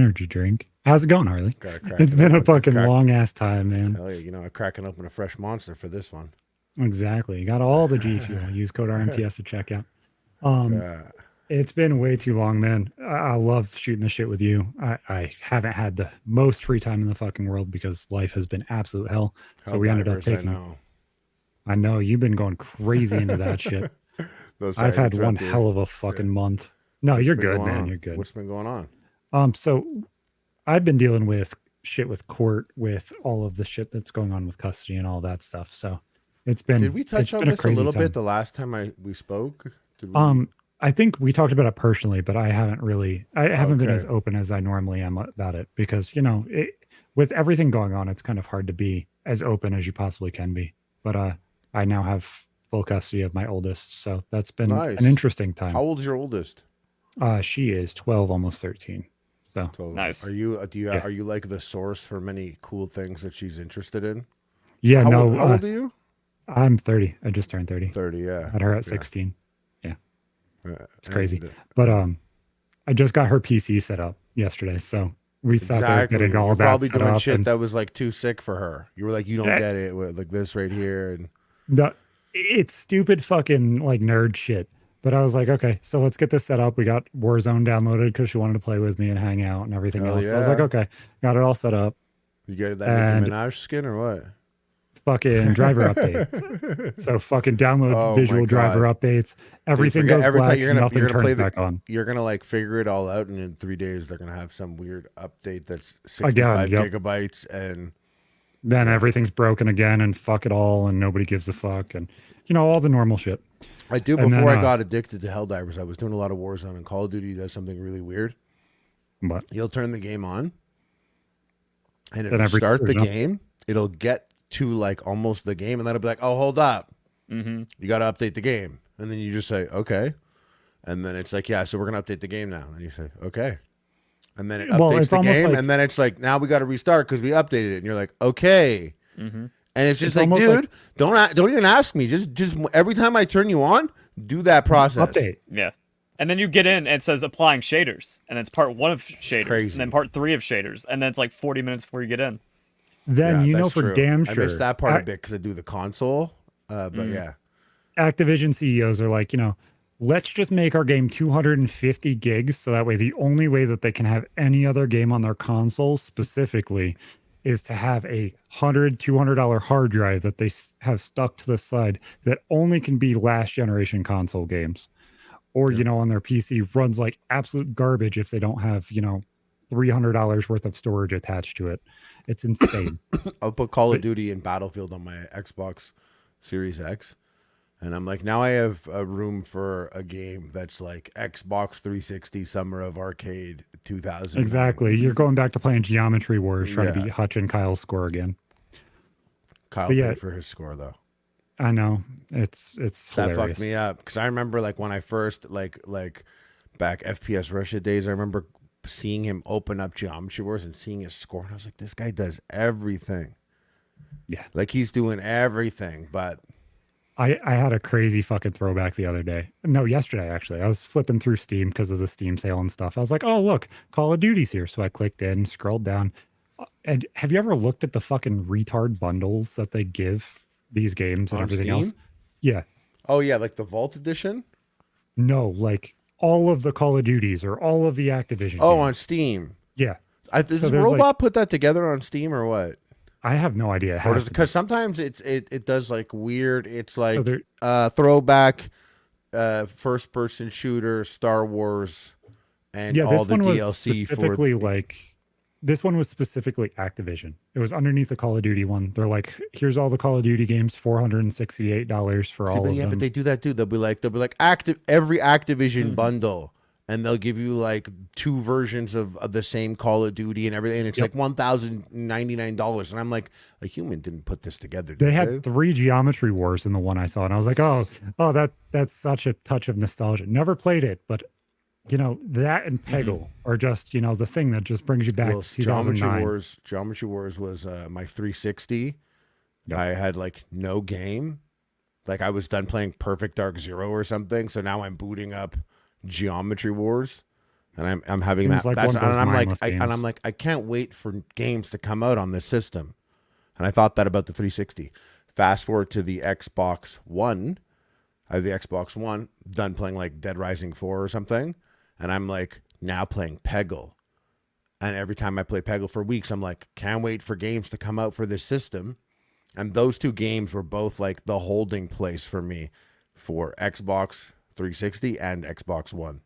energy drink. How's it going, Harley? Gotta crack It's it been a open. fucking Crack. long ass time, man. Hell yeah, I'm cracking open a fresh monster for this one. Exactly. You got all the G Fuel. Use code RMTS to check out. Um, Yeah. it's been way too long, man. I love shooting the shit with you. I haven't had the most free time in the fucking world because life has been absolute hell. So How we ended up diverse I taking. know. I know you've been going crazy into that shit. No, I've sorry to had one interrupt you. hell of a Yeah. fucking month. No, What's you're been good, going man. on? You're good. What's been going on? So I've been dealing with shit with court, with all of the shit that's going on with custody and all that stuff. So Did we it's touch on been a this a crazy little bit time. the last time we spoke? Did we? Um, I think we talked about it personally, but I haven't been Okay. as open as I normally am about it because, with everything going on, it's kind of hard to be as open as you possibly can be. But I now have full custody of my oldest, so that's been an Nice. interesting How time. old's your oldest? She is 12, almost 13. So So, are Nice. you yeah. are you like the source for many cool things that she's interested in? Yeah, How old, no, how old are you? I'm 30. I just turned 30. 30, yeah. Had her at Yeah. 16. Yeah, it's crazy. And But I just got her PC set up yesterday, so we sat there getting exactly. all You're that probably set doing up, shit and that was like too sick for her. You were like, you don't eh, get it with like this right here. And the it's stupid fucking like nerd shit. But I was like, okay, so let's get this set up. We got Warzone downloaded because she wanted to play with me and hang out and everything hell else. So I was like, yeah. okay, got it all set up, You get that Nicki and Minaj skin or what? fucking driver updates. So fucking download Oh my visual driver God. updates. Dude, Everything forget goes every time black, nothing you're gonna play turns back on. you're gonna like figure it all out, and in 3 days they're gonna have some weird update that's Again, 65 yep. gigabytes, and Then yeah. everything's broken again and fuck it all and nobody gives a fuck and all the normal shit. I do. And then Before I got addicted to Helldivers, I was doing a lot of Warzone, and Call of Duty does something really weird. but You'll turn the game on, and then it'll every start there's the no, game. It'll get to like almost the game, and then it'll be like, "Oh, hold up, Mm-hmm. you got to update the game." And then you just say, "Okay," and then it's like, "Yeah, so we're gonna update the game now." And you say, "Okay," and then it well, updates it's the almost game, like and then it's like, "Now we got to restart because we updated it." And you're like, "Okay," Mm-hmm. and it's just it's like, almost "Dude, like don't even ask me. Just every time I turn you on, do that process." update. Yeah. And then you get in and it says applying shaders. And it's part 1 of shaders. crazy. And then part 3 of shaders. And then it's like 40 minutes before you get in. Then Yeah, you know that's for true. damn I missed sure that part a bit because I do the console. But yeah, Activision CEOs are like, let's just make our game 250 gigs so that way the only way that they can have any other game on their console specifically is to have a $200 hard drive that they have stuck to the side that only can be last generation console games. Or, on their PC runs like absolute garbage if they don't have, $300 worth of storage attached to it. It's insane. I'll put Call of But Duty and Battlefield on my Xbox Series X. And I'm like, now I have a room for a game that's like Xbox 360 Summer of Arcade 2000. exactly. You're going back to playing Geometry Wars, trying to Yeah. beat Hutch and Kyle's score again. Kyle But yeah, paid for his score though. I know. It's That hilarious. fucked me up because I remember like when I first like back FPS Russia days, I remember seeing him open up Geometry Wars and seeing his score, and I was like, this guy does everything. Yeah. Like he's doing everything, but I had a crazy fucking throwback the other day. No, yesterday actually. I was flipping through Steam because of the Steam sale and stuff. I was like, oh look, Call of Duty's here. So I clicked in, scrolled down. And have you ever looked at the fucking retard bundles that they give these games and on everything Steam. else? Yeah. Oh yeah, like the Vault Edition. No, like all of the Call of Duties or all of the Activision Oh, games. on Steam. Yeah. Does So the there's robot like, put that together on Steam or what? I have no idea. It Or has does to be. because sometimes it does like weird. It's So like there, throwback, first person shooter, Star Wars, and yeah, all this the one was DLC for. specifically like, this one was specifically Activision. It was underneath the Call of Duty one. They're like, here's all the Call of Duty games, $468 for See, all but of yeah, them. but they do that too. They'll be like every Activision bundle, and they'll give you like 2 versions of the same Call of Duty and everything. And it's like $1,099, and I'm like, a human didn't put this together. They Did had 3 Geometry Wars in the one I saw, and I was like, oh, that's such a touch of nostalgia. Never played it, but that and Peggle are just, the thing that just brings you back Well, to 2009. Geometry Wars was my 360. Yep. I had like no game. Like I was done playing Perfect Dark Zero or something. So now I'm booting up Geometry Wars. and I'm having Seems that. like That's one of those and I'm like mindless and I'm games. like I can't wait for games to come out on this system. And I thought that about the 360. Fast forward to the Xbox One. I have the Xbox One, done playing like Dead Rising 4 or something, and I'm like now playing Peggle. And every time I play Peggle for weeks, I'm like, can't wait for games to come out for this system. And those two games were both like the holding place for me for Xbox 360 and Xbox One.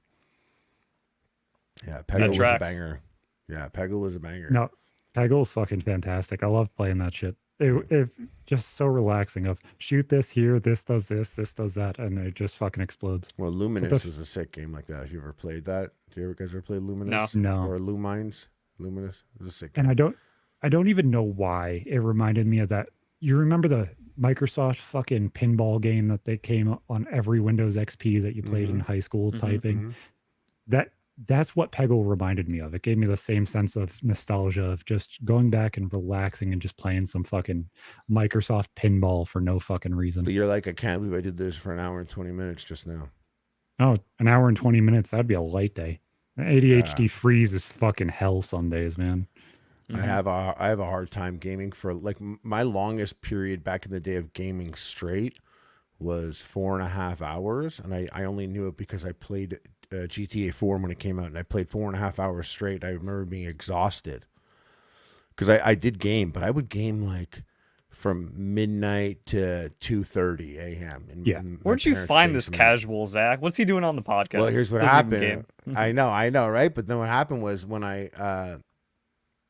Yeah, Peggle was a tracks. banger. Yeah, Peggle was a banger. No, Peggle's fucking fantastic. I love playing that shit. It just so relaxing. Of shoot this here, this does that, and it just fucking explodes. Well, But Luminous was a sick game like that. If you ever played that, do you guys ever play Luminous? No. Or Lumines? Luminous? It was a sick And game. I don't even know why it reminded me of that. You remember the Microsoft fucking pinball game that they came on every Windows XP that you played in high school typing? That's what Peggle reminded me of. It gave me the same sense of nostalgia of just going back and relaxing and just playing some fucking Microsoft pinball for no fucking reason. But you're like, I can't believe I did this for an hour and 20 minutes just now. Oh, an hour and 20 minutes. That'd be a light day. ADHD freeze is fucking hell some days, man. I have a hard time gaming for like my longest period back in the day of gaming straight was 4.5 hours, and I only knew it because I played GTA 4 when it came out, and I played 4.5 hours straight. I remember being exhausted because I did game, but I would game like from midnight to 2:30 a.m. Yeah. Where'd you find this casual, Zach? What's he doing on the podcast? Well, here's what Doesn't even happened. game. I know, right? But then what happened was when I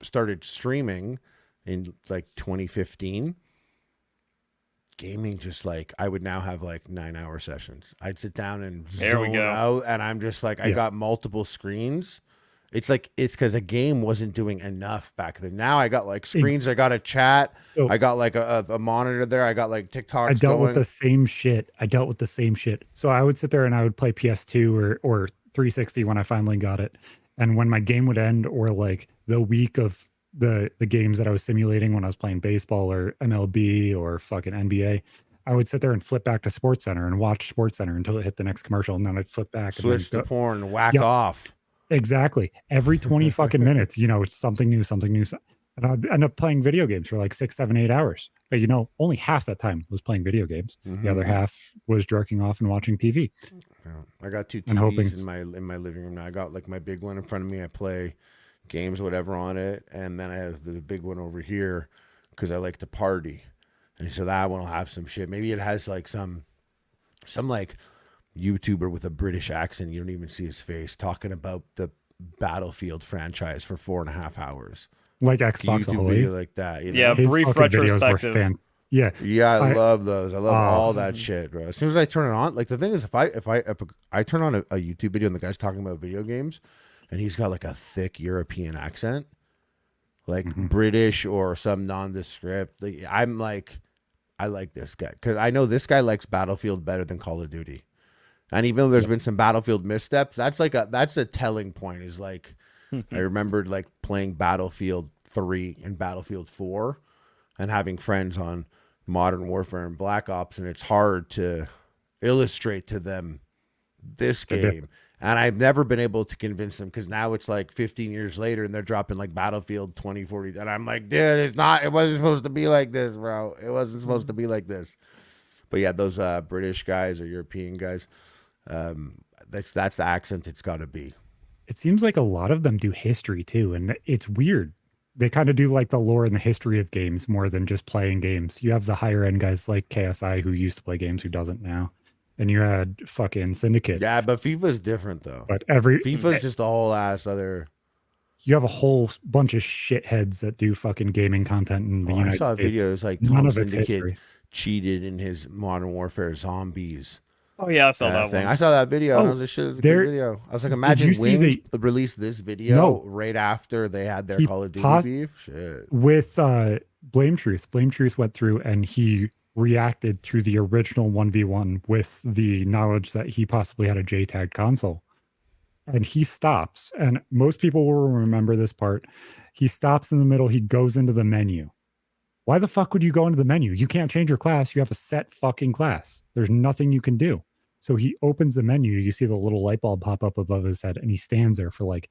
started streaming in like 2015, gaming just like I would now have like 9-hour sessions. I'd sit down and There we zone go. out, and I'm just like I got multiple screens. It's like it's because a game wasn't doing enough back then. Now I got like screens. I got a chat. So- I got like a monitor there. I got like TikToks I dealt going. with the same shit. So I would sit there and I would play PS2 or 360 when I finally got it. And when my game would end, or like the week of the games that I was simulating when I was playing baseball or MLB or fucking NBA, I would sit there and flip back to SportsCenter and watch SportsCenter until it hit the next commercial, and then I'd flip back Switch and to porn and whack Yep. off. Exactly. Every 20 fucking minutes, it's something new. And I'd end up playing video games for like 6, 7, 8 hours. But only half that time was playing video games. The other half was jerking off and watching TV. Yeah. I got two And hoping- TVs in my living room now. I got like my big one in front of me. I play games, whatever, on it, and then I have the big one over here because I like to party, and so that one will have some shit. Maybe it has like some like YouTuber with a British accent. You don't even see his face talking about the Battlefield franchise for 4.5 hours. Like Like a Xbox YouTube Ahoy. video like that. You know? Yeah, His brief fucking videos were retrospective. Yeah. Yeah, I I- love those. I love all that shit, bro. As soon as I turn it on, like the thing is, if I turn on a YouTube video and the guy's talking about video games, and he's got like a thick European accent, like British or some nondescript, like, I'm like, I like this guy because I know this guy likes Battlefield better than Call of Duty, and even though there's been some Battlefield missteps, that's a telling point. Is like, I remembered like playing Battlefield 3 and Battlefield 4, and having friends on Modern Warfare and Black Ops, and it's hard to illustrate to them this game. And I've never been able to convince them because now it's like 15 years later and they're dropping like Battlefield 2040. And I'm like, dude, it wasn't supposed to be like this, bro. It wasn't supposed to be like this. But yeah, those British guys or European guys, that's the accent it's got to be. It seems like a lot of them do history too. And it's weird. They kind of do like the lore and the history of games more than just playing games. You have the higher end guys like KSI who used to play games who doesn't now. And you had fucking Syndicate. Yeah, but FIFA's different though. But FIFA's just a whole ass other. you have a whole bunch of shitheads that do fucking gaming content in the United I saw States. videos like None Tom of it's Syndicate history. cheated in his Modern Warfare Zombies Oh yeah, I saw that thing. one. I saw that video and I Oh, was like, shit, it was a there- good video. I was like, imagine you see Wings released this video No. right after they had their He Call of Duty pos- beef. Shit. With Blame Truth. Blame Truth went through and he reacted to the original 1v1 with the knowledge that he possibly had a JTAG console. And he stops. And most people will remember this part. He stops in the middle. He goes into the menu. Why the fuck would you go into the menu? You can't change your class. You have a set fucking class. There's nothing you can do. So he opens the menu. You see the little light bulb pop up above his head, and he stands there for like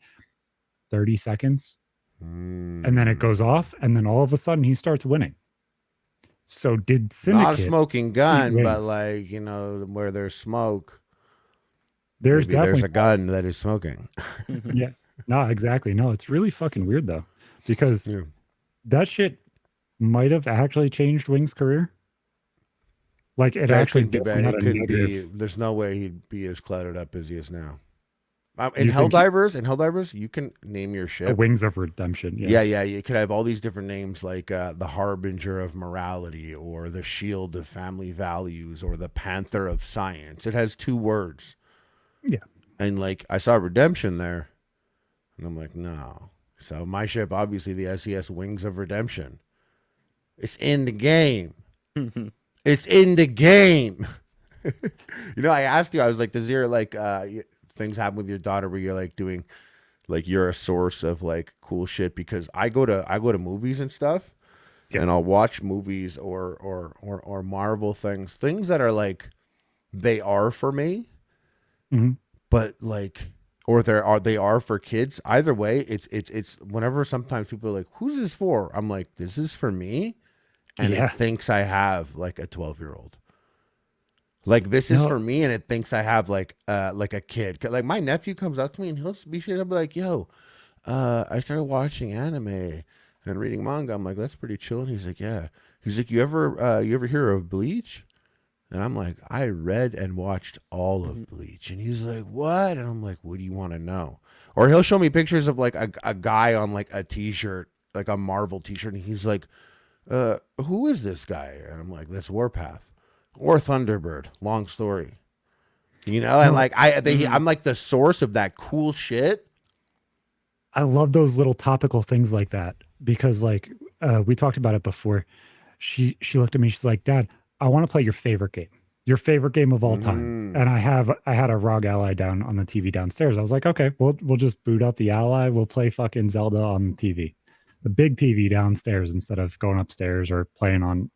30 seconds. And then it goes off, and then all of a sudden he starts winning. So did Syndicate Not a smoking eat gun, but wings? like, where there's smoke, There's maybe there's definitely a gun that is smoking. yeah. No, exactly. No, it's really fucking weird though, because Yeah. that shit might have actually changed Wing's career. Like it Yeah, it actually couldn't be bad. definitely had It a couldn't be. negative. There's no way he'd be as cluttered up as he is now. In You think Helldivers, you can name your ship. Wings of Redemption? Yeah, yeah. You could have all these different names like the Harbinger of Morality or the Shield of Family Values or the Panther of Science. It has 2 words. Yeah. And like I saw Redemption there, and I'm like, no. So my ship, obviously the SES Wings of Redemption. It's in the game. It's in the game. I asked you, I was like, does your like things happen with your daughter where you're like doing like you're a source of like cool shit? Because I go to movies and stuff, and I'll watch movies or Marvel things that are like they are for me, but like or they are for kids. Either way, it's whenever sometimes people are like, who's this for? I'm like, this is for me, and it thinks I have like a 12-year-old. Like this is for me, and it thinks I have like a kid. Like my nephew comes up to me and he'll be like, "Yo, I started watching anime and reading manga." I'm like, "That's pretty chill." And he's like, "Yeah." He's like, "You ever hear of Bleach?" And I'm like, "I read and watched all of Bleach." And he's like, "What?" And I'm like, "What do you want to know?" Or he'll show me pictures of like a guy on like a T-shirt, like a Marvel T-shirt, and he's like, "Who is this guy?" And I'm like, "That's Warpath." Or Thunderbird, long story, and like I'm like the source of that cool shit. I love those little topical things like that because like we talked about it before. She looked at me, she's like, "Dad, I want to play your favorite game of all time." And I had a ROG Ally down on the TV downstairs. I was like, "Okay, we'll just boot up the Ally. We'll play fucking Zelda on the TV, the big TV downstairs instead of going upstairs or playing on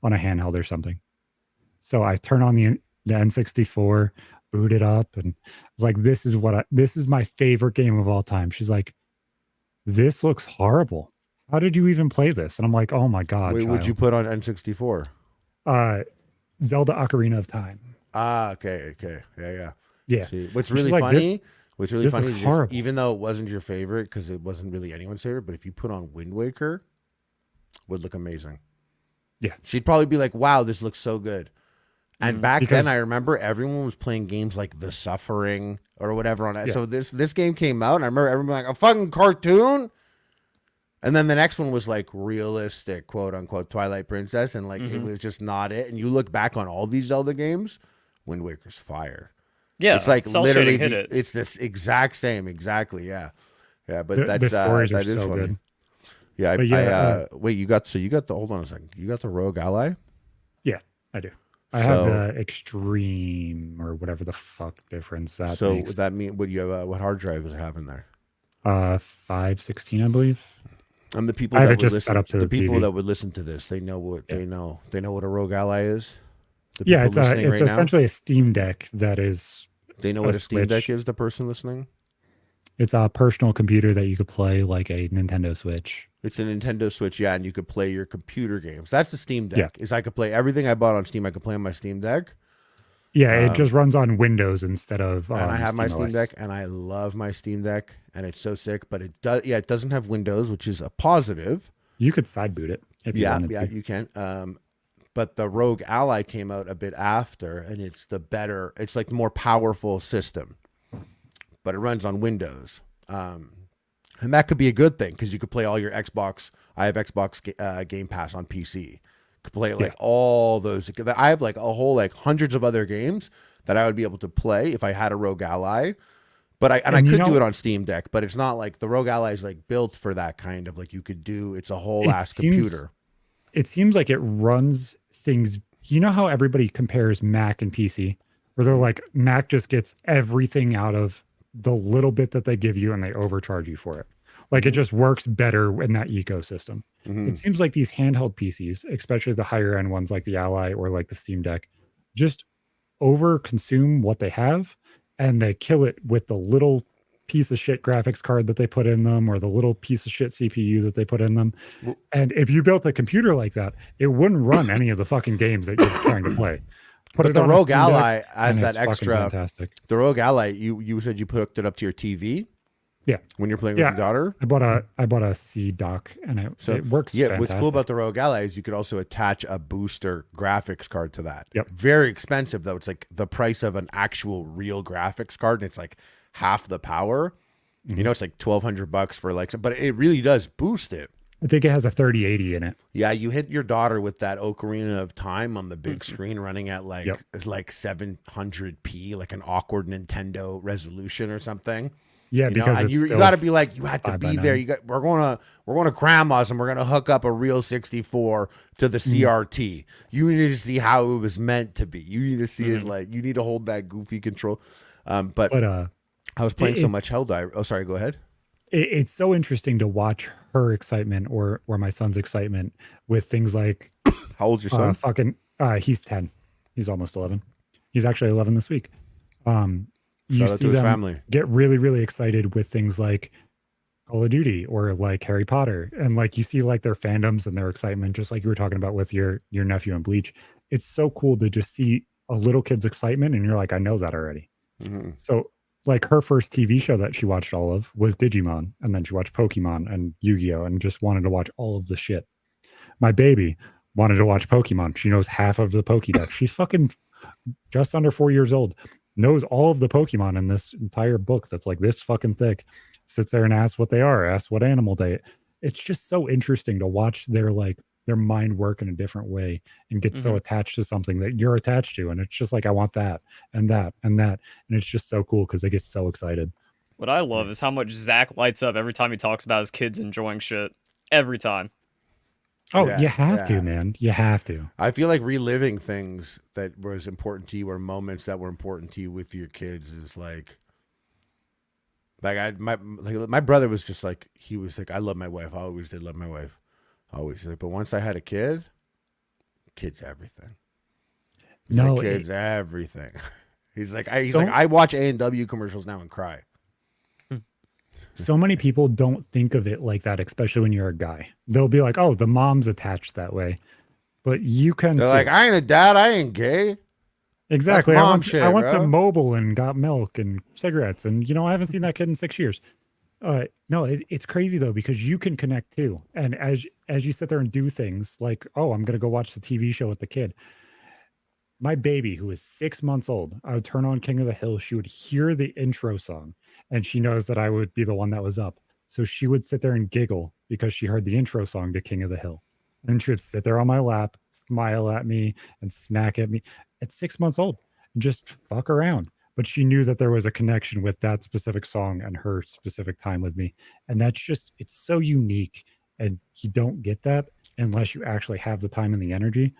a handheld or something." So I turn on the N64, boot it up, and I was like, this is my favorite game of all time. She's like, "This looks horrible. How did you even play this?" And I'm like, "Oh my God, Wait, would you child." put on N64? Zelda Ocarina of Time. Okay, yeah. Yeah. See, what's And she's really like, funny? What's really this funny looks is horrible. even though it wasn't your favorite, because it wasn't really anyone's favorite, but if you put on Wind Waker, would look amazing. Yeah. She'd probably be like, "Wow, this looks so good." And back Because- then, I remember everyone was playing games like The Suffering or whatever on it. Yeah. So this game came out, and I remember everyone like, "A fucking cartoon." And then the next one was like realistic, quote unquote, Twilight Princess, and like it was just not it. And you look back on all these Zelda games, Wind Waker's fire. Yeah, It's like cell literally shading hit it. it's this exact same, exactly, yeah. But The that's stories that are is so funny. good. Yeah, But yeah, wait, you got the hold on a second. You got the Rogue Ally? Yeah, I do. I have the extreme or whatever the fuck difference that So makes. would that mean what you have what hard drive is it having there? 516, I believe. And the people I have that it would just listen, set up to the the people TV. that would listen to this, they know what they know what a Rogue Ally is. The Yeah, people it's listening right essentially a Steam Deck that is now, they know what a Steam Deck Switch. is. The person listening, It's a personal computer that you could play like a Nintendo Switch. it's a Nintendo Switch, yeah, and you could play your computer games. That's the Steam Deck. Yeah. Is I could play everything I bought on Steam. I could play on my Steam Deck. Yeah, it just runs on Windows instead of And I have my Steam OS. Deck, and I love my Steam Deck, and it's so sick. But it does, it doesn't have Windows, which is a positive. You could side boot it if you wanted to. You can. But the Rogue Ally came out a bit after, and it's it's like the more powerful system, but it runs on Windows. And that could be a good thing because you could play all your Xbox. I have Xbox Game Pass on PC. Could play like all those. I have like a whole like hundreds of other games that I would be able to play if I had a Rogue Ally. But I could do it on Steam Deck, but it's not like the Rogue Ally is like built for that kind of like you could do. It's a whole ass computer. It seems like it runs things. You know how everybody compares Mac and PC, where they're like Mac just gets everything out of the little bit that they give you and they overcharge you for it. Like it just works better in that ecosystem. It seems like these handheld PCs, especially the higher end ones like the Ally or like the Steam Deck, just over consume what they have, and they kill it with the little piece of shit graphics card that they put in them, or the little piece of shit CPU that they put in them. Well- And if you built a computer like that, it wouldn't run any of the fucking games that you're trying to play. Put But it the on a Rogue Steam Deck, Ally has and that it's fucking extra. fantastic. The Rogue Ally, you said you hooked it up to your TV Yeah. when you're playing with your daughter. I bought a C dock, and it works. Yeah, fantastic. what's cool about the Rogue Ally is you could also attach a booster graphics card to that. Yep. Very expensive though. It's like the price of an actual real graphics card, and it's like half the power. You know, it's like $1,200 for like, but it really does boost it. I think it has a 3080 in it. Yeah, you hit your daughter with that Ocarina of Time on the big screen, running at like it's like 700p, like an awkward Nintendo resolution or something. Yeah, You know, because and it's you still got to be like, you had to 5 by be there. 9. We're going to grandma's and we're gonna hook up a real 64 to the CRT. You need to see how it was meant to be. You need to see it like you need to hold that goofy control. But I was playing so much Helldivers. Oh, sorry. Go ahead. It's so interesting to watch her excitement or my son's excitement with things like How old's your son? He's 10. He's almost 11. He's actually 11 this week. You Shout out see to his them family. get really, really excited with things like Call of Duty or like Harry Potter. And like you see like their fandoms and their excitement, just like you were talking about with your nephew and Bleach. It's so cool to just see a little kid's excitement and you're like, I know that already. Mm-hmm. So like her first TV show that she watched all of was Digimon, and then she watched Pokemon and Yu-Gi-Oh and just wanted to watch all of the shit. My baby wanted to watch Pokemon. She knows half of the Pokédex. She's fucking just under 4 years old, knows all of the Pokemon in this entire book that's like this fucking thick, sits there and asks what they are, asks what animal they. It's just so interesting to watch their mind work in a different way and get so attached to something that you're attached to. And it's just like, I want that and that and that. And it's just so cool because they get so excited. What I love is how much Zach lights up every time he talks about his kids enjoying shit. Every time. Oh, Yeah, you have to, man. You have to. I feel like reliving things that was important to you or moments that were important to you with your kids is like my brother was just like, he was like, I love my wife. I always did love my wife. Always. Like, but once I had a kid, kids everything. He's No, like, kids everything. He's like, I watch A&W commercials now and cry. So many people don't think of it like that, especially when you're a guy. They'll be like, oh, the mom's attached that way. But you can. They're like, I ain't a dad. I ain't gay. Exactly. That's I mom went, shit, I went to bro. Mobile and got milk and cigarettes. And, I haven't seen that kid in 6 years. No, it's crazy, though, because you can connect, too. And as you sit there and do things like, oh, I'm going to go watch the TV show with the kid. My baby, who is 6 months old, I would turn on King of the Hill. She would hear the intro song, and she knows that I would be the one that was up. So she would sit there and giggle because she heard the intro song to King of the Hill. And she would sit there on my lap, smile at me, and smack at me at 6 months old, and just fuck around. But she knew that there was a connection with that specific song and her specific time with me. And that's just, it's so unique. And you don't get that unless you actually have the time and the energy.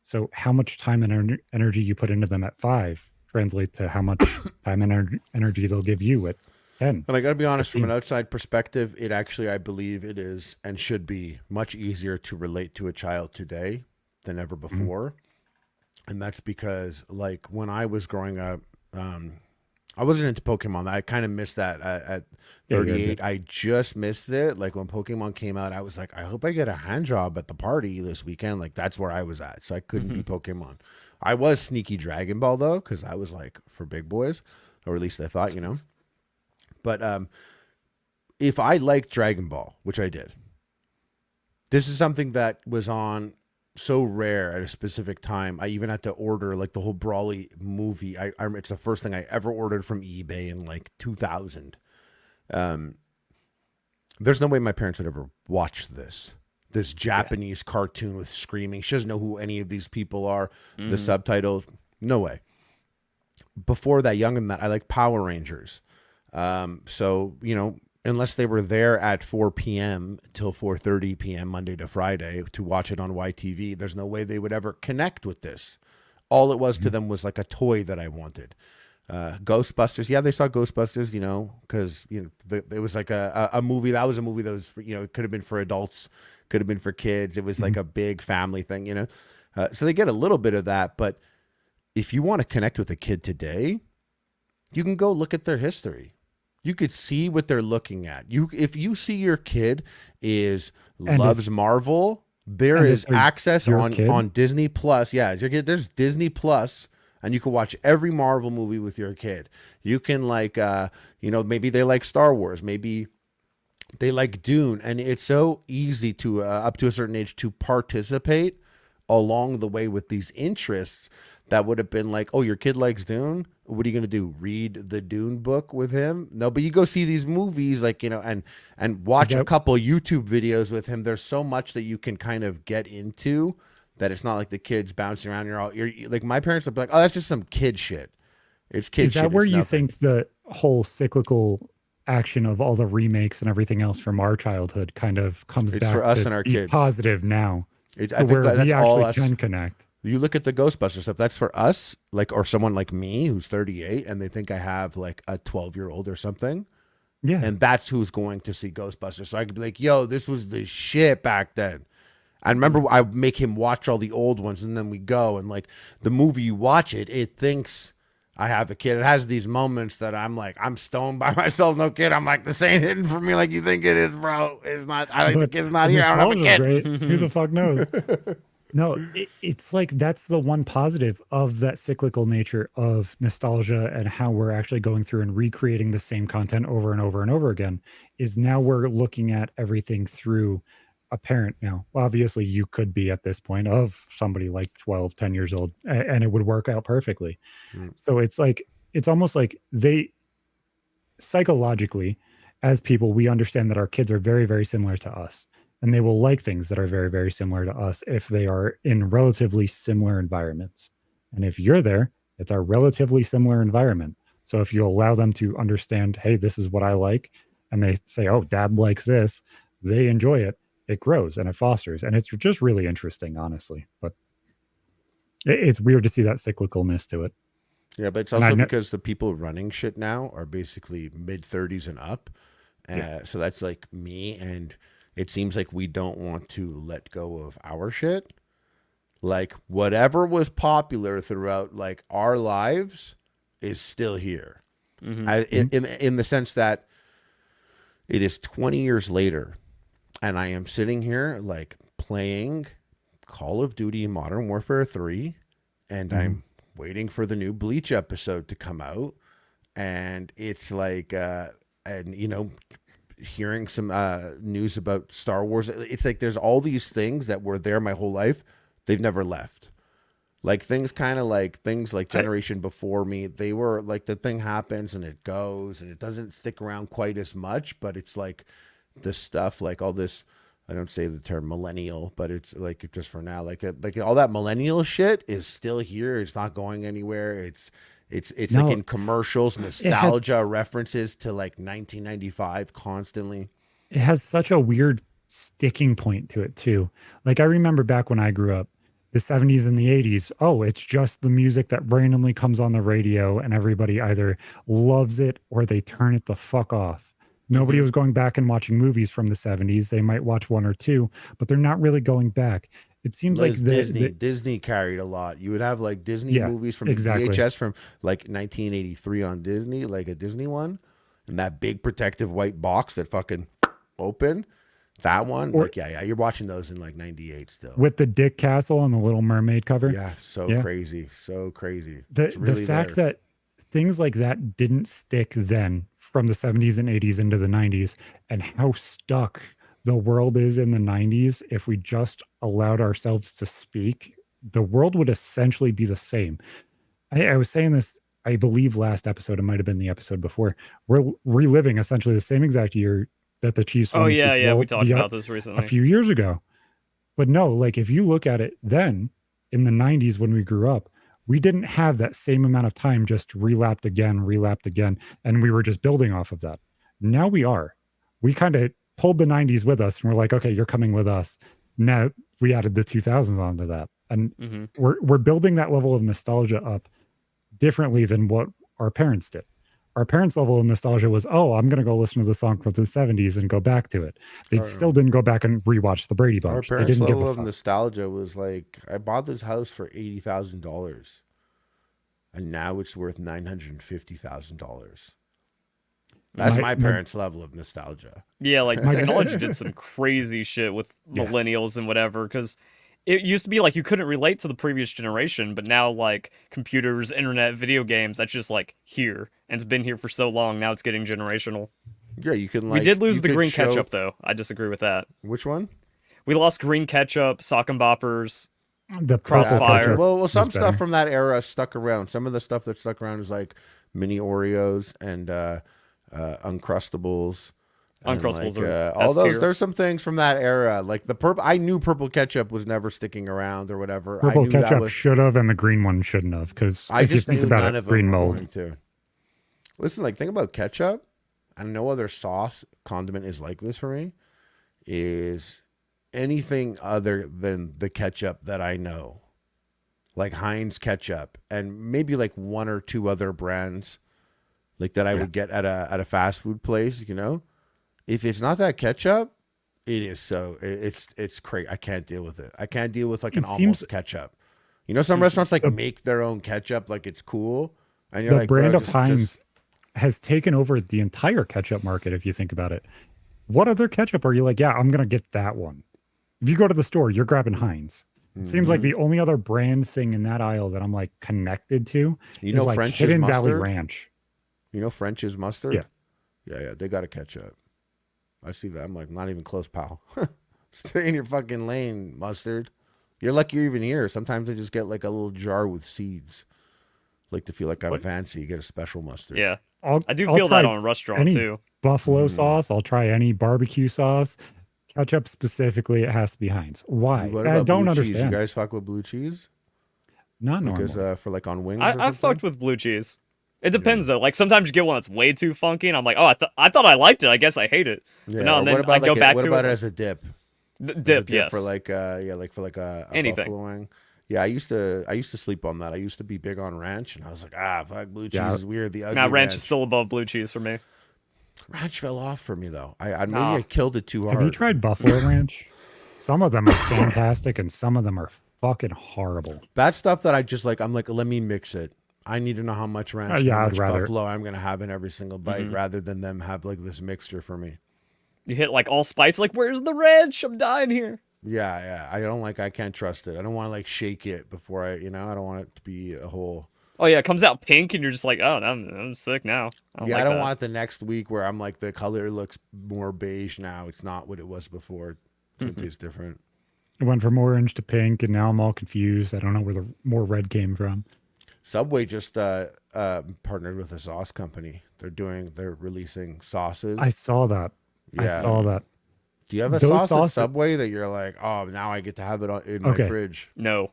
So how much time and energy you put into them at 5 translate to how much time and energy they'll give you at 10. And I got to be honest, 15. from an outside perspective, it actually, I believe it is and should be much easier to relate to a child today than ever before. And that's because, like, when I was growing up, I wasn't into Pokemon. I kind of missed that at 38. I just missed it. Like, when Pokemon came out, I was like, I hope I get a hand job at the party this weekend. Like, that's where I was at. So I couldn't be Pokemon. I was sneaky Dragon Ball, though, because I was like for big boys, or at least I thought, But if I liked Dragon Ball, which I did, this is something that was on so rare at a specific time. I even had to order like the whole Brawly movie. It's the first thing I ever ordered from eBay in like 2000. There's no way my parents would ever watch this Japanese cartoon with screaming. She doesn't know who any of these people are. The subtitles, no way. Before that, younger than that, I like Power Rangers. So, unless they were there at 4 p.m. till 4:30 p.m. Monday to Friday to watch it on YTV, there's no way they would ever connect with this. All it was to them was like a toy that I wanted. Ghostbusters, yeah, they saw Ghostbusters, because it was like a movie. That was a movie that was for, it could have been for adults, could have been for kids. It was like a big family thing, so they get a little bit of that, but if you want to connect with a kid today, you can go look at their history. You could see what they're looking at. If you see your kid loves Marvel, there is access on Disney Plus. Yeah, there's Disney Plus, and you can watch every Marvel movie with your kid. You can maybe they like Star Wars, maybe they like Dune, and it's so easy to up to a certain age to participate along the way with these interests that would have been like, oh, your kid likes Dune. What are you going to do? Read the Dune book with him? No, but you go see these movies and watch a couple YouTube videos with him. There's so much that you can kind of get into that it's not like the kids bouncing around. You're like, my parents would be like, oh, that's just some kid shit. It's kid shit. Is that where you think the whole cyclical action of all the remakes and everything else from our childhood kind of comes back for us to and our be kids positive now? I think that's we all actually us. can connect. You look at the Ghostbusters stuff, that's for us, or someone like me who's 38 and they think I have like a 12-year-old or something. Yeah. And that's who's going to see Ghostbusters. So I could be like, yo, this was the shit back then. I remember I would make him watch all the old ones, and then we go, and like the movie you watch it thinks I have a kid. It has these moments that I'm like, I'm stoned by myself. No kid. I'm like, this ain't hidden from me like you think it is, bro. It's not. The kid's not here. I don't have a kid. Great. Who the fuck knows? No, it's like that's the one positive of that cyclical nature of nostalgia and how we're actually going through and recreating the same content over and over and over again is now we're looking at everything through a parent now. Obviously, you could be at this point of somebody like 12, 10 years old, and it would work out perfectly. So it's like, it's almost like they psychologically, as people, we understand that our kids are very, very similar to us. And they will like things that are very, very similar to us if they are in relatively similar environments. And if you're there, it's a relatively similar environment. So if you allow them to understand, hey, this is what I like, and they say, oh, dad likes this, they enjoy it, it grows and it fosters. And it's just really interesting, honestly. But it's weird to see that cyclicalness to it. Yeah, but it's also because the people running shit now are basically mid-30s and up. So that's like me, and it seems like we don't want to let go of our shit. Like whatever was popular throughout like our lives is still here. In the sense that it is 20 years later and I am sitting here like playing Call of Duty Modern Warfare 3 and I'm waiting for the new Bleach episode to come out, and it's like hearing some news about Star Wars. It's like there's all these things that were there my whole life. They've never left. Like things like Generation Before Me, they were like the thing happens and it goes and it doesn't stick around quite as much, but it's like the stuff like all this, I don't say the term millennial, but it's like just for now, like all that millennial shit is still here. It's not going anywhere. It's like in commercials, nostalgia references to like 1995 constantly. It has such a weird sticking point to it too. Like I remember back when I grew up, the 70s and the 80s, oh, it's just the music that randomly comes on the radio and everybody either loves it or they turn it the fuck off. Nobody was going back and watching movies from the 70s. They might watch one or two, but they're not really going back. It seems like Disney carried a lot. You would have like Disney movies from VHS from like 1983 on Disney, like a Disney one, and that big protective white box that fucking open. That one, you're watching those in like 98 still. With the Dick Castle and the Little Mermaid cover. Yeah, crazy. So crazy. The fact that things like that didn't stick then from the 70s and 80s into the 90s, and how stuck the world is in the 90s, if we just allowed ourselves to speak, the world would essentially be the same. I was saying this, I believe last episode, it might have been the episode before. We're reliving essentially the same exact year that the Chiefs won. Oh yeah, we talked about this recently. A few years ago. But no, like if you look at it then, in the 90s when we grew up, we didn't have that same amount of time just relapsed again, and we were just building off of that. Now we are. We kind of pulled the 90s with us, and we're like, okay, you're coming with us. Now we added the 2000s onto that, and we're building that level of nostalgia up differently than what our parents did. Our parents' level of nostalgia was, oh, I'm going to go listen to the song from the 70s and go back to it. They still didn't go back and rewatch the Brady Bunch. Our parents' level of nostalgia was like, I bought this house for $80,000. and now it's worth $950,000. That's my parents' level of nostalgia. Yeah, like technology did some crazy shit with millennials and whatever, because it used to be like you couldn't relate to the previous generation, but now like computers, internet, video games, that's just like here, and it's been here for so long, now it's getting generational. Yeah, you can We like. did lose you the could green show- ketchup, though. I disagree with that. Which one? We lost green ketchup, sock and boppers. The Crossfire. purple Well, some is stuff better. from that era stuck around. Some of the stuff that stuck around is like mini Oreos and Uncrustables. And Uncrustables like, are all S those. tier. There's some things from that era, like the purple. I knew purple ketchup was never sticking around or whatever. I Purple knew that ketchup was. should have, and the green one shouldn't have. Because I if you just think knew about none it, of them green were mold. going to. Listen, like think about ketchup, and no other sauce condiment is like this for me. Is anything other than the ketchup that I know, like Heinz ketchup, and maybe like one or two other brands, like that I would get at a fast food place. You know, if it's not that ketchup, it is so it's crazy. I can't deal with it. I can't deal with like an It seems- almost ketchup. You know, some restaurants like make their own ketchup, like it's cool, and you're The like, brand bro, of Heinz has taken over the entire ketchup market, if you think about it. What other ketchup are you like, yeah, I'm going to get that one? If you go to the store, you're grabbing Heinz. It seems like the only other brand thing in that aisle that I'm like connected to You is know like French's Hidden Valley mustard? Ranch. You know French's mustard? Yeah. Yeah, they got a ketchup. I see that. I'm like, not even close, pal. Stay in your fucking lane, mustard. You're lucky you're even here. Sometimes I just get like a little jar with seeds. Like to feel like I'm fancy. You get a special mustard. Yeah. I'll feel that try on a restaurant, any too. buffalo sauce. I'll try any barbecue sauce. Ketchup specifically, it has to be Heinz. Why? What I about don't blue cheese? understand. You guys fuck with blue cheese? Not Because normal. for like on wings or I've something? fucked with blue cheese. It depends, though. Like, sometimes you get one that's way too funky, and I'm like, oh, I thought I liked it. I guess I hate it. Yeah. But no, or and what then about I go like back what to about it. it as a dip? Dip, yes. For like like for like a Anything. buffalo wing. Yeah, I used to sleep on that. I used to be big on ranch, and I was like, fuck, blue cheese is weird. The ugly Nah, ranch ranch is still above blue cheese for me. Ranch fell off for me though. Maybe I killed it too hard. Have you tried Buffalo Ranch? Some of them are fantastic, and some of them are fucking horrible. That stuff that I just like, I'm like, let me mix it. I need to know how much ranch and how I'd much rather- buffalo I'm gonna have in every single bite, rather than them have like this mixture for me. You hit like all spice, like, where's the ranch? I'm dying here. Yeah. I can't trust it. I don't want to like shake it before I don't want it to be a whole. Oh yeah, it comes out pink, and you're just like, oh, I'm sick now. I don't want it the next week where I'm like the color looks more beige now. It's not what it was before. It tastes different. It went from orange to pink, and now I'm all confused. I don't know where the more red came from. Subway just partnered with a sauce company. They're releasing sauces. I saw that. I Yeah. saw that. Do you have a Those sauce at sauces- Subway that you're like, oh, now I get to have it in my Okay. fridge? No.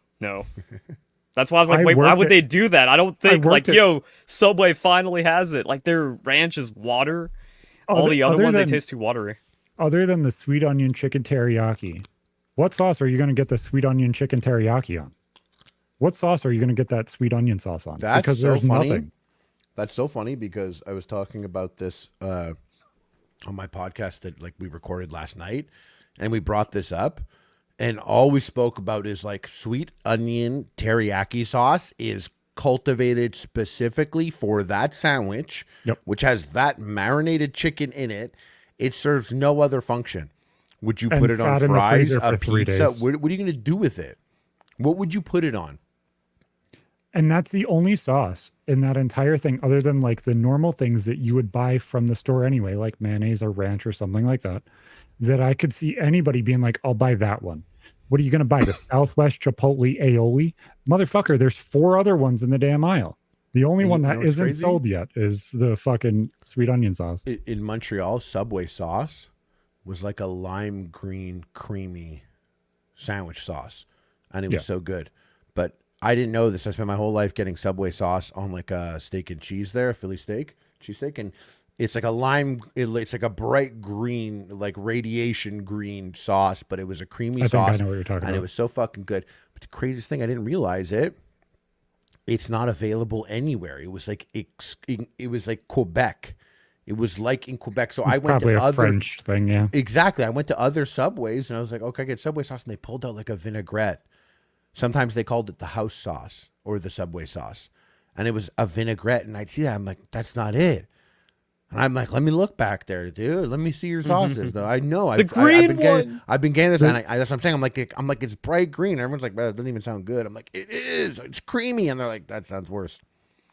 That's why I was like, I wait, why worked would at- they do that? I don't think, worked like, at- yo, Subway finally has it. Like, their ranch is water. All the other ones, they taste too watery. Other than the sweet onion chicken teriyaki, what sauce are you going to get the sweet onion chicken teriyaki on? What sauce are you going to get that sweet onion sauce on? That's because so there's funny. nothing. That's so funny because I was talking about this on my podcast that like we recorded last night, and we brought this up, and all we spoke about is like sweet onion teriyaki sauce is cultivated specifically for that sandwich, which has that marinated chicken in it. It serves no other function. Would you And put it on sat in the fries, freezer a for 3 pizza? days. What are you going to do with it? What would you put it on? And that's the only sauce in that entire thing, other than like the normal things that you would buy from the store anyway, like mayonnaise or ranch or something like that, that I could see anybody being like, I'll buy that one. What are you going to buy? The Southwest Chipotle aioli? Motherfucker, there's 4 other ones in the damn aisle. The only one that know what's isn't crazy? sold yet is the fucking sweet onion sauce. In Montreal, Subway sauce was like a lime green creamy sandwich sauce, and it was so good. But I didn't know this. I spent my whole life getting Subway sauce on like a steak and cheese there, Philly cheesesteak, and it's like a lime. It's like a bright green, like radiation green sauce, but it was a creamy sauce. I think I know what you're talking and about. it was so fucking good. But the craziest thing, I didn't realize it. It's not available anywhere. It was like it was like Quebec. It was like in Quebec. So I It's went probably to a other French thing, yeah. Exactly. I went to other Subways and I was like, okay, I get Subway sauce, and they pulled out like a vinaigrette. Sometimes they called it the house sauce or the Subway sauce. and it was a vinaigrette, and I'd see that. I'm like, that's not it. And I'm like, let me look back there, dude. Let me see your sauces. Though I know I've been getting this, and that's what I'm saying. I'm like, it's bright green. Everyone's like, that doesn't even sound good. I'm like, it is. It's creamy, and they're like, that sounds worse.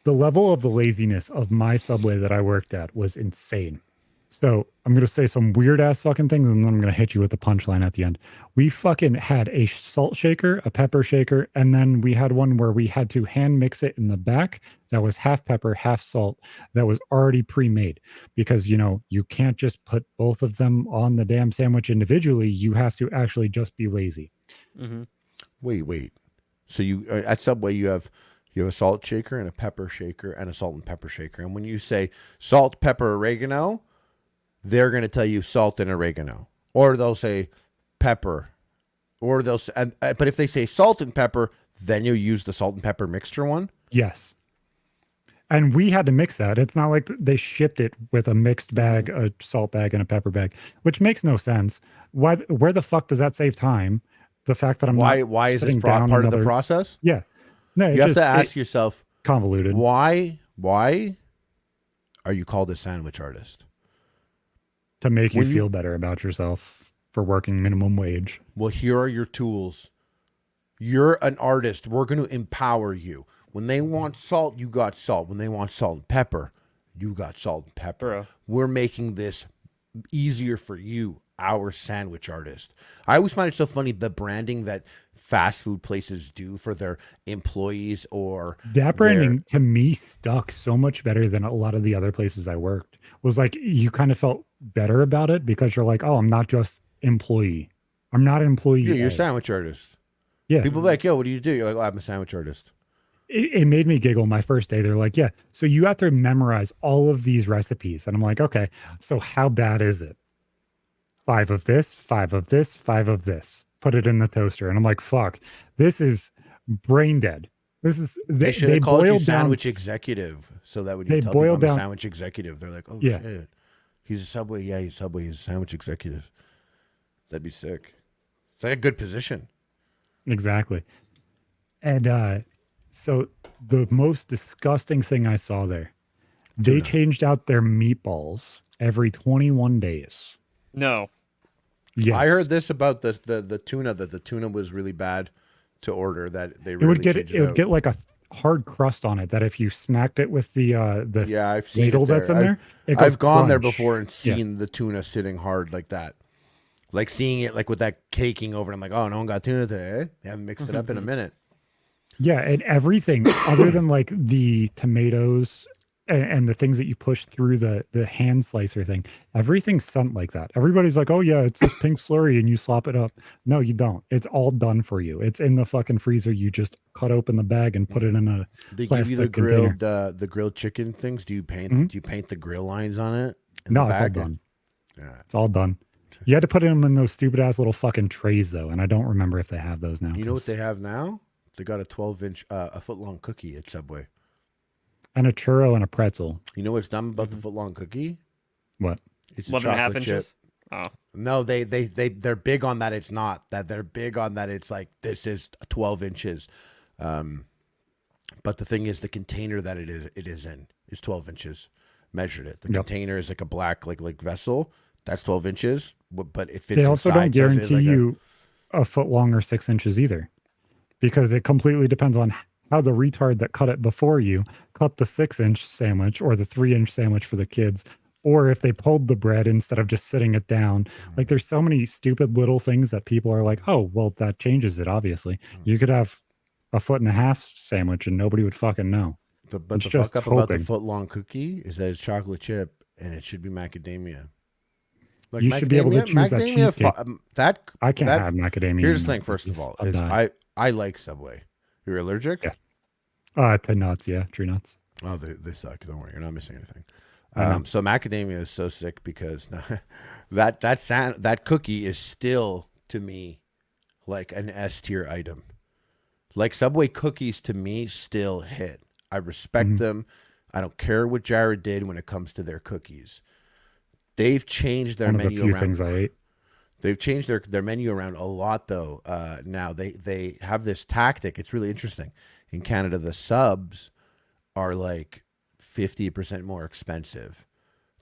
The level of the laziness of my Subway that I worked at was insane. So I'm going to say some weird ass fucking things, and then I'm going to hit you with the punchline at the end. We fucking had a salt shaker, a pepper shaker, and then we had one where we had to hand mix it in the back. That was half pepper, half salt. That was already pre-made, because, you know, you can't just put both of them on the damn sandwich individually. You have to actually just be lazy. Wait. So you at Subway you have a salt shaker and a pepper shaker and a salt and pepper shaker. And when you say salt, pepper, oregano, they're going to tell you salt and oregano, or they'll say pepper, or they'll say, but if they say salt and pepper, then you use the salt and pepper mixture one. Yes. And we had to mix that. It's not like they shipped it with a mixed bag, a salt bag, and a pepper bag, which makes no sense. Why? Where the fuck does that save time? The fact that why is this part of the process? Yeah. No, you have to ask yourself, convoluted. Why are you called a sandwich artist? To make you feel better about yourself for working minimum wage. Well, here are your tools. You're an artist. We're going to empower you. When they want salt, you got salt. When they want salt and pepper, you got salt and pepper. Bro. We're making this easier for you, our sandwich artist. I always find it so funny, the branding that fast food places do for their employees, or that branding to me stuck so much better than a lot of the other places I worked. Was like, you kind of felt better about it because you're like, oh, I'm not just employee. I'm not employee. Yeah, you're a sandwich artist. Yeah. People be like, yo, what do you do? You're like, oh, I'm a sandwich artist. It made me giggle my first day. They're like, yeah, so you have to memorize all of these recipes. And I'm like, okay, so how bad is it? 5 of this, 5 of this, 5 of this. Put it in the toaster. And I'm like, fuck, this is brain dead. This is they should have called you sandwich executive, so that when you tell people I'm a sandwich executive, they're like, oh shit, he's a Subway. Yeah, he's Subway. He's a sandwich executive. That'd be sick. It's like a good position. Exactly. And so the most disgusting thing I saw there, they changed out their meatballs every 21 days. No. Yes. I heard this about the tuna, that the tuna was really bad to order, that they really it would get like a hard crust on it, that if you smacked it with the I've seen ladle that's in there, I've gone there before and seen the tuna sitting hard like that. Like seeing it like with that caking over it. I'm like, oh, no one got tuna today. They haven't mixed it up in a minute. Yeah, and everything other than like the tomatoes and the things that you push through the hand slicer thing, everything's sent like that. Everybody's like, oh yeah, it's this pink slurry and you slop it up. No, you don't. It's all done for you. It's in the fucking freezer. You just cut open the bag and put it in a They plastic give you container. the grilled chicken things. Do you paint Do you paint the grill lines on it? No, it's all done. Yeah, it's all done. You had to put them in those stupid ass little fucking trays though, and I don't remember if they have those now. You know what they have now? They got a 12-inch, a foot-long cookie at Subway. And a churro and a pretzel. You know what's dumb about the foot-long cookie? What? It's 11.5 inches. Oh. No, they're big on that. It's not that they're big on that. It's like, this is 12 inches. But the thing is, the container that it is in is 12 inches. Measured it. The container is like a black like vessel. That's 12 inches, but it fits. They also inside, don't guarantee like you a foot long or 6 inches either, because it completely depends on how the retard that cut it before you cut the 6-inch sandwich or the 3-inch sandwich for the kids, or if they pulled the bread instead of just sitting it down. Like, there's so many stupid little things that people are like, oh, well, that changes it. Obviously, you could have a 1.5 foot sandwich and nobody would fucking know. But the fuck up about the foot long cookie is that it's chocolate chip and it should be macadamia. Like, you should be able to choose that cheesecake. I can't have macadamia. Here's the thing. First of all, is I like Subway. You're allergic? Yeah. To nuts. Yeah, tree nuts. Oh, they suck. Don't worry, you're not missing anything. So macadamia is so sick because that cookie is still, to me, like an S tier item. Like, Subway cookies to me still hit. I respect them. I don't care what Jared did when it comes to their cookies. They've changed their menu around. Things I ate. They've changed their menu around a lot, though. Now they have this tactic. It's really interesting. In Canada, the subs are like 50% more expensive.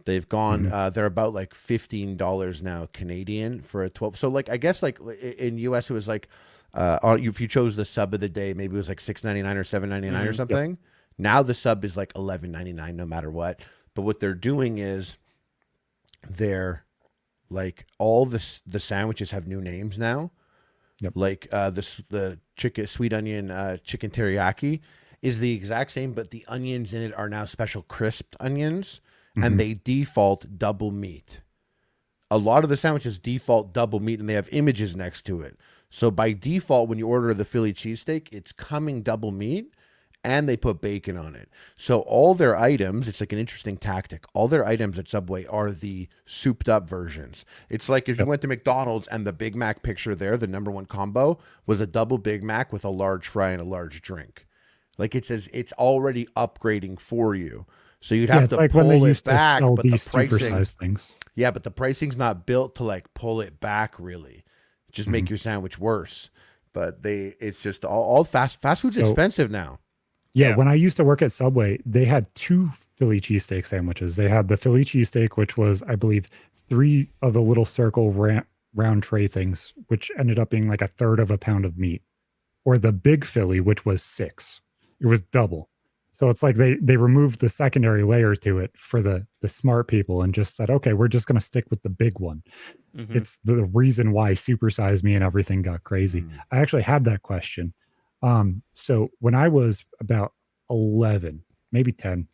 They've gone, they're about like $15 now Canadian for a 12. So like, I guess like in US, it was like, if you chose the sub of the day, maybe it was like $6.99 or $7.99 or something. Yep. Now the sub is like $11.99 no matter what. But what they're doing is they're like all the sandwiches have new names now. Yep. Like the chicken sweet onion chicken teriyaki is the exact same, but the onions in it are now special crisped onions, and they default double meat. A lot of the sandwiches default double meat, and they have images next to it. So by default, when you order the Philly cheesesteak, it's coming double meat, and they put bacon on it. So all their items, it's like an interesting tactic. All their items at Subway are the souped up versions. It's like if you went to McDonald's and the Big Mac picture there, the #1 combo was a double Big Mac with a large fry and a large drink. Like it says, it's already upgrading for you. So you'd have to like pull when they used back, to sell these supersized things. Yeah, but the pricing's not built to like pull it back really. Just make your sandwich worse. But it's just all fast food's expensive now. Yeah, when I used to work at Subway, they had 2 Philly cheesesteak sandwiches. They had the Philly cheesesteak, which was, I believe, 3 of the little circle round tray things, which ended up being like a third of a pound of meat, or the big Philly, which was 6. It was double. So it's like they removed the secondary layer to it for the smart people and just said, okay, we're just going to stick with the big one. It's the reason why Supersize Me and everything got crazy. I actually had that question. So when I was about 11, maybe 10,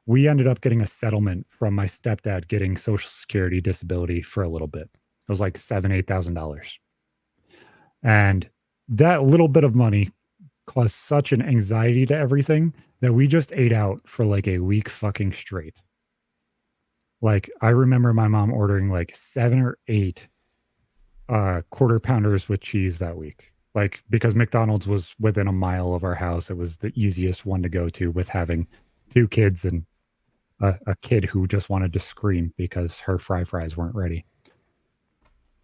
we ended up getting a settlement from my stepdad getting Social Security disability for a little bit. It was like $8,000. And that little bit of money caused such an anxiety to everything that we just ate out for like a week fucking straight. Like I remember my mom ordering like 7 or 8 quarter pounders with cheese that week. Like because McDonald's was within a mile of our house. It was the easiest one to go to with having 2 kids and a kid who just wanted to scream because her fries weren't ready.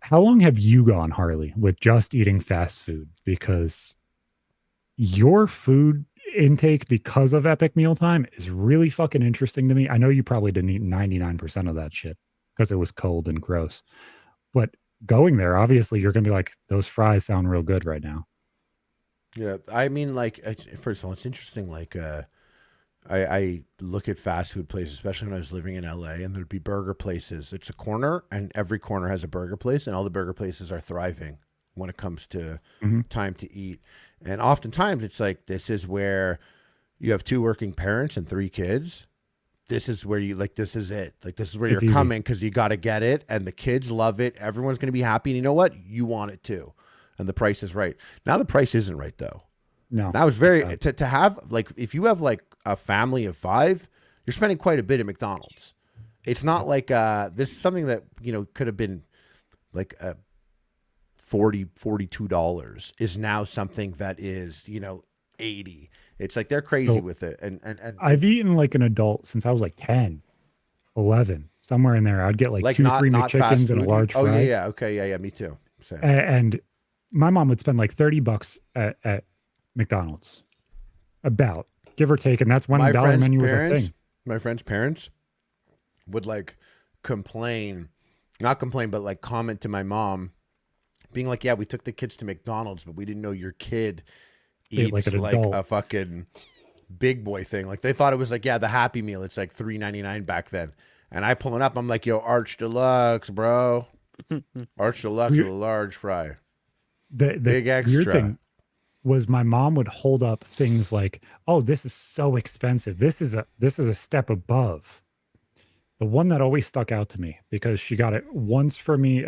How long have you gone, Harley, with just eating fast food? Because your food intake because of Epic Mealtime is really fucking interesting to me. I know you probably didn't eat 99% of that shit because it was cold and gross. But going there, obviously you're going to be like, those fries sound real good right now. Yeah. I mean, like, first of all, it's interesting. Like, I look at fast food places, especially when I was living in LA, and there'd be burger places. It's a corner, and every corner has a burger place, and all the burger places are thriving when it comes to time to eat. And oftentimes it's like, this is where you have 2 working parents and 3 kids. This is where you like, this is it. Like, this is where you're coming because you got to get it. And the kids love it. Everyone's going to be happy. And you know what? You want it too. And the price is right. Now the price isn't right though. No. Now it's very, to have like, if you have like a family of 5, you're spending quite a bit at McDonald's. It's not like, this is something that, you know, could have been like $42 is now something that is, you know, 80. It's like they're crazy with it. And I've eaten like an adult since I was like 10, 11, somewhere in there. I'd get like 2, 3 McChickens and a large fry. Oh yeah. Okay. Yeah. Me too. Same. And my mom would spend like $30 at McDonald's, about, give or take. And that's when the dollar menu was a thing. My friend's parents would like not complain, but like comment to my mom, being like, yeah, we took the kids to McDonald's, but we didn't know your kid eats like a fucking big boy thing. Like they thought it was like, yeah, the Happy Meal. It's like $3.99 back then. And I pull it up. I'm like, yo, Arch Deluxe, bro. Arch Deluxe with a large fry. The big extra. Weird thing was my mom would hold up things like, oh, this is so expensive. This is a step above. The one that always stuck out to me because she got it once for me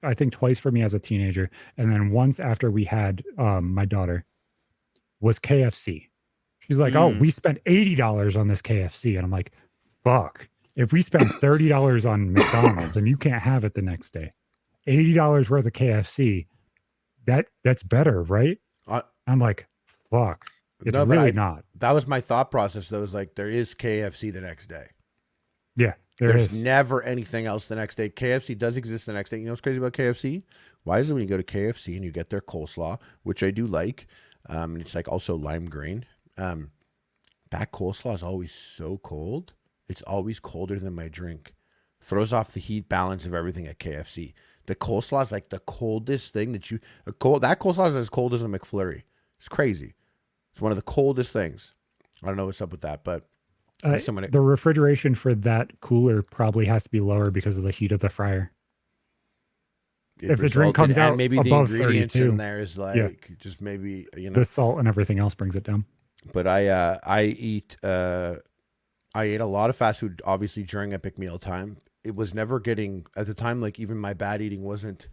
I think twice for me as a teenager. And then once after we had my daughter was KFC. She's like, oh, we spent $80 on this KFC. And I'm like, fuck, if we spent $30 on McDonald's and you can't have it the next day, $80 worth of KFC, that's better, right? I'm like, fuck, it's really not. That was my thought process. That was like, there is KFC the next day. Yeah. There's never anything else the next day. KFC does exist the next day. You know what's crazy about KFC? Why is it when you go to KFC and you get their coleslaw, which I do like, it's like also lime green. That coleslaw is always so cold. It's always colder than my drink. Throws off the heat balance of everything at KFC. The coleslaw is like the coldest thing that that coleslaw is as cold as a McFlurry. It's crazy. It's one of the coldest things. I don't know what's up with that, but the refrigeration for that cooler probably has to be lower because of the heat of the fryer. If the drink comes out maybe the above ingredients 32, in there is like just maybe the salt and everything else brings it down. But I ate a lot of fast food obviously during epic meal time. It was never getting at the time, like even my bad eating wasn't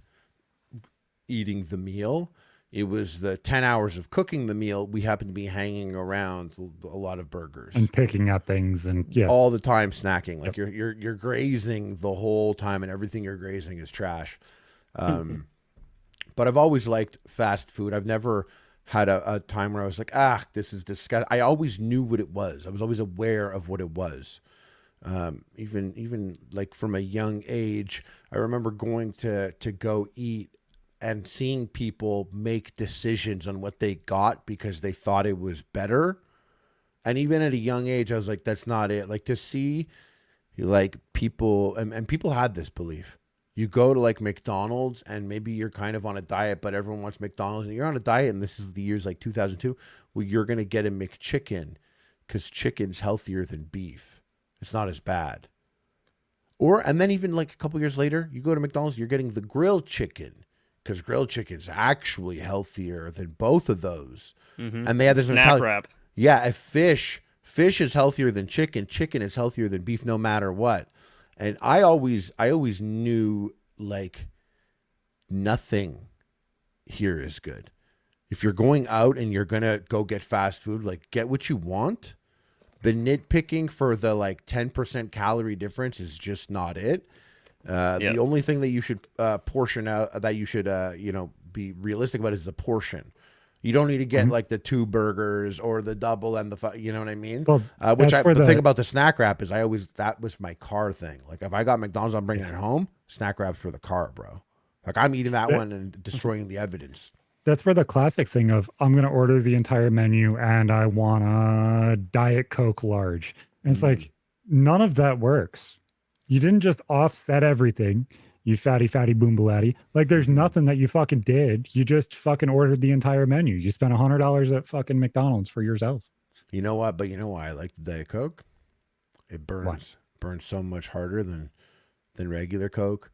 eating the meal. It was the 10 hours of cooking the meal. We happened to be hanging around a lot of burgers and picking at things and all the time snacking. Like you're grazing the whole time and everything you're grazing is trash. But I've always liked fast food. I've never had a time where I was like, this is disgusting. I always knew what it was. I was always aware of what it was. Even like from a young age, I remember going to go eat and seeing people make decisions on what they got because they thought it was better. And even at a young age, I was like, that's not it. Like to see like people, and people had this belief. You go to like McDonald's and maybe you're kind of on a diet, but everyone wants McDonald's and you're on a diet. And this is the years like 2002. Well, you're going to get a McChicken because chicken's healthier than beef. It's not as bad. And then even like a couple years later, you go to McDonald's, you're getting the grilled chicken because grilled chicken's actually healthier than both of those. Mm-hmm. And they had this snap wrap. Yeah, fish is healthier than chicken. Chicken is healthier than beef, no matter what. And I always knew like nothing here is good. If you're going out and you're gonna go get fast food, like get what you want. The nitpicking for the like 10% calorie difference is just not it. The only thing that you should portion out, that you should be realistic about, is the portion. You don't need to get like the 2 burgers or the double and you know what I mean? Well, the thing about the snack wrap is that was my car thing. Like if I got McDonald's, I'm bringing it home. Snack wraps for the car, bro. Like I'm eating that one and destroying the evidence. That's where the classic thing of I'm going to order the entire menu and I want a Diet Coke large. And it's like, none of that works. You didn't just offset everything, you fatty boombalatti. Like there's nothing that you fucking did. You just fucking ordered the entire menu. You spent $100 at fucking McDonald's for yourself. You know what? But you know why I like the Diet Coke? It burns so much harder than regular Coke.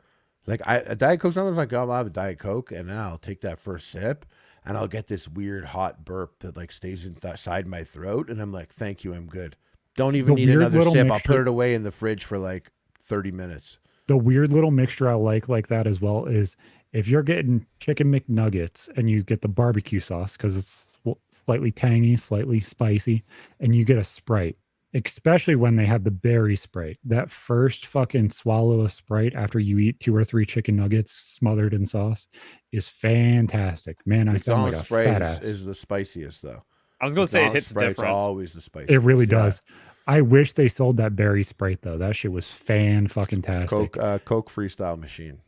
Like a Diet Coke, sometimes like, I'll have a Diet Coke and I'll take that first sip and I'll get this weird hot burp that like stays inside my throat. And I'm like, thank you, I'm good. Don't even need another sip. I'll put it away in the fridge for like 30 minutes. The weird little mixture I like that as well is if you're getting chicken McNuggets and you get the barbecue sauce because it's slightly tangy, slightly spicy, and you get a Sprite, especially when they have the berry Sprite. That first fucking swallow of Sprite after you eat 2 or 3 chicken nuggets smothered in sauce is fantastic. Man, I sound like a Sprite fat ass. Is the spiciest though. I was going to say it hits Sprite's different. Always the spiciest. It really does. I wish they sold that berry Sprite though. That shit was fan-fucking-tastic. Coke Freestyle machine.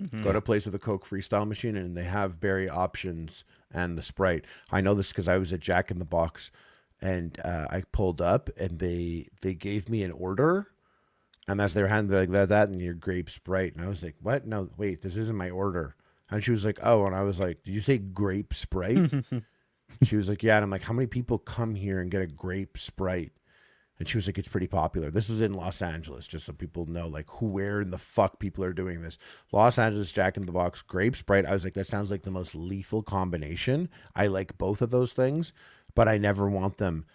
Mm-hmm. Go to a place with a Coke Freestyle machine and they have berry options and the Sprite. I know this because I was at Jack in the Box and I pulled up and they gave me an order and as they were handing like that and your grape Sprite. And I was like, what? No, wait, this isn't my order. And she was like, oh, and I was like, did you say grape Sprite? She was like, yeah. And I'm like, how many people come here and get a grape Sprite? And she was like, it's pretty popular. This was in Los Angeles, just so people know, like, where in the fuck people are doing this. Los Angeles, Jack in the Box, grape Sprite. I was like, that sounds like the most lethal combination. I like both of those things, but I never want them.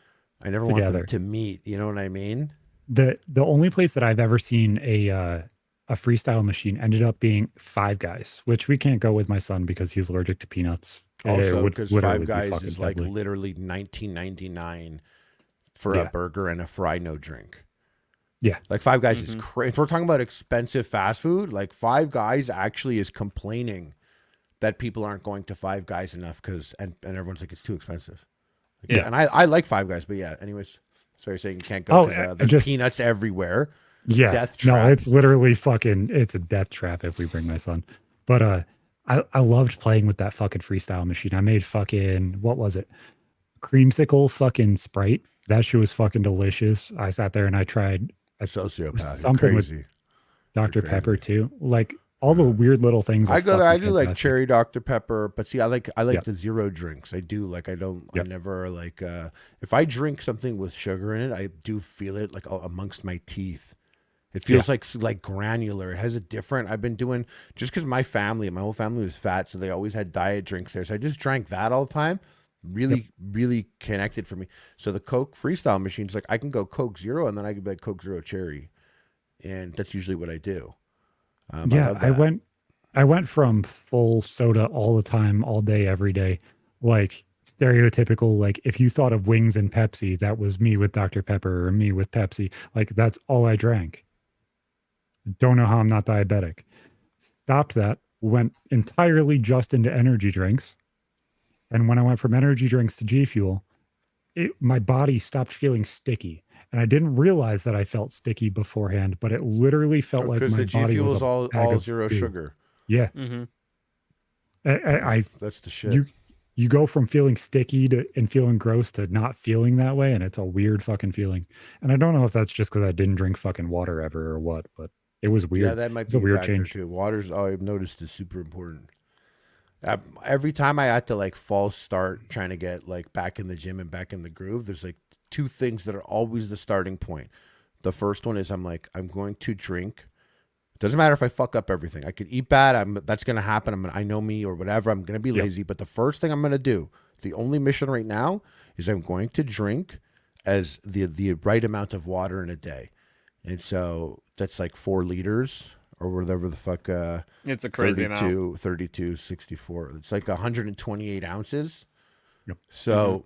I never want them to meet. You know what I mean? The only place that I've ever seen a freestyle machine ended up being Five Guys, which we can't go with my son because he's allergic to peanuts. Also, because Five Guys is like literally $19.99 for a burger and a fry, no drink. Yeah. Like Five Guys is crazy. If we're talking about expensive fast food, like Five Guys actually is complaining that people aren't going to Five Guys enough and everyone's like, it's too expensive. Like, yeah. And I like Five Guys, but yeah, anyways, sorry saying you can't go because there's peanuts everywhere. Yeah. Death trap. No, it's literally it's a death trap if we bring my son. But I loved playing with that fucking freestyle machine. I made fucking, what was it? Creamsicle fucking Sprite. That shit was fucking delicious. I sat there and I tried Sociopath. You're something with crazy. Dr. You're Pepper crazy. too. Like all the weird little things are I go there. fucking I do like fantastic. cherry Dr. Pepper, but see, I like Yep. the zero drinks. I do like I don't. I Yep. never like if I drink something with sugar in it, I do feel it like amongst my teeth. It feels like granular. It has a different. I've been doing just because my whole family was fat, so they always had diet drinks there. So I just drank that all the time. Really connected for me. So the Coke Freestyle machine's like I can go Coke Zero, and then I can be like Coke Zero Cherry, and that's usually what I do. I love that. I went from full soda all the time, all day, every day. Like stereotypical, like if you thought of wings and Pepsi, that was me with Dr. Pepper or me with Pepsi. Like that's all I drank. Don't know how I'm not diabetic. Stopped that, went entirely just into energy drinks. And when I went from energy drinks to G Fuel, my body stopped feeling sticky. And I didn't realize that I felt sticky beforehand, but it literally felt like Because my the G body Fuel was is a bag all of zero goo. sugar. Yeah. Mm-hmm. That's the shit. You go from feeling sticky to and feeling gross to not feeling that way, and it's a weird fucking feeling. And I don't know if that's just because I didn't drink fucking water ever or what, but it was Yeah, weird. that might It's a be a weird factor change. too. Water's I've noticed is super important. Every time I had to like false start trying to get like back in the gym and back in the groove, there's like two things that are always the starting point. The first one is I'm going to drink. Doesn't matter if I fuck up everything. I could eat bad. That's gonna happen. I know me or whatever. I'm gonna be Yep. lazy. But the first thing I'm gonna do, the only mission right now, is I'm going to drink as the right amount of water in a day, and so that's like 4 liters or whatever the fuck. It's a crazy amount. 32, 64. It's like 128 ounces. Yep. So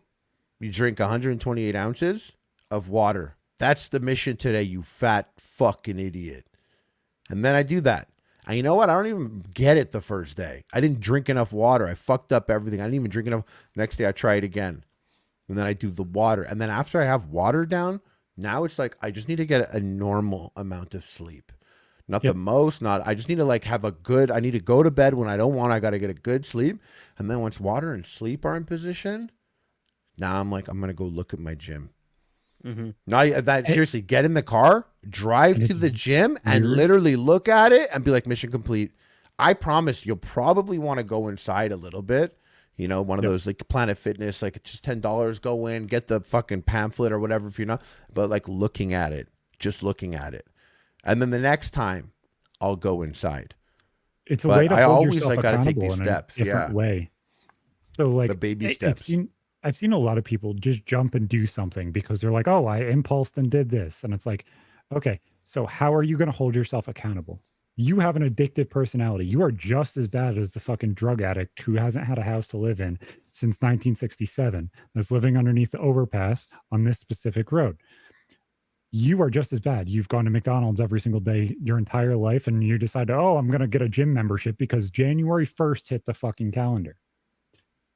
you drink 128 ounces of water. That's the mission today, you fat fucking idiot. And then I do that. And you know what? I don't even get it the first day. I didn't drink enough water. I fucked up everything. I didn't even drink enough. Next day I try it again. And then I do the water. And then after I have water down, now it's like I just need to get a normal amount of sleep. Not the most, I just need to like have I need to go to bed when I don't want. I got to get a good sleep. And then once water and sleep are in position, now I'm like, I'm going to go look at my gym. Mm-hmm. Seriously, get in the car, drive to the gym, and literally look at it and be like, mission complete. I promise you'll probably want to go inside a little bit. You know, one of those like Planet Fitness, like it's just $10, go in, get the fucking pamphlet or whatever if you're not, but like looking at it, just looking at it. And then the next time I'll go inside. It's a way to hold yourself like gotta take accountable these in steps. a different way. So like the baby steps. I've seen a lot of people just jump and do something because they're like, oh, I impulsed and did this. And it's like, okay, so how are you going to hold yourself accountable? You have an addictive personality. You are just as bad as the fucking drug addict who hasn't had a house to live in since 1967, that's living underneath the overpass on this specific road. You are just as bad. You've gone to McDonald's every single day your entire life, and you decide, oh, I'm going to get a gym membership because January 1st hit the fucking calendar.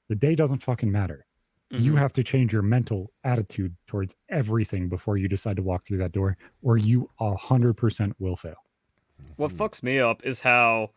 The day doesn't fucking matter. You have to change your mental attitude towards everything before you decide to walk through that door, or you 100% will fail. What fucks me up is how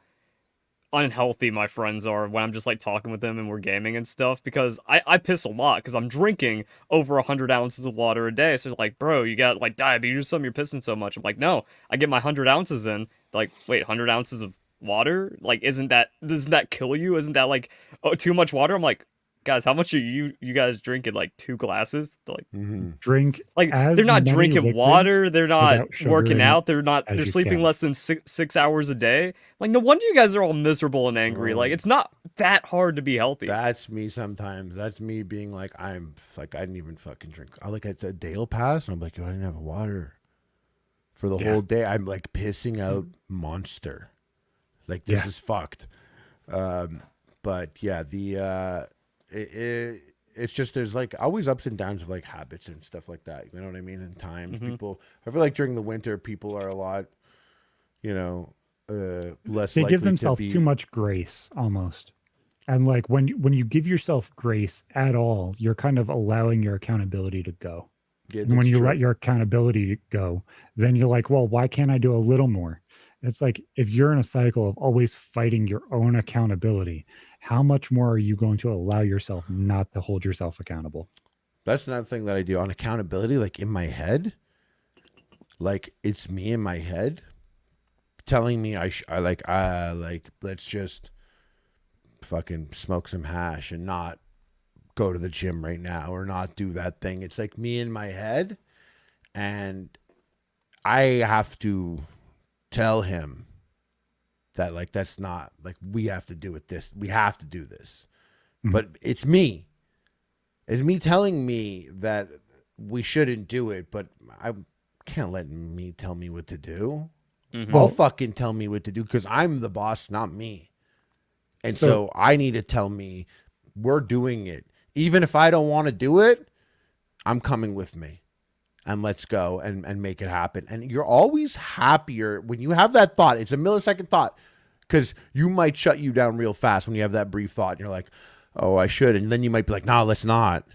unhealthy my friends are when I'm just like talking with them and we're gaming and stuff, because I piss a lot because I'm drinking over 100 ounces of water a day. So they're like, bro, you got like diabetes or something, you're pissing so much. I'm like, no, I get my 100 ounces in. They're like, wait, 100 ounces of water? Like, doesn't that kill you? Isn't that like too much water? I'm like, guys, how much are you guys drinking? Like 2 glasses? They're like, Drink like as they're not many drinking liquids water, they're not without sugar working in it out, they're as you sleeping can. less than 6 hours a day. Like, no wonder you guys are all miserable and angry. Like, it's not that hard to be healthy. That's me sometimes. That's me being like, I didn't even fucking drink. I like a day will pass and I'm like, yo, I didn't have water for the whole day. I'm like pissing out Monster. Like this is fucked. But yeah, it's just there's like always ups and downs of like habits and stuff like that. You know what I mean? And times people, I feel like during the winter, people are a lot, less. They likely give themselves to be, too much grace almost. And like when you give yourself grace at all, you're kind of allowing your accountability to go. Yeah, And when that's you true. let your accountability go, then you're like, well, why can't I do a little more? It's like if you're in a cycle of always fighting your own accountability, how much more are you going to allow yourself not to hold yourself accountable? That's another thing that I do on accountability, like in my head. Like it's me in my head telling me I like let's just fucking smoke some hash and not go to the gym right now or not do that thing. It's like me in my head, and I have to tell him that like that's not like we have to do it this. We have to do this. Mm-hmm. But it's me. It's me telling me that we shouldn't do it, but I can't let me tell me what to do. Mm-hmm. I'll fucking tell me what to do because I'm the boss, not me. And so I need to tell me we're doing it. Even if I don't want to do it, I'm coming with me. And let's go and make it happen. And you're always happier when you have that thought. It's a millisecond thought because you might shut you down real fast when you have that brief thought. And you're like, oh, I should. And then you might be like, no, let's not.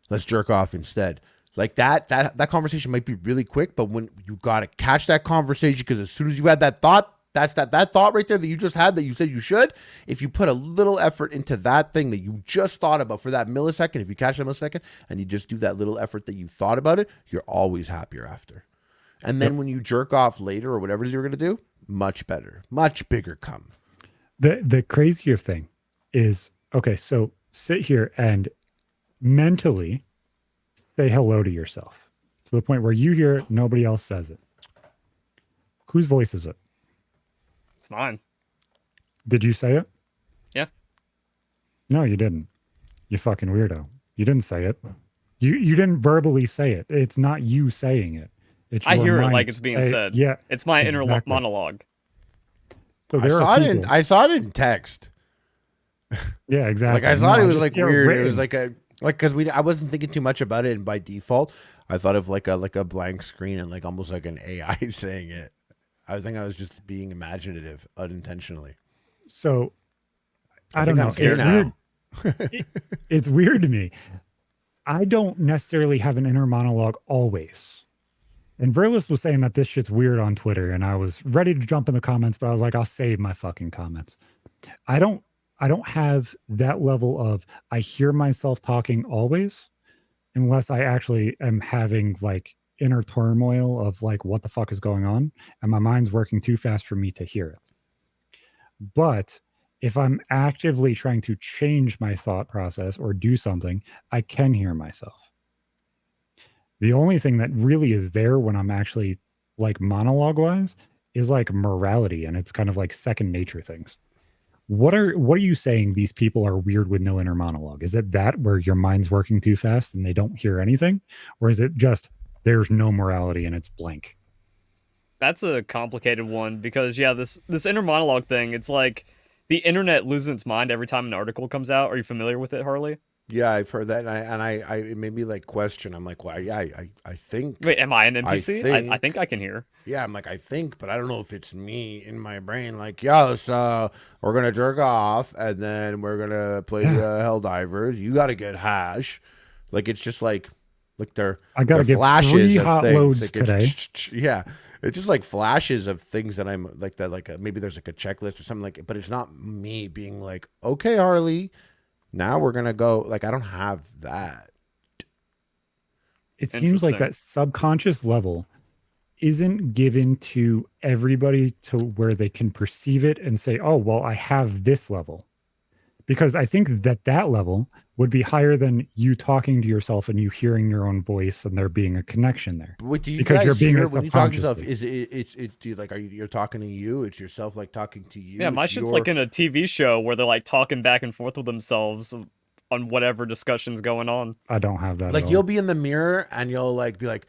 Let's jerk off instead. Like that conversation might be really quick, but when you got to catch that conversation, because as soon as you had that thought, that's that thought right there that you just had that you said you should. If you put a little effort into that thing that you just thought about for that millisecond, if you catch that millisecond and you just do that little effort that you thought about it, you're always happier after. And then when you jerk off later or whatever it is you're going to do, much better, much bigger come. The crazier thing is, okay, so sit here and mentally say hello to yourself to the point where you hear it, nobody else says it. Whose voice is it? It's mine. Did you say it? Yeah. No, you didn't. You fucking weirdo. You didn't say it. You didn't verbally say it. It's not you saying it. It's I hear it mind like it's being said. Yeah. It's my inner monologue. So I saw it in text. Yeah, exactly. Like I thought it was like weird. Written. It was like because I wasn't thinking too much about it, and by default, I thought of like a blank screen and like almost like an AI saying it. I think I was just being imaginative unintentionally. So I don't know. It's weird. It's weird to me. I don't necessarily have an inner monologue always. And Verlis was saying that this shit's weird on Twitter, and I was ready to jump in the comments, but I was like, I'll save my fucking comments. I don't have that level of I hear myself talking always, unless I actually am having like inner turmoil of like what the fuck is going on and my mind's working too fast for me to hear it. But if I'm actively trying to change my thought process or do something, I can hear myself. The only thing that really is there when I'm actually like monologue wise is like morality, and it's kind of like second nature things. What are you saying these people are weird with no inner monologue? Is it that where your mind's working too fast and they don't hear anything? Or is it just there's no morality and it's blank? That's a complicated one because this inner monologue thing, it's like the internet loses its mind every time an article comes out. Are you familiar with it, Harley? Yeah, I've heard that, and I it made me like question. I'm like, well, yeah, I think. Wait, am I an NPC? I think I can hear. Yeah, I'm like, I think, but I don't know if it's me in my brain. Like, yeah, so we're gonna jerk off, and then we're gonna play Helldivers. You gotta get hash. Like, it's just like they're I gotta get flashes 3 hot loads like today. Yeah, it's just like flashes of things that I'm like that. Like maybe there's like a checklist or something like, but it's not me being like, okay, Harley. Now we're going to go, like, I don't have that. It seems like that subconscious level isn't given to everybody to where they can perceive it and say, oh, well, I have this level. Because I think that level would be higher than you talking to yourself and you hearing your own voice and there being a connection there. What do you because guys you're being hear when you talk to yourself? Is it's do you, like you're talking to you? It's yourself like talking to you. Yeah, my shit's like in a TV show where they're like talking back and forth with themselves on whatever discussion's going on. I don't have that. Like you'll be in the mirror and you'll like be like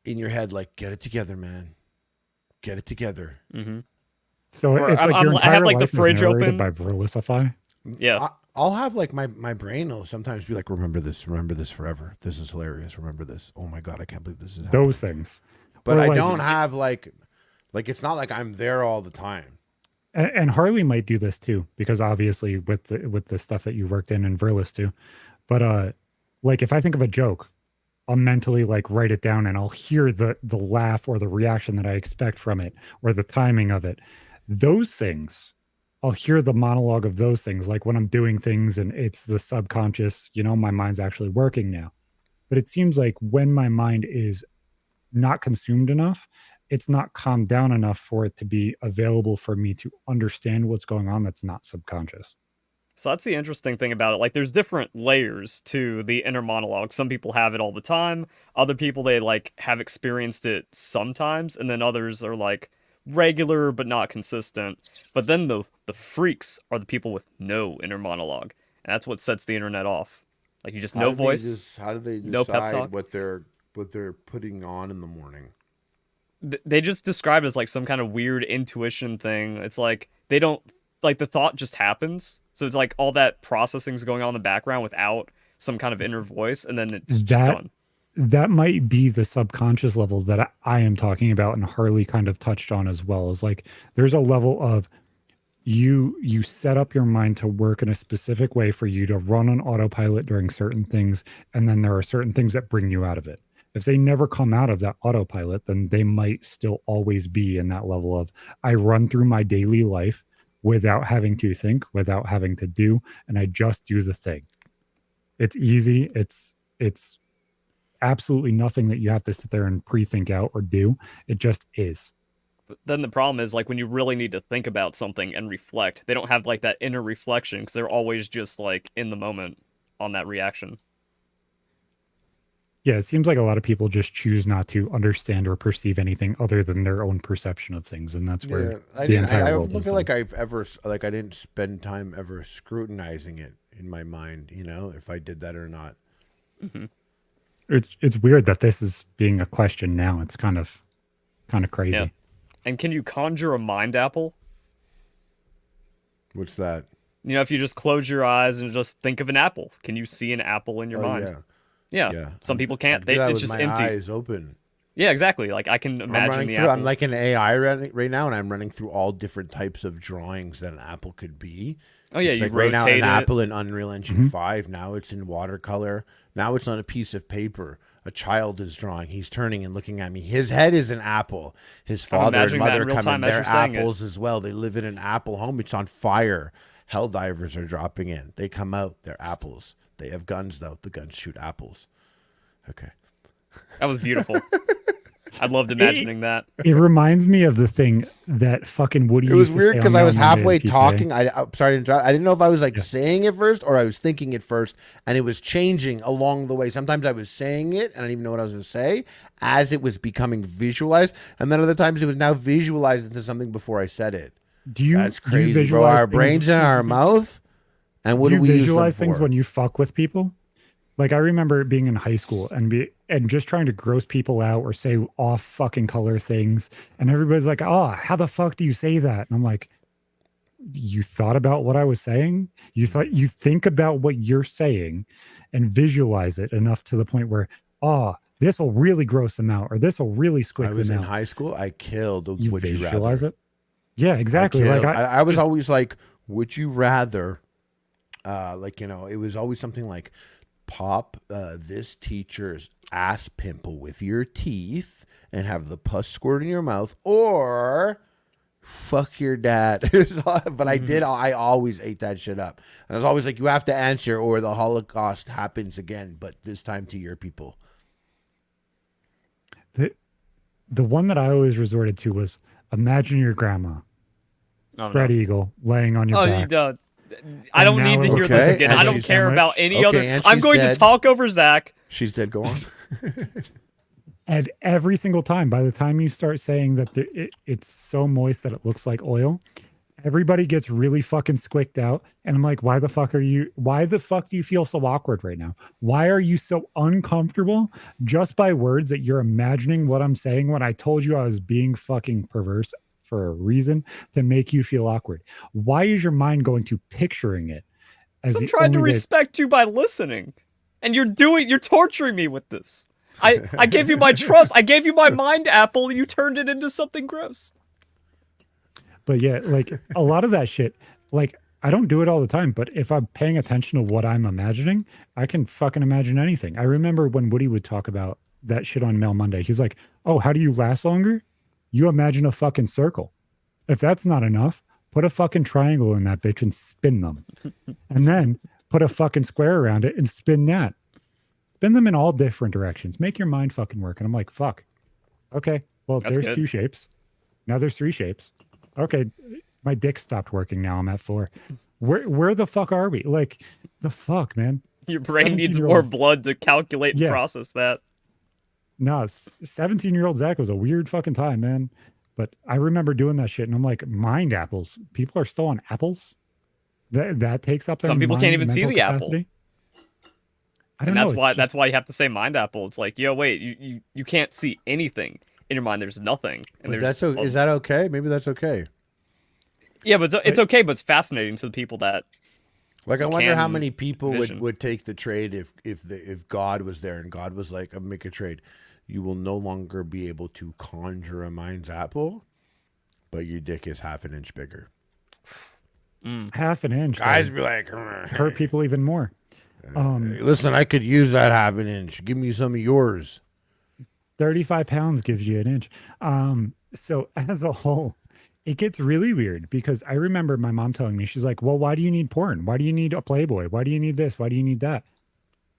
in your head like, get it together, man, get it together. Mm-hmm. So it's like your entire I have like life the fridge is narrated open by Verlisify. Yeah. I'll have like my brain will sometimes be like, remember this forever. This is hilarious. Remember this. Oh my God, I can't believe this is happening. Those things. But I don't have like it's not like I'm there all the time. And Harley might do this too, because obviously with the stuff that you worked in Verlis too. But like if I think of a joke, I'll mentally like write it down and I'll hear the laugh or the reaction that I expect from it or the timing of it. Those things, I'll hear the monologue of those things, like when I'm doing things and it's the subconscious, my mind's actually working now. But it seems like when my mind is not consumed enough, it's not calmed down enough for it to be available for me to understand what's going on that's not subconscious. So that's the interesting thing about it. Like, there's different layers to the inner monologue. Some people have it all the time. Other people, they like have experienced it sometimes, and then others are like regular but not consistent. But then the freaks are the people with no inner monologue, and that's what sets the internet off. Like, you just no voice, How do they no pep decide talk. what they're putting on in the morning? They just describe it as like some kind of weird intuition thing. It's like they don't like the thought just happens. So it's like all that processing's going on in the background without some kind of inner voice, and then it's just done. That might be the subconscious level that I am talking about, and Harley kind of touched on as well. Is like there's a level of you set up your mind to work in a specific way for you to run on autopilot during certain things, and then there are certain things that bring you out of it. If they never come out of that autopilot, then they might still always be in that level of I run through my daily life without having to think, without having to do, and I just do the thing. It's easy. It's absolutely nothing that you have to sit there and pre-think out or do. It just is. But then the problem is, like, when you really need to think about something and reflect, they don't have like that inner reflection because they're always just like in the moment on that reaction. Yeah, it seems like a lot of people just choose not to understand or perceive anything other than their own perception of things, and that's where I the entire don't world is feel like done. I've ever like I didn't spend time ever scrutinizing it in my mind. If I did that or not. Mm-hmm. It's weird that this is being a question now. It's kind of crazy. Yeah. And can you conjure a mind apple? What's that? If you just close your eyes and just think of an apple, can you see an apple in your mind? Yeah. Yeah. Some people can't. I do that It's with just my empty. eyes open. Yeah, exactly. Like I can imagine the apple. I'm like an AI right now, and I'm running through all different types of drawings that an apple could be. Oh yeah, it's you like right now rotate an it. apple in Unreal Engine 5. Now it's in watercolor. Now it's on a piece of paper. A child is drawing. He's turning and looking at me. His head is an apple. His father and imagining that in mother real come time in. as They're you're saying it. apples as well. They live in an apple home. It's on fire. Hell divers are dropping in. They come out. They're apples. They have guns though. The guns shoot apples. Okay. That was beautiful. I loved imagining that. It reminds me of the thing that fucking Woody. It was used to weird say because on I was Mail Monday halfway at PTA. talking. I'm sorry to interrupt. I didn't know if I was like saying it first or I was thinking it first, and it was changing along the way. Sometimes I was saying it and I didn't even know what I was going to say as it was becoming visualized, and then other times it was now visualized into something before I said it. That's Do you crazy, bro. visualize Our brains in our mouth, and what do do you we visualize use them things for? when you fuck with people? Like I remember being in high school and just trying to gross people out or say off fucking color things, and everybody's like, "Oh, how the fuck do you say that?" And I'm like, "You thought about what I was saying? You think about what you're saying, and visualize it enough to the point where, oh, this will really gross them out, or this will really I squick was them in out." high school. I killed. You Would you visualize rather? it? Yeah, exactly. I was always like, would you rather? It was always something like, pop this teacher's ass pimple with your teeth and have the pus squirt in your mouth, or fuck your dad. But I always ate that shit up. And I was always like, you have to answer or the Holocaust happens again, but this time to your people. The one that I always resorted to was imagine your grandma, spread eagle, laying on your back. You don't. I don't need to hear this again. and I don't she's care about any other. and I'm she's going to dead. talk over Zach. She's dead. Go on. And every single time, by the time you start saying that it's so moist that it looks like oil, everybody gets really fucking squicked out. And I'm like, why the fuck do you feel so awkward right now? Why are you so uncomfortable just by words that you're imagining what I'm saying when I told you I was being fucking perverse for a reason to make you feel awkward? Why is your mind going to picturing it as I'm trying to respect you by listening, and you're torturing me with this. I gave you my trust. I gave you my mind apple, and you turned it into something gross. But yeah, like a lot of that shit, like I don't do it all the time, but if I'm paying attention to what I'm imagining, I can fucking imagine anything. I remember when Woody would talk about that shit on Mail Monday. He's like, "Oh, how do you last longer? You imagine a fucking circle. If that's not enough, put a fucking triangle in that bitch and spin them. And then put a fucking square around it and spin that. Spin them in all different directions. Make your mind fucking work. And I'm like, fuck. Okay. Well, That's there's good. 2 shapes. Now there's 3 shapes. Okay. My dick stopped working. Now I'm at 4. Where the fuck are we? Like, the fuck, man. Your brain needs more blood to calculate and Yeah. process that. No, 17-year-old Zach was a weird fucking time, man. But I remember doing that shit, and I'm like, mind apples. People are still on apples. That takes up their Some people can't even see mental the apple. capacity. I don't And know. that's why you have to say mind apple. It's like, yo, wait, you can't see anything in your mind. There's nothing. And But there's is that okay? Maybe that's okay. Yeah, but it's okay. But it's fascinating to the people that. Like, I wonder how can many people vision. would take the trade if God was there and God was like, "I'll make a trade. You will no longer be able to conjure a mind's apple, but your dick is half an inch bigger." half an inch. Guys Like, be like, hurt people even more. "Hey, listen, I could use that half an inch. Give me some of yours." 35 pounds gives you an inch. So as a whole, it gets really weird because I remember my mom telling me, she's like, well, why do you need porn? Why do you need a Playboy? Why do you need this? Why do you need that?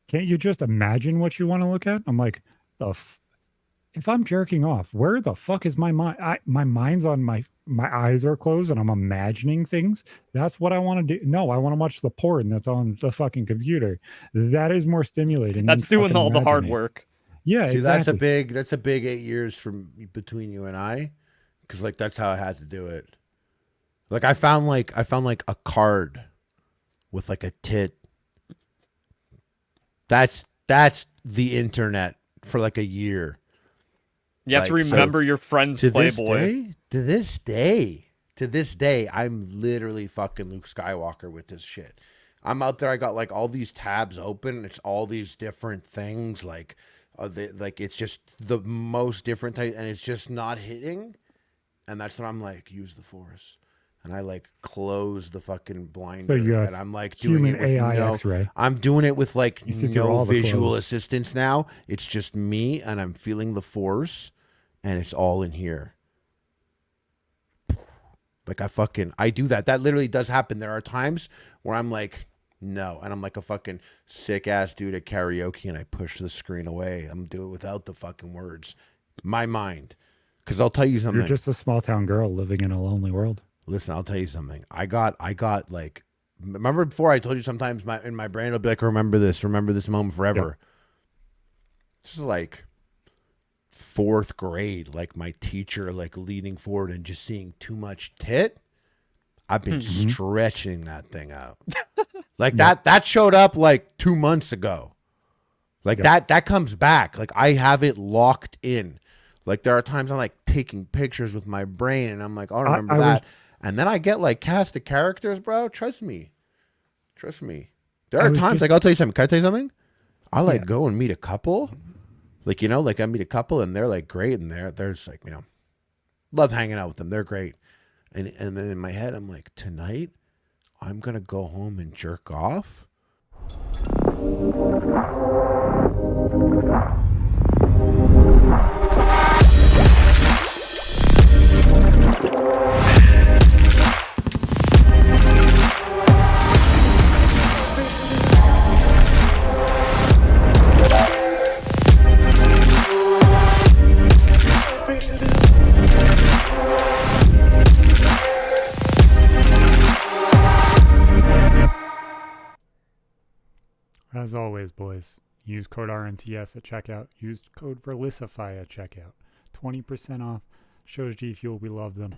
Can't you just imagine what you want to look at? I'm like, if I'm jerking off, where the fuck is my mind? My mind's on my eyes are closed and I'm imagining things. That's what I want to do. No, I want to watch the porn that's on the fucking computer. That is more stimulating. That's than doing fucking all the hard imagining. work. Yeah, See, exactly. that's a big 8 years from between you and I, because like that's how I had to do it. Like I found like a card with like a tit. That's the internet for like a year. You have to Like, so remember your friend's Playboy. To this day, I'm literally fucking Luke Skywalker with this shit. I'm out there. I got like all these tabs open. It's all these different things. Like, it's just the most different type, and it's just not hitting. And that's when I'm like, use the Force, and I like close the fucking blinder, you have and I'm like doing human it with AI no. X-ray. I'm doing it with like You see through no all the visual clothes. assistance now. It's just me, and I'm feeling the Force, and it's all in here. Like I do that. That literally does happen. There are times where I'm like, no, and I'm like a fucking sick ass dude at karaoke, and I push the screen away. I'm doing it without the fucking words. My mind, because I'll tell you something. You're just a small town girl living in a lonely world. Listen, I'll tell you something. I got like, remember before I told you sometimes in my brain it'll be like, remember this moment forever. Yep. This is like 4th grade, like my teacher like leaning forward and just seeing too much tit. I've been stretching that thing out. Like that showed up like 2 months ago. Like that comes back. Like I have it locked in. Like there are times I'm like taking pictures with my brain and I'm like, I'll remember that. And then I get like cast of characters, bro. Trust me. There are times like, I'll tell you something. Can I tell you something? I like go and meet a couple. Like, you know, like I meet a couple and they're like great and they're just like, you know, love hanging out with them. They're great. And then in my head, I'm like, tonight, I'm going to go home and jerk off. As always, boys, use code RMTS at checkout. Use code Verlisify at checkout. 20% off. Shows G Fuel. We love them.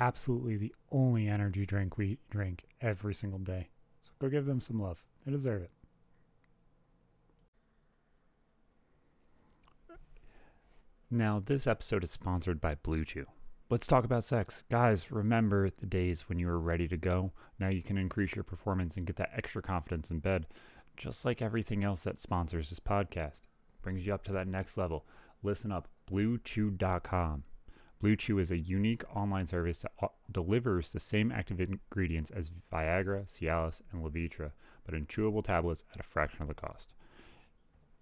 Absolutely the only energy drink we drink every single day. So go give them some love. They deserve it. Now, this episode is sponsored by Blue Chew. Let's talk about sex. Guys, remember the days when you were ready to go? Now you can increase your performance and get that extra confidence in bed. Just like everything else that sponsors this podcast. Brings you up to that next level. Listen up, BlueChew.com. Blue Chew is a unique online service that delivers the same active ingredients as Viagra, Cialis, and Levitra, but in chewable tablets at a fraction of the cost.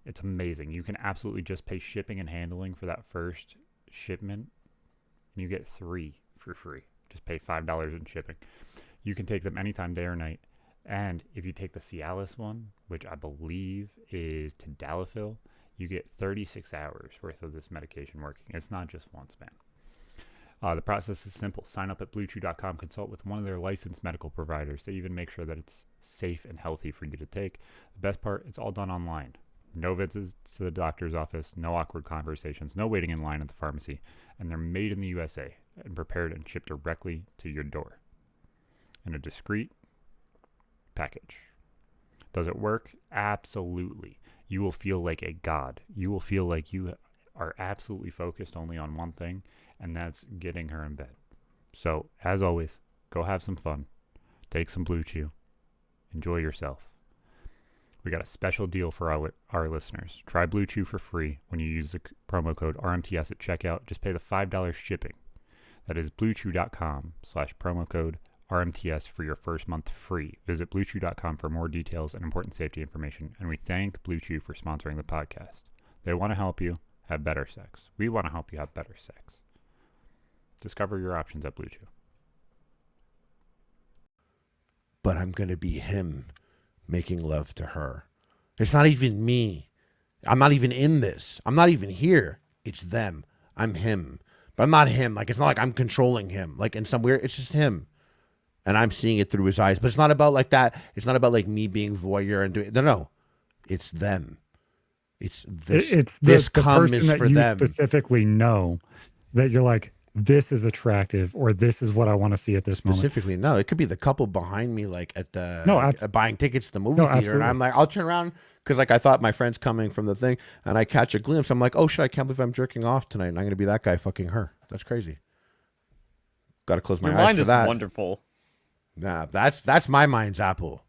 It's amazing. You can absolutely just pay shipping and handling for that first shipment, and you get 3 for free. Just pay $5 in shipping. You can take them anytime, day or night. And if you take the Cialis one, which I believe is tadalafil, you get 36 hours worth of this medication working. It's not just once, man. The process is simple. Sign up at bluechew.com, consult with one of their licensed medical providers. They even make sure that it's safe and healthy for you to take. The best part, it's all done online. No visits to the doctor's office, no awkward conversations, no waiting in line at the pharmacy. And they're made in the USA and prepared and shipped directly to your door in a discreet package. Does it work? Absolutely. You will feel like a god. You will feel like you are absolutely focused only on one thing, and that's getting her in bed. So, as always, go have some fun. Take some Blue Chew. Enjoy yourself. We got a special deal for our listeners. Try Blue Chew for free when you use the promo code RMTS at checkout. Just pay the $5 shipping. That is bluechew.com/promo code RMTS for your first month free. Visit bluechew.com for more details and important safety information. And we thank Blue Chew for sponsoring the podcast. They want to help you have better sex. We want to help you have better sex. Discover your options at Blue Chew. But I'm going to be him making love to her. It's not even me. I'm not even in this. I'm not even here. It's them. I'm him. But I'm not him. Like, it's not like I'm controlling him. Like, in some weird, it's just him. And I'm seeing it through his eyes. But it's not about like that. It's not about like me being voyeur and doing, no. It's them. It's this. It's this the cum person is that for you them. specifically know that you're like, this is attractive, or this is what I want to see at this moment. Specifically, no. It could be the couple behind me, like at the buying tickets to the movie theater, absolutely. and I'm like, I'll turn around because like I thought my friend's coming from the thing, and I catch a glimpse. I'm like, oh shit, I can't believe I'm jerking off tonight, and I'm gonna be that guy fucking her. That's crazy. Got to close my Your eyes mind for is that. wonderful. Nah, that's my mind's apple.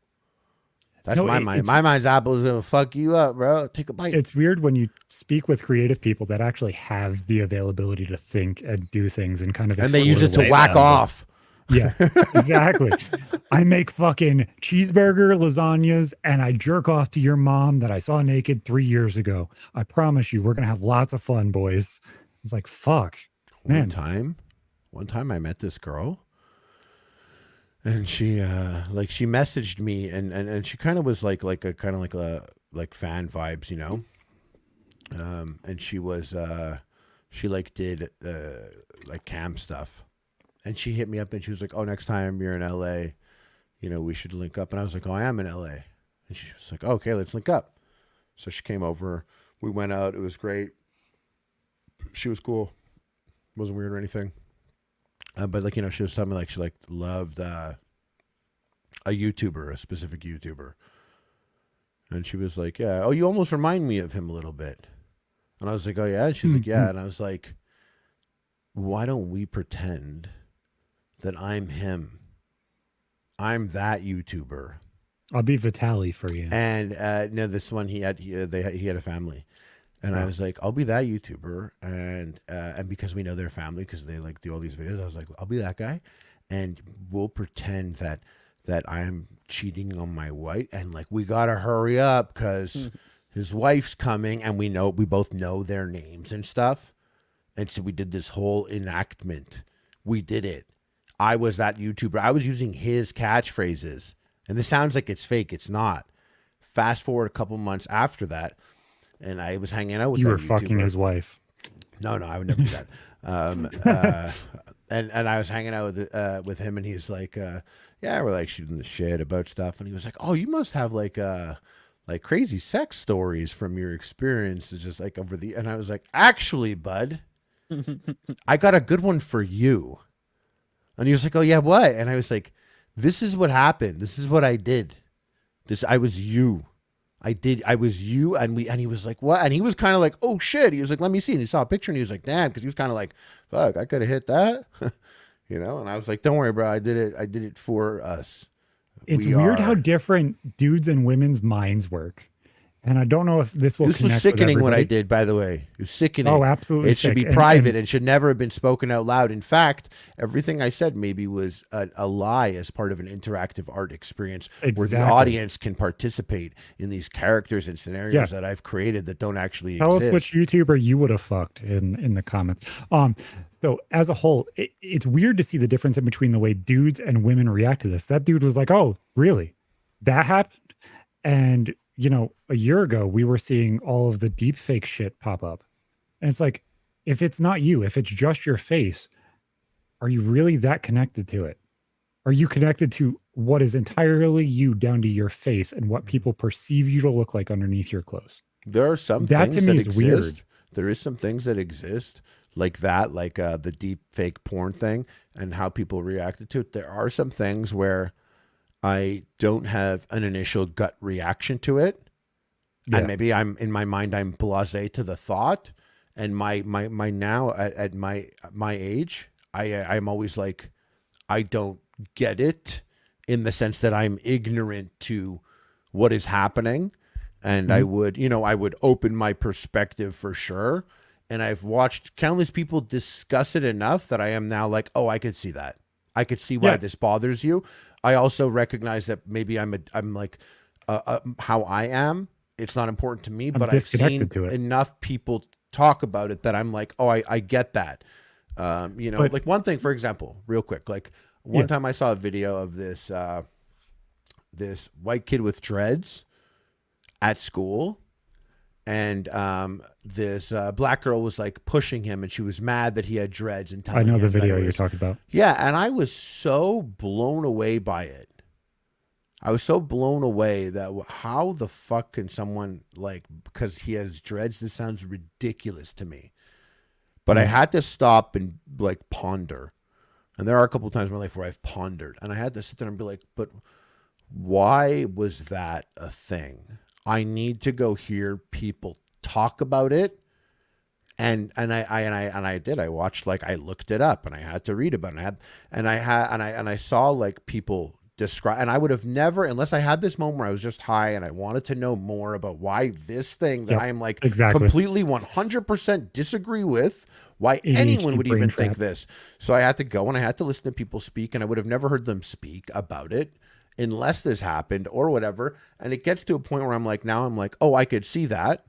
That's No, my mind. My mind's apple is gonna fuck you up, bro. Take a bite. It's weird when you speak with creative people that actually have the availability to think and do things and kind of and they use it explore to the whack way. off. Yeah, exactly. I make fucking cheeseburger lasagnas and I jerk off to your mom that I saw naked 3 years ago. I promise you, we're gonna have lots of fun, boys. It's like, fuck, man. One time I met this girl. And she she messaged me and she kind of was like a kind of like fan vibes, you know. And she was she like did like cam stuff. And she hit me up and she was like, "Oh, next time you're in LA, you know, we should link up." And I was like, "Oh, I am in LA." And she was like, oh, "Okay, let's link up." So she came over. We went out. It was great. She was cool. Wasn't weird or anything. But like, you know, she was telling me like she like loved a YouTuber, a specific YouTuber. And she was like, "Yeah, oh, you almost remind me of him a little bit." And I was like, "Oh yeah?" And she's like, "Yeah." And I was like, "Why don't we pretend that I'm him? I'm that YouTuber." I'll be Vitaly for you. And no, this one he had a family. And I was like, I'll be that YouTuber, and because we know their family, because they like do all these videos, I was like, I'll be that guy, and we'll pretend that I'm cheating on my wife, and like we gotta hurry up because his wife's coming, and we both know their names and stuff, and so we did this whole enactment. We did it. I was that YouTuber. I was using his catchphrases, and this sounds like it's fake. It's not. Fast forward a couple months after that. And I was hanging out with you that were fucking YouTuber. his wife. No, I would never do that. And I was hanging out with him, and he was like, "Yeah, we're like shooting the shit about stuff." And he was like, "Oh, you must have like crazy sex stories from your experiences, just like over the." And I was like, "Actually, bud, I got a good one for you." And he was like, "Oh yeah, what?" And I was like, "This is what happened. This is what I did. I was you." I was you, and he was like, "What?" And he was kind of like, "Oh shit." He was like, "Let me see." And he saw a picture, and he was like, "Damn," because he was kind of like, "Fuck, I could have hit that," you know. And I was like, "Don't worry, bro. I did it for us." It's weird how different dudes and women's minds work. And I don't know if this will This was connect sickening with what I everybody. did, by the way. It was sickening. Oh, absolutely It should be sick. private and should never have been spoken out loud. In fact, everything I said maybe was a lie as part of an interactive art experience where the Exactly. audience can participate in these characters and scenarios that I've created that don't actually Tell exist. us which YouTuber you would have fucked in the comments. So as a whole, it's weird to see the difference in between the way dudes and women react to this. That dude was like, "Oh, really? that happened. And, a year ago, we were seeing all of the deep fake shit pop up. And it's like, if it's not you, if it's just your face, are you really that connected to it? Are you connected to what is entirely you down to your face and what people perceive you to look like underneath your clothes? There are some That to things me that is weird. exist. There is some things that exist like that, like the deep fake porn thing and how people reacted to it. There are some things where I don't have an initial gut reaction to it. And Yeah. maybe I'm in my mind, I'm blasé to the thought. And my now at my age, I'm always like, I don't get it in the sense that I'm ignorant to what is happening. And I would, I would open my perspective for sure. And I've watched countless people discuss it enough that I am now like, oh, I could see that. I could see why Yeah. this bothers you. I also recognize that maybe I'm like how I am. It's not important to me, I'm but I've seen disconnected to it. enough people talk about it that I'm like, oh, I get that. But Like one thing, for example, real quick, like yeah, one time I saw a video of this this white kid with dreads at school, and this black girl was like pushing him, and she was mad that he had dreads and I telling know the him that video it you're was, talking about. yeah. And I was so blown away by it. I was so blown away that how the fuck can someone like, because he has dreads, this sounds ridiculous to me. But I Yeah. had to stop and like ponder. And there are a couple of times in my life where I've pondered, and I had to sit there and be like, but why was that a thing? I need to go hear people talk about it. And I did. I watched, like, I looked it up and I had to read about it. And I saw like people describe, and I would have never, unless I had this moment where I was just high and I wanted to know more about why this thing that Yep. I am like Exactly. completely 100% disagree with, why anyone ADHD would brain even think trap. this. So I had to go and I had to listen to people speak, and I would have never heard them speak about it unless this happened or whatever. And it gets to a point where I'm like, now I'm like, oh, I could see that.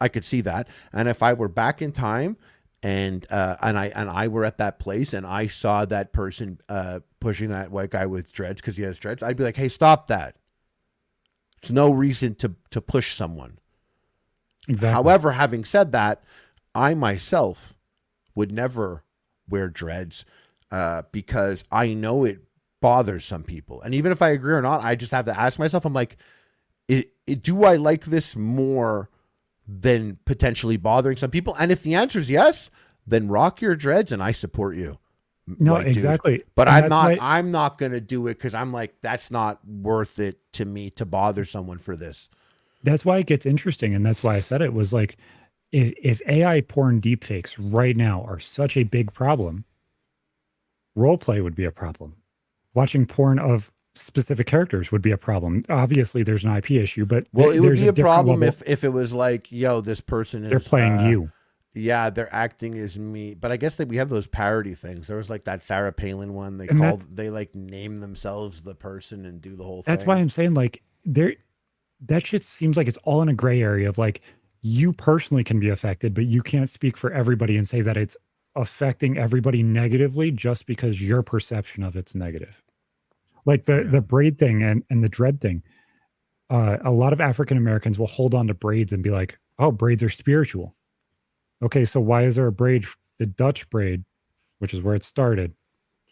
I could see that. And if I were back in time and I were at that place and I saw that person pushing that white guy with dreads because he has dreads, I'd be like, hey, stop that. It's no reason to push someone. Exactly. However, having said that, I myself would never wear dreads because I know it bothers some people. And even if I agree or not, I just have to ask myself, I'm like, do I like this more than potentially bothering some people? And if the answer is yes, then rock your dreads and I support you. No, White dude. exactly. But And I'm not going to do it because I'm like, that's not worth it to me to bother someone for this. that's why it gets interesting. And that's why I said it was like, if AI porn deepfakes right now are such a big problem, role play would be a problem. Watching porn of specific characters would be a problem. Obviously, there's an IP issue, but Well, it would there's be a different problem level. if it was like, yo, this person They're is playing you. yeah, they're acting as me. But I guess that we have those parody things. There was like that Sarah Palin one. And They like name themselves the person and do the whole that's why thing. I'm saying like that shit seems like it's all in a gray area of like you personally can be affected, but you can't speak for everybody and say that it's affecting everybody negatively just because your perception of it's negative. Like Yeah. the braid thing and the dread thing. A lot of African Americans will hold on to braids and be like, "Oh, braids are spiritual." Okay, so why is there a braid, the Dutch braid, which is where it started,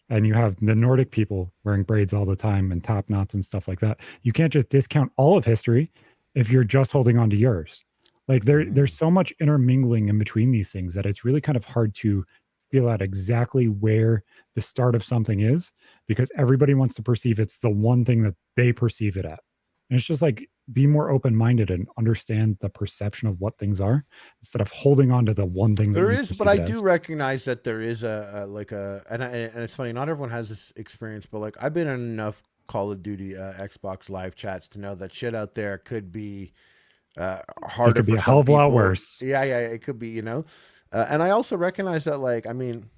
and you have the Nordic people wearing braids all the time and top knots and stuff like that? You can't just discount all of history if you're just holding on to yours. Like there's so much intermingling in between these things that it's really kind of hard to feel out exactly where the start of something is because everybody wants to perceive it's the one thing that they perceive it at. And it's just like be more open-minded and understand the perception of what things are instead of holding on to the one thing that There you is, but perceive I it do as. recognize that there is and it's funny. Not everyone has this experience, but like I've been in enough Call of Duty Xbox live chats to know that shit out there could be It harder could be for a hell some of a lot people. worse. Yeah, it could be, and I also recognize that, like, I mean,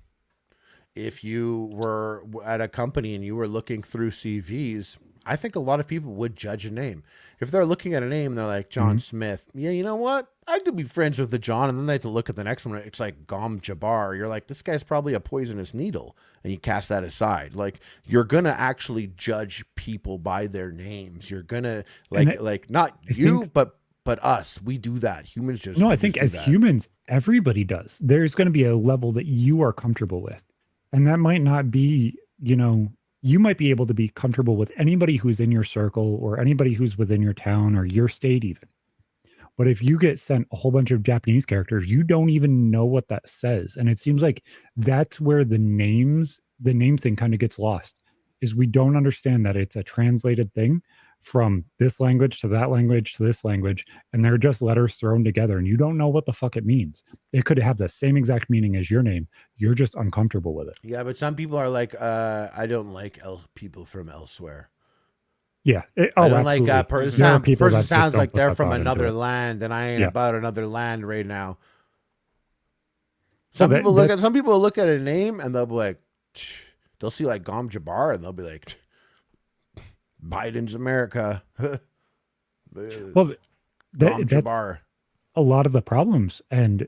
if you were at a company and you were looking through CVs, I think a lot of people would judge a name. If they're looking at a name and they're like John Smith, yeah, you know what? I could be friends with the John, and then they have to look at the next one. It's like Gom Jabbar. You're like, this guy's probably a poisonous needle, and you cast that aside. Like, you're gonna actually judge people by their names. You're gonna not you, but us. We do that. Humans just no. I think as humans, everybody does. There's going to be a level that you are comfortable with, and that might not be, you might be able to be comfortable with anybody who's in your circle or anybody who's within your town or your state even. But if you get sent a whole bunch of Japanese characters, you don't even know what that says. And it seems like that's where the name thing kind of gets lost, is we don't understand that it's a translated thing from this language to that language to this language, and they're just letters thrown together, and you don't know what the fuck it means. It could have the same exact meaning as your name. You're just uncomfortable with it. Yeah, but some people are like, I don't like people from elsewhere. Yeah. I don't absolutely. like person sounds like they're from another land, and I ain't about another land right now. Some people look at a name and they'll be like, they'll see like Gom Jabbar and they'll be like, Biden's America. Well, that's a lot of the problems. And,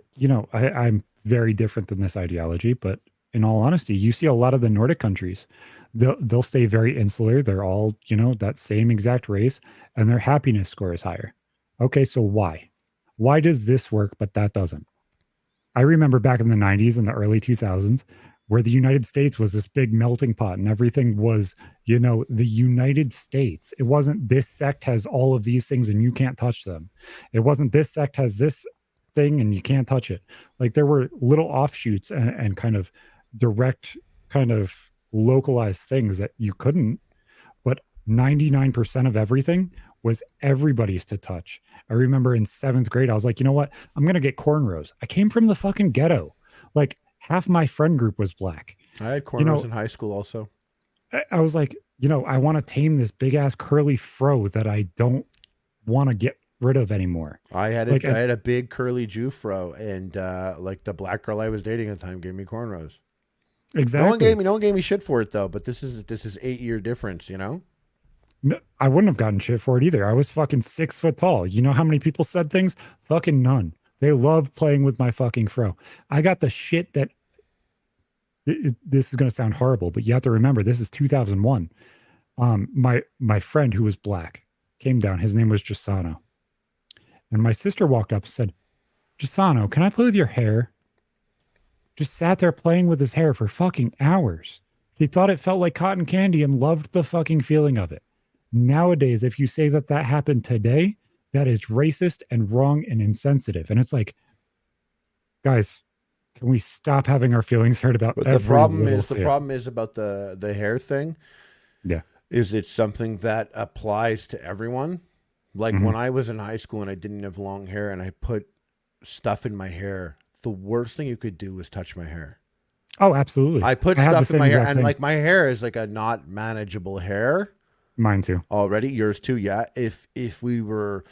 I'm very different than this ideology, but in all honesty, you see a lot of the Nordic countries, they'll stay very insular. They're all, that same exact race, and their happiness score is higher. Okay, so why? Why does this work, but that doesn't? I remember back in the 90s and the early 2000s, where the United States was this big melting pot and everything was, the United States. It wasn't this sect has all of these things and you can't touch them. It wasn't this sect has this thing and you can't touch it. Like, there were little offshoots and kind of direct kind of localized things that you couldn't, but 99% of everything was everybody's to touch. I remember in 7th grade, I was like, you know what? I'm going to get cornrows. I came from the fucking ghetto. Like, half my friend group was black. I had cornrows in high school also. I was like, I want to tame this big ass curly fro that I don't want to get rid of anymore. I had a big curly Jew fro, and the black girl I was dating at the time gave me cornrows. Exactly. No one gave me shit for it though. But this is 8-year difference, No, I wouldn't have gotten shit for it either. I was fucking 6 foot tall. You know how many people said things? Fucking none. They loved playing with my fucking fro. I got the shit that this is going to sound horrible, but you have to remember this is 2001. My friend who was black came down. His name was Gisano. And my sister walked up and said, Gisano, can I play with your hair? Just sat there playing with his hair for fucking hours. He thought it felt like cotton candy and loved the fucking feeling of it. Nowadays, if you say that happened today, that is racist and wrong and insensitive. And it's like, guys, can we stop having our feelings hurt about every the problem is about the hair thing. Yeah. Is it something that applies to everyone? Like when I was in high school and I didn't have long hair and I put stuff in my hair, the worst thing you could do was touch my hair. Oh, absolutely. I put stuff in my hair and like my hair is like a not manageable hair. Mine too. Already. Yours too. Yeah. If we were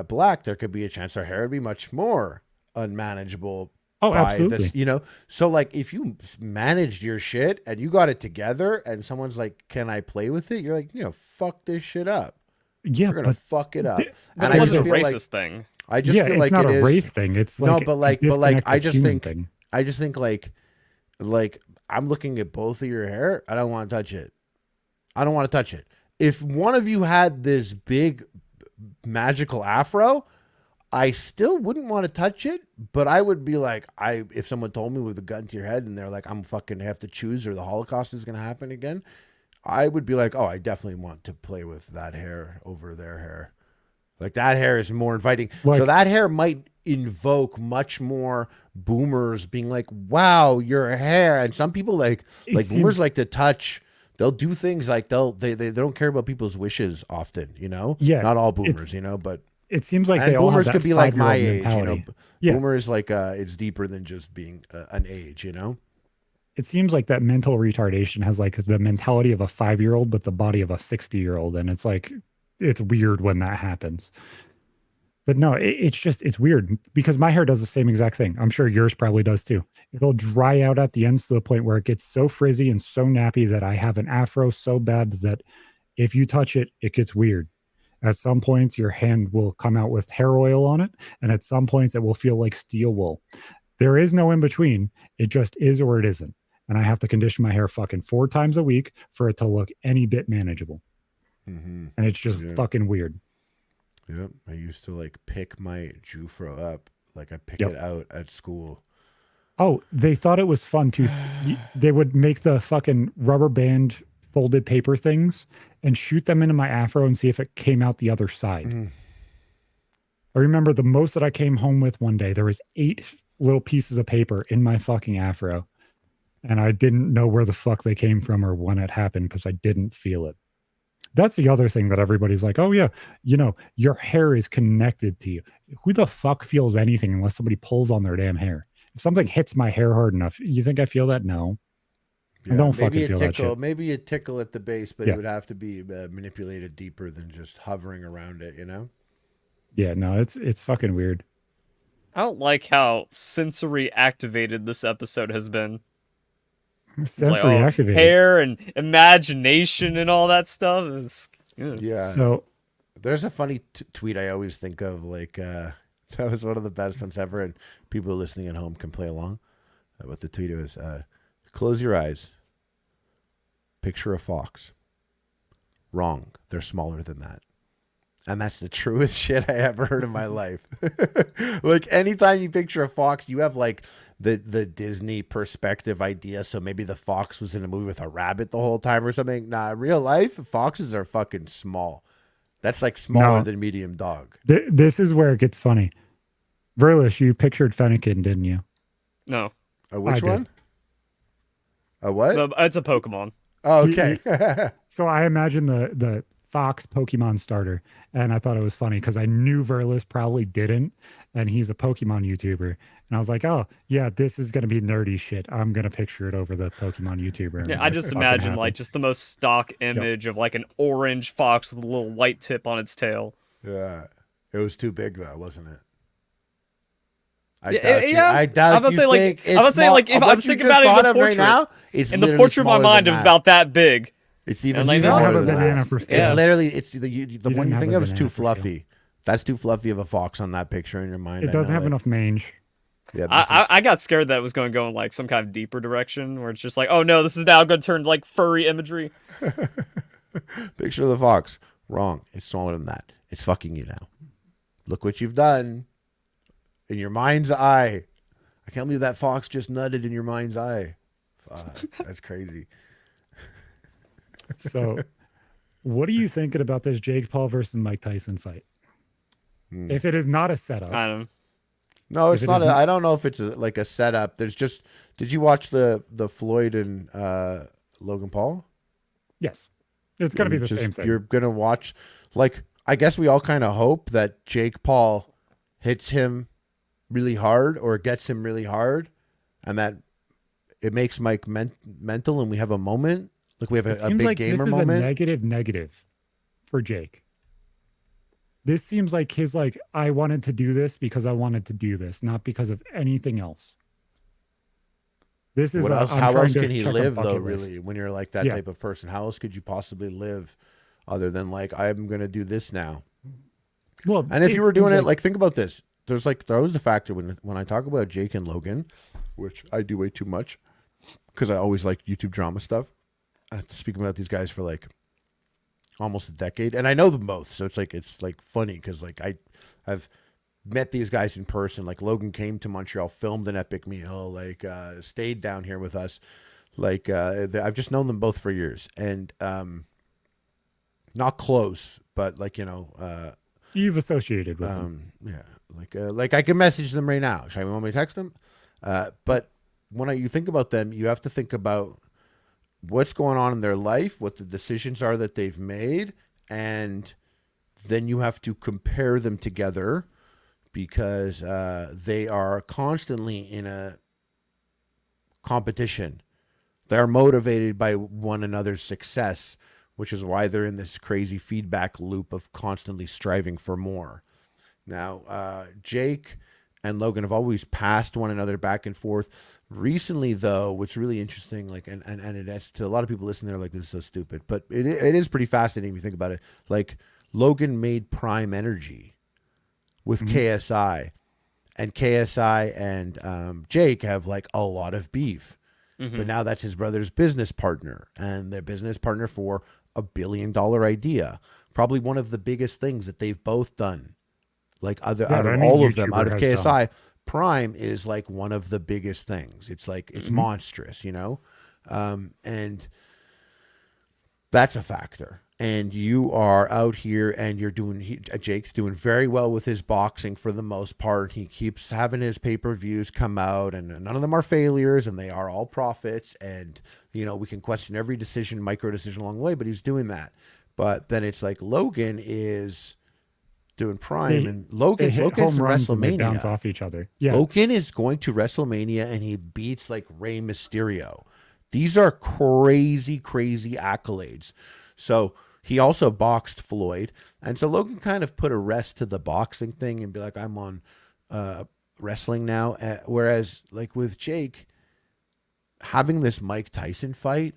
black, there could be a chance our hair would be much more unmanageable. Oh, absolutely. This, so like if you managed your shit and you got it together and someone's like, can I play with it? You're like, fuck this shit up. Yeah. You're going to fuck it up. And I just feel like thing. I just feel like it's not it a is, race thing. It's like, no, but I just think like I'm looking at both of your hair. I don't want to touch it. I don't want to touch it. If one of you had this big magical afro, I still wouldn't want to touch it, but I would be like, if someone told me with a gun to your head and they're like, I'm fucking have to choose or the Holocaust is going to happen again, I would be like, oh, I definitely want to play with that hair over their hair. Like that hair is more inviting. So that hair might invoke much more boomers being like, wow, your hair. And some people boomers like to touch. They'll do things like they don't care about people's wishes often, Yeah. Not all boomers, but it seems like they all boomers have that could be like my age, mentality. Yeah. Boomer is like it's deeper than just being an age, It seems like that mental retardation has like the mentality of a 5-year-old, but the body of a 60-year-old. And it's like, it's weird when that happens. But no, it's weird because my hair does the same exact thing. I'm sure yours probably does too. It'll dry out at the ends to the point where it gets so frizzy and so nappy that I have an afro so bad that If you touch it, it gets weird. At some points, your hand will come out with hair oil on it, and at some points, it will feel like steel wool. There is no in between. It just is or it isn't. And I have to condition my hair fucking 4 times a week for it to look any bit manageable. Mm-hmm. And it's just fucking weird. Yep. I used to like pick my Jufro up. Like I pick Yep. it out at school. Oh, they thought it was fun too. They would make the fucking rubber band folded paper things and shoot them into my afro and see if it came out the other side. Mm. I remember the most that I came home with one day, there was 8 little pieces of paper in my fucking afro. And I didn't know where the fuck they came from or when it happened because I didn't feel it. That's the other thing that everybody's like, oh yeah, you know, your hair is connected to you. Who the fuck feels anything unless somebody pulls on their damn hair? If something hits my hair hard enough, you think I feel that? No. Yeah, I don't maybe fucking feel that shit. Maybe a tickle at the base, but Yeah. it would have to be manipulated deeper than just hovering around it, you know? Yeah, no, it's fucking weird. I don't like how sensory activated this episode has been. It's like, Sensory oh, activated. hair and imagination and all that stuff. Yeah. So There's a funny tweet I always think of, like, that was one of the best ones ever, and people listening at home can play along. What the tweet was, close your eyes. Picture a fox. Wrong. They're smaller than that. And that's the truest shit I ever heard in my life. Like, anytime you picture a fox, you have, like, the Disney perspective idea. So maybe the fox was in a movie with a rabbit the whole time or something. Nah, in real life, foxes are fucking small. That's, like, smaller than medium dog. This is where it gets funny. Verlish, you pictured Fennekin, didn't you? No. Which one? A what? It's a Pokemon. Oh, okay. So I imagine the Fox Pokemon starter, and I thought it was funny because I knew Verlis probably didn't, and he's a Pokemon YouTuber, and I was like, oh yeah, this is gonna be nerdy shit. I'm gonna picture it over the Pokemon YouTuber. Yeah, I just imagine like just the most stock image of like an orange fox with a little white tip on its tail. Yeah, it was too big though, wasn't it? I doubt you think it's I'm small. like, if I'm thinking about it in the portrait, right now, it's in the portrait of my mind, it's about that big. It's even like, smaller have a than banana that. for It's scale. literally the one didn't you have think a of is too banana for scale. fluffy. That's too fluffy of a fox on that picture in your mind. It doesn't have enough mange. Yeah, I got scared that it was going to go in like some kind of deeper direction where it's just like, oh no, this is now going to turn like furry imagery. Picture of the fox. Wrong. It's smaller than that. It's fucking you now. Look what you've done. In your mind's eye. I can't believe that fox just nutted in your mind's eye. Fuck, that's crazy. So, what are you thinking about this Jake Paul versus Mike Tyson fight? If it is not a setup, I don't know. No, it's If it not. is I don't know if it's like a setup. There's just. Did you watch the Floyd and Logan Paul? yes, it's going to be the Just- same thing. You're gonna watch. Like, I guess we all kind of hope that Jake Paul hits him really hard or gets him really hard, and that it makes Mike mental, and we have a moment. Like we have It a seems big like gamer this is moment. a negative for Jake. This seems like his like, I wanted to do this because I wanted to do this, not because of anything else. This is What else? I'm How trying else to can he check a live though? bucket list. Really, when you're like that Yeah. type of person, how else could you possibly live, other than like I'm gonna do this now? Well, And if you it were seems doing it, like think about this. There's always a factor when I talk about Jake and Logan, which I do way too much because I always like YouTube drama stuff. I have to speak about these guys for like almost a decade, and I know them both, so it's like funny because like I've met these guys in person. Like Logan came to Montreal, filmed an epic meal, like stayed down here with us. Like I've just known them both for years, and not close, but like you've associated with them. yeah, like I can message them right now. Should I want me to text them? But when you think about them, you have to think about what's going on in their life, what the decisions are that they've made, and then you have to compare them together because they are constantly in a competition. They're motivated by one another's success, which is why they're in this crazy feedback loop of constantly striving for more. Now, Jake and Logan have always passed one another back and forth. Recently, though, what's really interesting, like, and it's to a lot of people listening, they're like, this is so stupid, but it is pretty fascinating if you think about it. Like, Logan made Prime Energy with KSI, and KSI and Jake have like a lot of beef, but now that's his brother's business partner, and their business partner for $1 billion idea, probably one of the biggest things that they've both done. Like out of all of them, out of KSI, Prime is like one of the biggest things. It's like, it's monstrous, you know? And that's a factor. And you are out here and you're doing, Jake's doing very well with his boxing for the most part. He keeps having his pay-per-views come out, and none of them are failures, and they are all profits. And, you know, we can question every decision, micro decision along the way, but he's doing that. But then it's like Logan is doing Prime, and Logan's in WrestleMania. Bounce off each other. Yeah. Logan is going to WrestleMania and he beats like Rey Mysterio. These are crazy, crazy accolades. So he also boxed Floyd, and so Logan kind of put a rest to the boxing thing and be like, I'm on wrestling now. Whereas like with Jake, having this Mike Tyson fight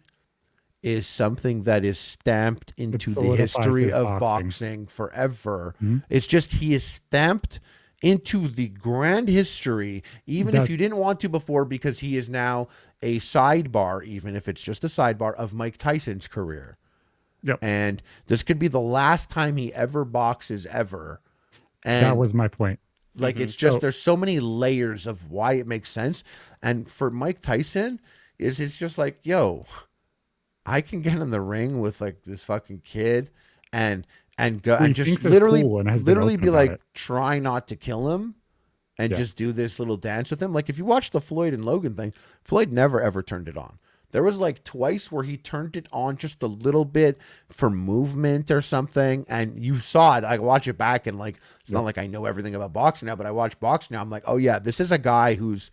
is something that is stamped into the history of boxing forever. It's just, he is stamped into the grand history, even if you didn't want to before, because he is now a sidebar, even if it's just a sidebar of Mike Tyson's career. Yep. And this could be the last time he ever boxes ever. And that was my point. Like, it's just, there's so many layers of why it makes sense. And for Mike Tyson, it's just like, yo, I can get in the ring with like this fucking kid and go and just literally be like, try not to kill him and just do this little dance with him. Like, if you watch the Floyd and Logan thing, Floyd never ever turned it on. There was like twice where he turned it on just a little bit for movement or something, and you saw it. I watch it back, and like, it's not like I know everything about boxing now, but I watch boxing now. I'm like, oh yeah, this is a guy who's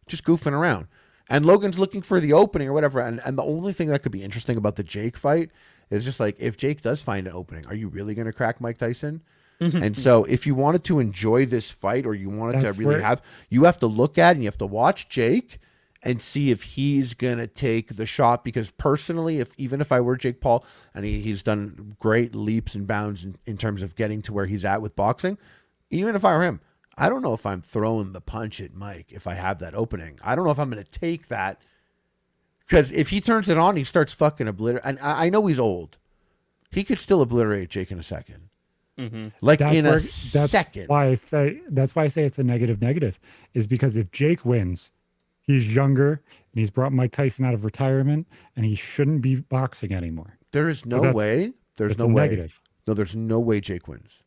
just goofing around. And Logan's looking for the opening or whatever. And the only thing that could be interesting about the Jake fight is just like, if Jake does find an opening, are you really going to crack Mike Tyson? And so if you wanted to enjoy this fight, or you wanted to really you have to look at and you have to watch Jake and see if he's going to take the shot. Because personally, even if I were Jake Paul, and he's done great leaps and bounds in terms of getting to where he's at with boxing, even if I were him, I don't know if I'm throwing the punch at Mike if I have that opening. I don't know if I'm going to take that, because if he turns it on, he starts fucking obliterating. And I know he's old. He could still obliterate Jake in a second. Like, in a second. That's why I say it's a negative, is because if Jake wins, he's younger and he's brought Mike Tyson out of retirement, and he shouldn't be boxing anymore. There is no way. There's no way. Negative. No, there's no way Jake wins.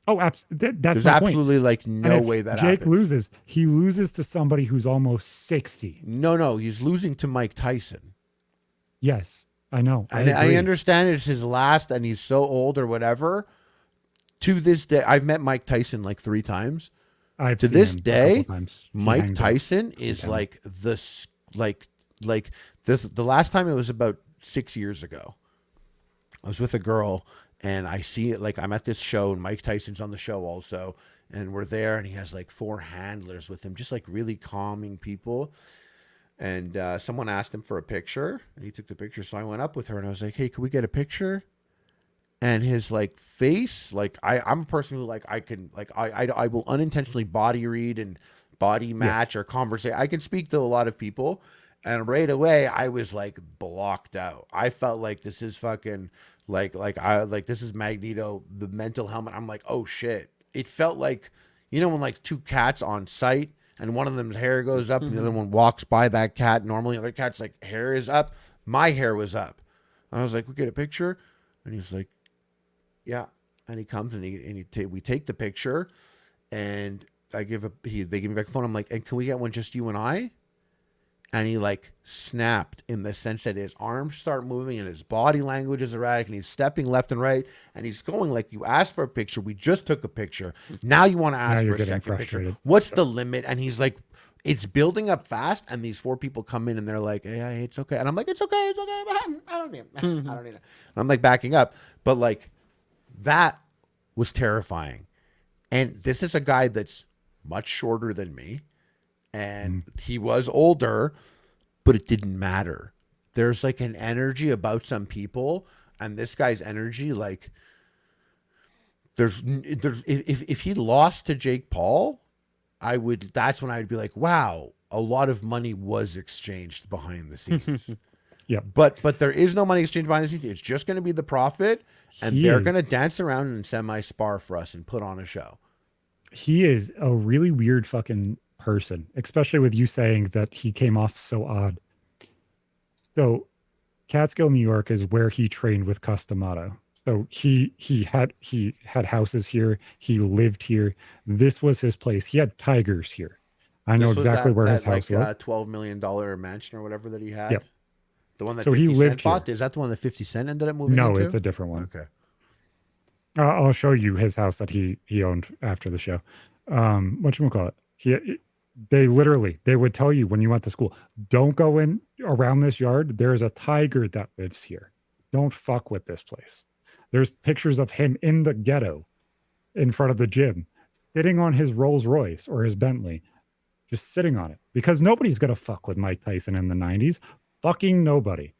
Oh, that's there's my absolutely point. Like no way that Jake happens. loses. He loses to somebody who's almost 60. No, he's losing to Mike Tyson. Yes, I know. I understand it's his last, and he's so old or whatever. To this day, I've met Mike Tyson like 3 times. To this day, Mike Tyson is like this. Like this. The last time, it was about 6 years ago. I was with a girl. And I see it, like, I'm at this show, and Mike Tyson's on the show also, and we're there, and he has like 4 handlers with him, just like really calming people. And someone asked him for a picture, and he took the picture. So I went up with her, and I was like, hey, can we get a picture? And his like face, like, I'm a person who like, I can like, I will unintentionally body read and body match or conversate. I can speak to a lot of people, and right away I was like blocked out. I felt like this is fucking this is Magneto, the mental helmet. I'm like, oh shit. It felt like, you know, when like 2 cats on sight, and one of them's hair goes up and the other one walks by that cat. Normally the other cat's like hair is up. My hair was up. And I was like, we get a picture? And he's like, yeah. And he comes and we take the picture, and they give me back the phone. I'm like, and can we get one just you and I? And he like snapped, in the sense that his arms start moving and his body language is erratic, and he's stepping left and right, and he's going like, you asked for a picture. We just took a picture. Now you want to ask for a second picture. What's the limit? And he's like, it's building up fast. And these 4 people come in and they're like, hey, it's okay. And I'm like, it's okay. I don't need it. And I'm like backing up. But like, that was terrifying. And this is a guy that's much shorter than me, and he was older, but it didn't matter. There's like an energy about some people, and this guy's energy, like there's if he lost to Jake Paul, that's when I would be like, wow, a lot of money was exchanged behind the scenes. Yeah. But there is no money exchanged behind the scenes. It's just going to be the profit, and they're going to dance around and semi-spar for us and put on a show. He is a really weird fucking person, especially with you saying that he came off so odd. So Catskill, New York is where he trained with Customato. So he had houses here. He lived here. This was his place. He had tigers here. I know exactly where his house was. $12 million mansion or whatever that he had. Yep. The one that so 50 he lived Cent bought? Here. Is that the one that 50 Cent ended up moving No, into? it's a different one. Okay. I'll show you his house that he owned after the show. Whatchamacallit? They would tell you when you went to school, don't go in around this yard. There's a tiger that lives here. Don't fuck with this place. There's pictures of him in the ghetto in front of the gym, sitting on his Rolls Royce or his Bentley, just sitting on it, because nobody's going to fuck with Mike Tyson in the 90s. Fucking nobody.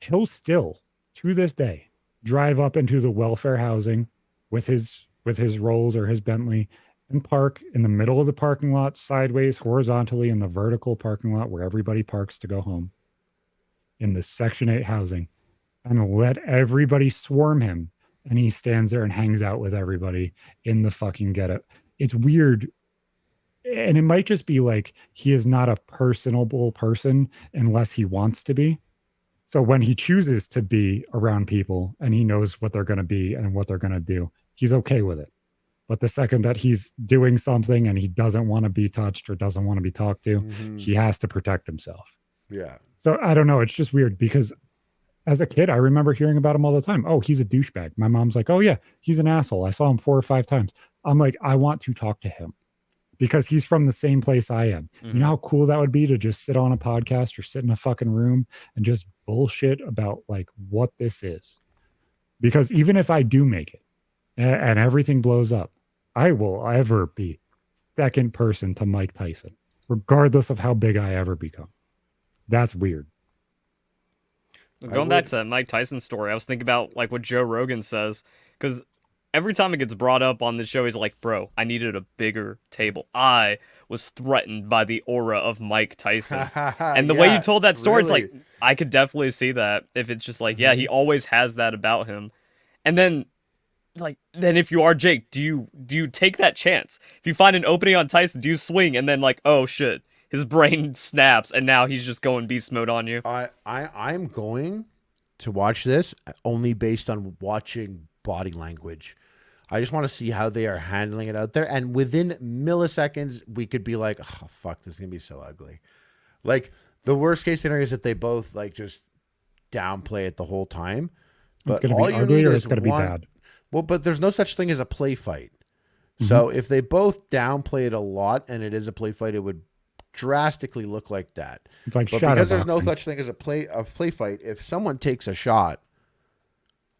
He'll still, to this day, drive up into the welfare housing with his Rolls or his Bentley and park in the middle of the parking lot, sideways, horizontally in the vertical parking lot where everybody parks to go home in the Section 8 housing, and let everybody swarm him. And he stands there and hangs out with everybody in the fucking ghetto. It's weird. And it might just be like he is not a personable person unless he wants to be. So when he chooses to be around people and he knows what they're going to be and what they're going to do, he's okay with it. But the second that he's doing something and he doesn't want to be touched or doesn't want to be talked to, he has to protect himself. Yeah. So I don't know. It's just weird because as a kid, I remember hearing about him all the time. Oh, he's a douchebag. My mom's like, oh yeah, he's an asshole. I saw him 4 or 5 times. I'm like, I want to talk to him because he's from the same place I am. You know how cool that would be to just sit on a podcast or sit in a fucking room and just bullshit about like what this is. Because even if I do make it and everything blows up, I will ever be second person to Mike Tyson, regardless of how big I ever become. That's weird. Going back to that Mike Tyson story, I was thinking about like what Joe Rogan says, because every time it gets brought up on the show, he's like, bro, I needed a bigger table. I was threatened by the aura of Mike Tyson. And the way you told that story, It's like, I could definitely see that. If it's just like, yeah, he always has that about him. And then if you are Jake, do you take that chance? If you find an opening on Tyson, do you swing and then like, oh shit, his brain snaps and now he's just going beast mode on you? I'm going to watch this only based on watching body language. I just want to see how they are handling it out there, and within milliseconds we could be like, oh fuck, this is gonna be so ugly. Like the worst case scenario is that they both like just downplay it the whole time. But it's gonna be ugly or it's gonna be bad. Well, but there's no such thing as a play fight. So if they both downplay it a lot and it is a play fight, it would drastically look like that. It's like but because there's no such thing as a play fight, if someone takes a shot,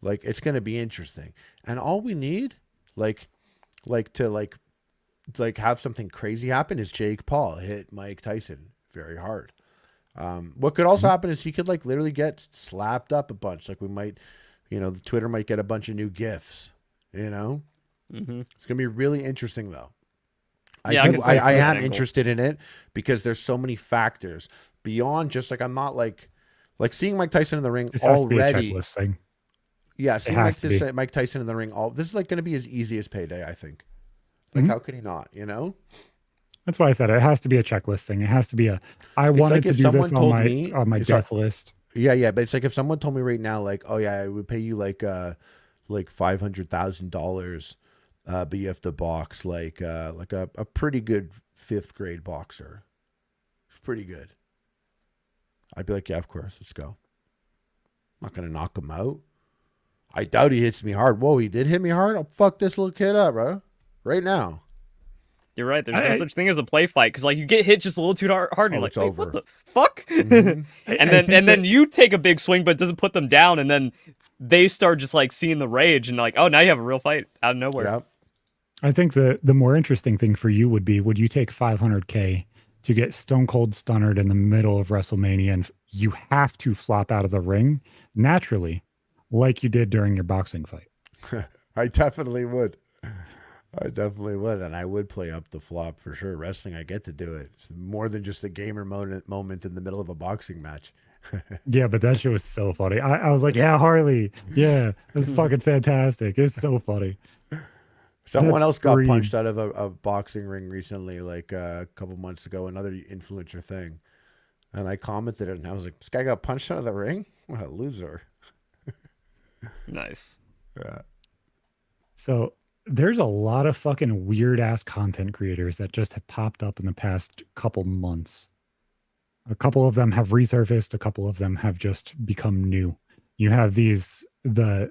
like it's going to be interesting. And all we need, to have something crazy happen is Jake Paul hit Mike Tyson very hard. What could also happen is he could like literally get slapped up a bunch. Like we might, the Twitter might get a bunch of new GIFs. It's going to be really interesting though. I am interested in it because there's so many factors beyond just like I'm not like seeing Mike Tyson in the ring this already. Has to be a checklist thing. Yeah, seeing Mike Tyson in the ring this is like going to be as easy as payday, I think. Like how could he not? That's why I said it has to be a checklist thing. It has to be I wanted to do this on my death list. Yeah, but it's like if someone told me right now, like, oh yeah, I would pay you like $500,000. But you have to box like a pretty good 5th grade boxer. It's pretty good. I'd be like, yeah, of course, let's go. I'm not gonna knock him out. I doubt he hits me hard. Whoa, he did hit me hard? I'll fuck this little kid up, bro. Right now. You're right. There's no such thing as a play fight because like you get hit just a little too hard and you're like, wait, over. What the fuck? And then you take a big swing, but it doesn't put them down, and then they start just like seeing the rage and like, oh, now you have a real fight out of nowhere. Yeah. I think the more interesting thing for you would be, would you take 500K to get Stone Cold Stunnered in the middle of WrestleMania and you have to flop out of the ring naturally, like you did during your boxing fight? I definitely would. I definitely would, and I would play up the flop for sure. Wrestling, I get to do it. It's more than just a gamer moment in the middle of a boxing match. Yeah, but that shit was so funny. I was like, yeah, Harley. Yeah, this is fucking fantastic. It's so funny. Someone That else got scream. punched out of a boxing ring recently, like a couple months ago, another influencer thing. And I commented it, and I was like, this guy got punched out of the ring? What a loser. Nice. Yeah. So there's a lot of fucking weird ass content creators that just have popped up in the past couple months. A couple of them have resurfaced, a couple of them have just become new. You have the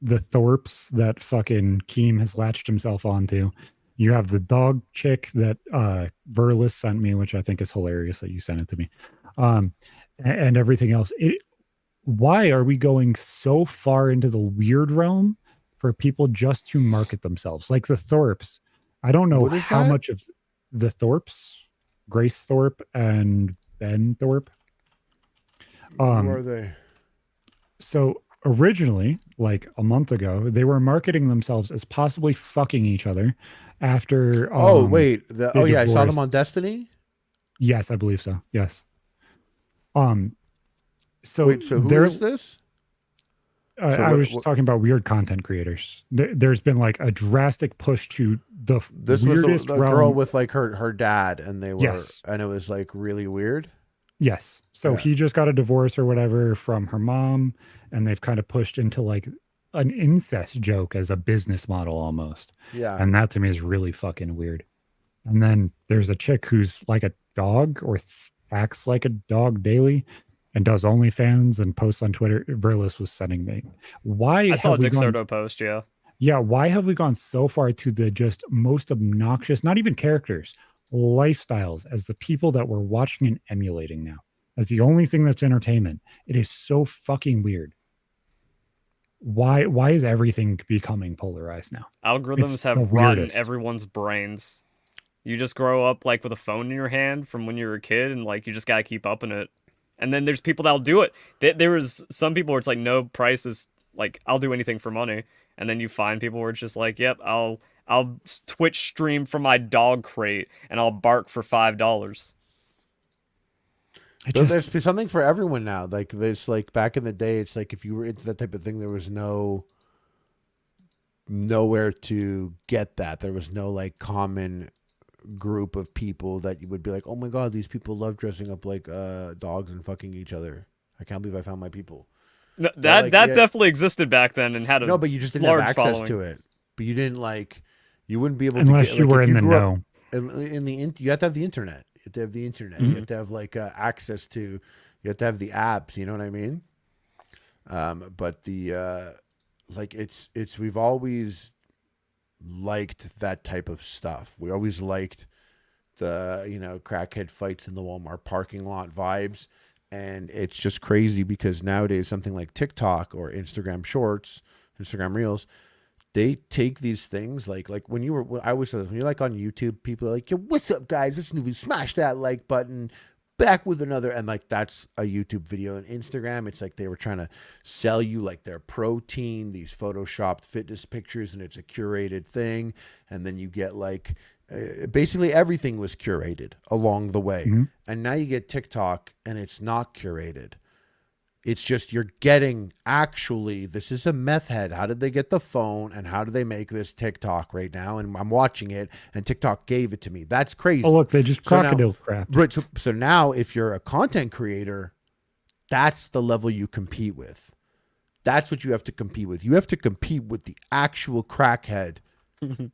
Thorpes that fucking Keem has latched himself onto. You have the dog chick that Verlis sent me, which I think is hilarious that you sent it to me. And everything else. Why are we going so far into the weird realm for people just to market themselves? Like the Thorpes. I don't know What is how that? much of the Thorpes, Grace Thorpe and Ben Thorpe. Who Um, are they? so originally, like a month ago, they were marketing themselves as possibly fucking each other after Oh, wait. they Yeah, I saw them divorced. on Destiny. Yes, I believe so. Yes. Um, so Wait, so who they're is this? So I was just talking about weird content creators. There's been like a drastic push to the this was weirdest the girl realm. with like her dad, and Yes. and it was like really weird. Yes. So Yeah. he just got a divorce or whatever from her mom, and they've kind of pushed into like an incest joke as a business model almost. Yeah. And that to me is really fucking weird. And then there's a chick who's like a dog or acts like a dog daily and does OnlyFans and posts on Twitter. Verlis was sending me. Why I saw a have we Dick gone? Soto post, yeah. Yeah, why have we gone so far to the just most obnoxious, not even characters, lifestyles as the people that we're watching and emulating now? As the only thing that's entertainment. It is so fucking weird. Why is everything becoming polarized now? It's Algorithms the have rotten weirdest. everyone's brains. You just grow up like with a phone in your hand from when you were a kid, and like you just gotta keep up in it. And then there's people that'll do it. There was some people where it's like no price is like I'll do anything for money, and then you find people where it's just like, yep, I'll Twitch stream from my dog crate and I'll bark for $5. I So just there's something for everyone now. Like there's like back in the day, it's like if you were into that type of thing, there was nowhere to get that. There was no like common group of people that you would be like, oh my god, these people love dressing up like dogs and fucking each other. I can't believe I found my people. No, But that like, that yeah, definitely existed back then and had a no, but you just didn't have large access following. to it. But you didn't like, you wouldn't be able to get unless you like were if in you the grew up know. you have to have the internet. You have to have the internet. You Mhm. have to have like access to. You have to have the apps. You know what I mean? But the like it's we've always liked that type of stuff. We always liked the crackhead fights in the Walmart parking lot vibes, and it's just crazy because nowadays something like TikTok or Instagram Shorts, Instagram Reels, they take these things like when you were I always say this, when you're like on YouTube, people are like, yo, what's up guys, this movie, smash that like button, back with another, and like that's a YouTube video. On Instagram, it's like they were trying to sell you like their protein, these photoshopped fitness pictures, and it's a curated thing, and then you get like basically everything was curated along the way. Mhm. And now you get TikTok and it's not curated. It's just you're getting actually, this is a meth head. How did they get the phone and how do they make this TikTok right now? And I'm watching it and TikTok gave it to me. That's crazy. Oh look, they just So now, crocodile crap. right, so now if you're a content creator, that's the level you compete with. That's what you have to compete with. You have to compete with the actual crackhead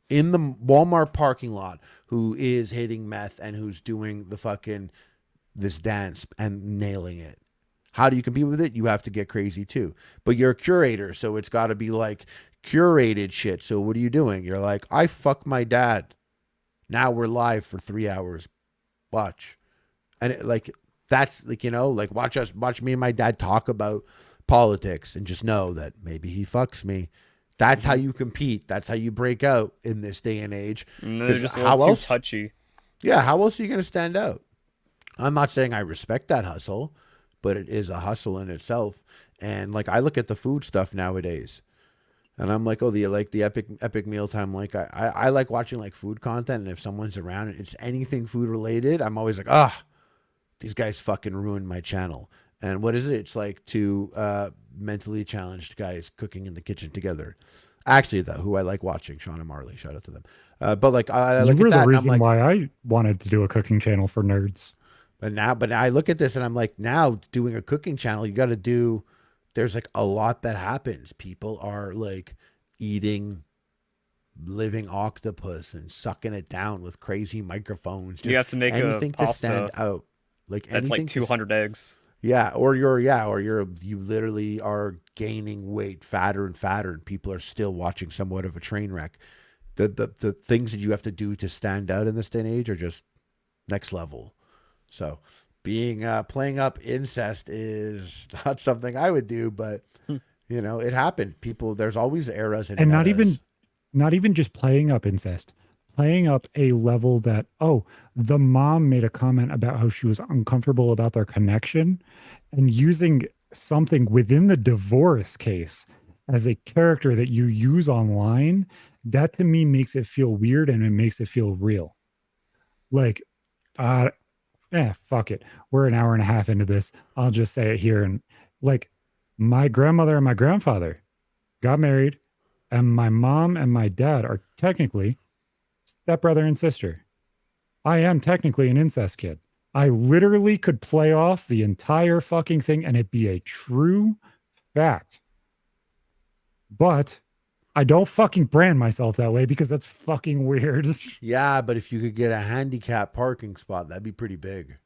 in the Walmart parking lot who is hitting meth and who's doing the fucking this dance and nailing it. How do you compete with it? You have to get crazy too. But you're a curator, so it's got to be like curated shit. So what are you doing? You're like, I fuck my dad. Now we're live for 3 hours. Watch. And like that's like like watch me and my dad talk about politics and just know that maybe he fucks me. That's how you compete. That's how you break out in this day and age. And they're just a How little too else? touchy. Yeah, how else are you going to stand out? I'm not saying I respect that hustle, but it is a hustle in itself. And like I look at the food stuff nowadays, and I'm like, oh, the epic mealtime. Like I like watching like food content, and if someone's around and it's anything food related, I'm always like, these guys fucking ruined my channel. And what is it? It's like two mentally challenged guys cooking in the kitchen together. Actually, though, who I like watching, Sean and Marley, shout out to them. But like I You look were at the that, and I'm reason like, why I wanted to do a cooking channel for nerds. but now I look at this and I'm like, now doing a cooking channel, you got to do. There's like a lot that happens. People are like eating living octopus and sucking it down with crazy microphones. You have to make anything a pasta to stand out. Like that's anything like 200 eggs. Yeah, you literally are gaining weight, fatter and fatter, and people are still watching somewhat of a train wreck. The things that you have to do to stand out in this day and age are just next level. So, playing up incest is not something I would do, but you know, it happened. People, there's always eras and not even just playing up incest, playing up a level that, the mom made a comment about how she was uncomfortable about their connection, and using something within the divorce case as a character that you use online. That to me makes it feel weird, and it makes it feel real. Like, fuck it. We're an hour and a half into this. I'll just say it here. And like, my grandmother and my grandfather got married, and my mom and my dad are technically stepbrother and sister. I am technically an incest kid. I literally could play off the entire fucking thing and it be a true fact. But I don't fucking brand myself that way because that's fucking weird. Yeah, but if you could get a handicap parking spot, that'd be pretty big.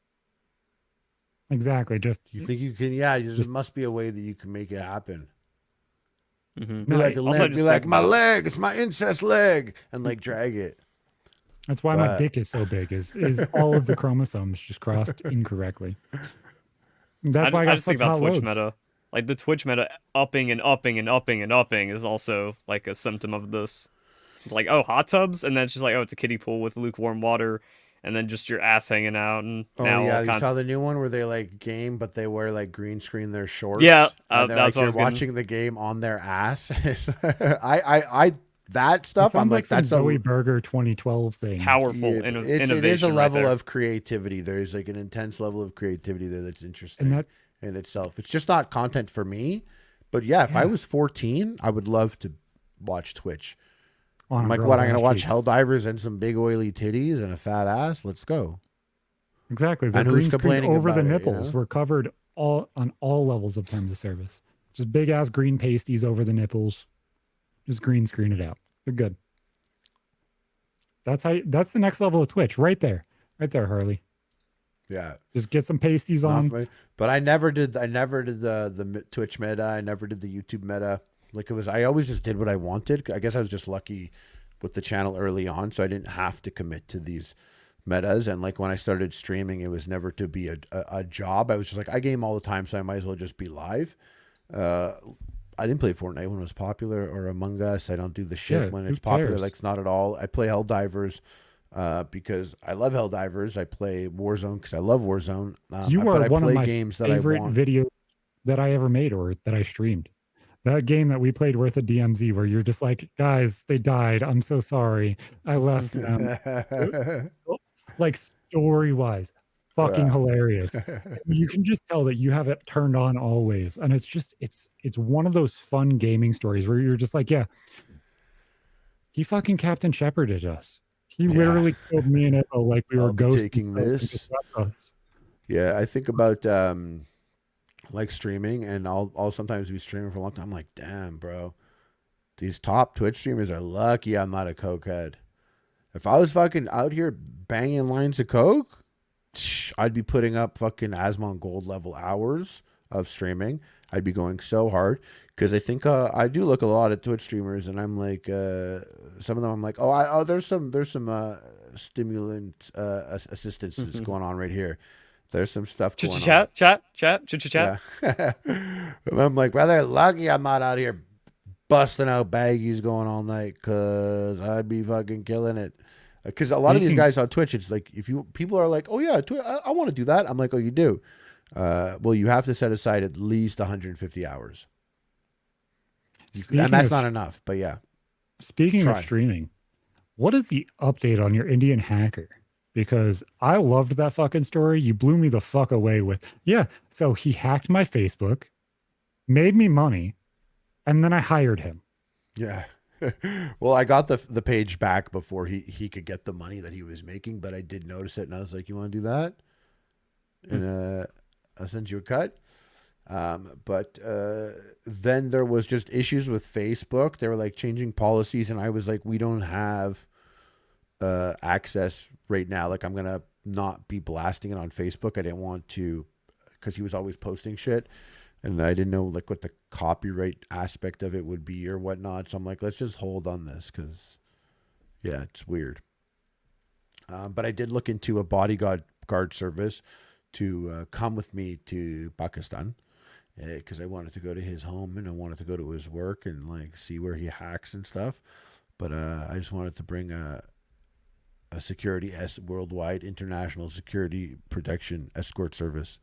Exactly. Just you think you can? Yeah, there must be a way that you can make it happen. Mm-hmm. Be like my leg, it's my incest leg, and like drag it. That's why my dick is so big. Is all of the chromosomes just crossed incorrectly. That's why I just think about Twitch meta. Like the Twitch meta upping and upping and upping and upping is also like a symptom of this. It's like, hot tubs, and then it's just like, it's a kiddie pool with lukewarm water, and then just your ass hanging out. And now you saw the new one where they like game, but they wear like green screen their shorts. Yeah, and that's like, what you're watching the game on their ass. I that stuff. I'm like that's Zoe Burger 2012 thing. Powerful innovation. It is a level of creativity. There's like an intense level of creativity there that's interesting in itself. It's just not content for me. But if I was 14, I would love to watch Twitch. I'm like, what? I'm gonna watch Helldivers and some big oily titties and a fat ass. Let's go. Exactly. And who's complaining over the about nipples? You know? We're covered on all levels of terms of service. Just big ass green pasties over the nipples. Just green screen it out. You're good. That's the next level of Twitch, right there, Harley. Yeah. Just get some pasties on. But I never did the Twitch meta. I never did the YouTube meta. Like I always just did what I wanted. I guess I was just lucky with the channel early on, so I didn't have to commit to these metas. And like when I started streaming, it was never to be a job. I was just like, I game all the time, so I might as well just be live. I didn't play Fortnite when it was popular, or Among Us. I don't do the shit when it's popular. Like, it's not at all. I play Helldivers because I love Helldivers. I play Warzone because I love Warzone. You are one of my games favorite videos that I ever made or that I streamed. That game that we played with at DMZ, where you're just like, guys, they died. I'm so sorry. I left them. Like, story-wise, fucking hilarious. You can just tell that you have it turned on always, and it's just it's one of those fun gaming stories where you're just like, he fucking Captain Shepherded us. He literally killed me and Evo like we were ghosts taking this. Yeah, I think about like streaming, and I'll sometimes be streaming for a long time. I'm like, damn, bro, these top Twitch streamers are lucky I'm not a cokehead. If I was fucking out here banging lines of coke, I'd be putting up fucking Asmon Gold level hours of streaming. I'd be going so hard because I think I do look a lot at Twitch streamers, and I'm like, some of them I'm like, there's some stimulant assistances going on right here. There's some stuff going on. Chat. Yeah. And I'm like, well, they're lucky I'm not out here busting out baggies going all night because I'd be fucking killing it. Because a lot of these guys on Twitch, it's like people are like, oh yeah, I want to do that. I'm like, oh, you do. Well, you have to set aside at least 150 hours. And that's not enough, but yeah. Speaking of streaming, what is the update on your Indian hacker? Because I loved that fucking story. You blew me the fuck away with, so he hacked my Facebook, made me money, and then I hired him. Yeah. Well, I got the page back before he could get the money that he was making, but I did notice it, and I was like, you want to do that? And I'll send you a cut. But then there was just issues with Facebook. They were like changing policies, and I was like, we don't have access right now. Like, I'm gonna not be blasting it on Facebook. I didn't want to, because he was always posting shit, and I didn't know like what the copyright aspect of it would be or whatnot. So I'm like, let's just hold on this, because it's weird. But I did look into a bodyguard service to come with me to Pakistan, because I wanted to go to his home and I wanted to go to his work and like see where he hacks and stuff. But I just wanted to bring a security worldwide international security protection escort service.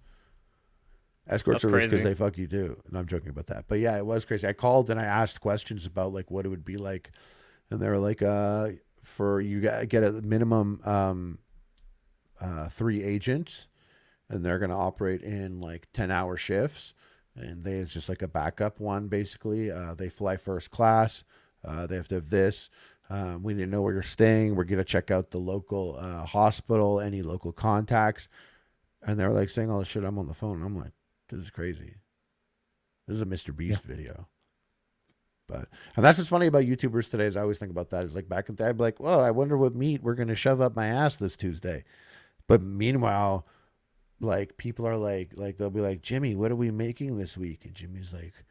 That's service because they fuck you too. And I'm joking about that. But yeah, it was crazy. I called and I asked questions about like what it would be like, and they were like, for you get a minimum 3 agents, and they're gonna operate in like 10-hour shifts, and it's just like a backup one basically. They fly first class. They have to have this. We need to know where you're staying. We're gonna check out the local hospital, any local contacts, and they're like saying all this shit. I'm on the phone. And I'm like, this is crazy. This is a Mr. Beast video. And that's what's funny about YouTubers today is I always think about that. It's like back in the day, I'd be like, well, I wonder what meat we're going to shove up my ass this Tuesday. But meanwhile, like people are like they'll be like, Jimmy, what are we making this week? And Jimmy's like,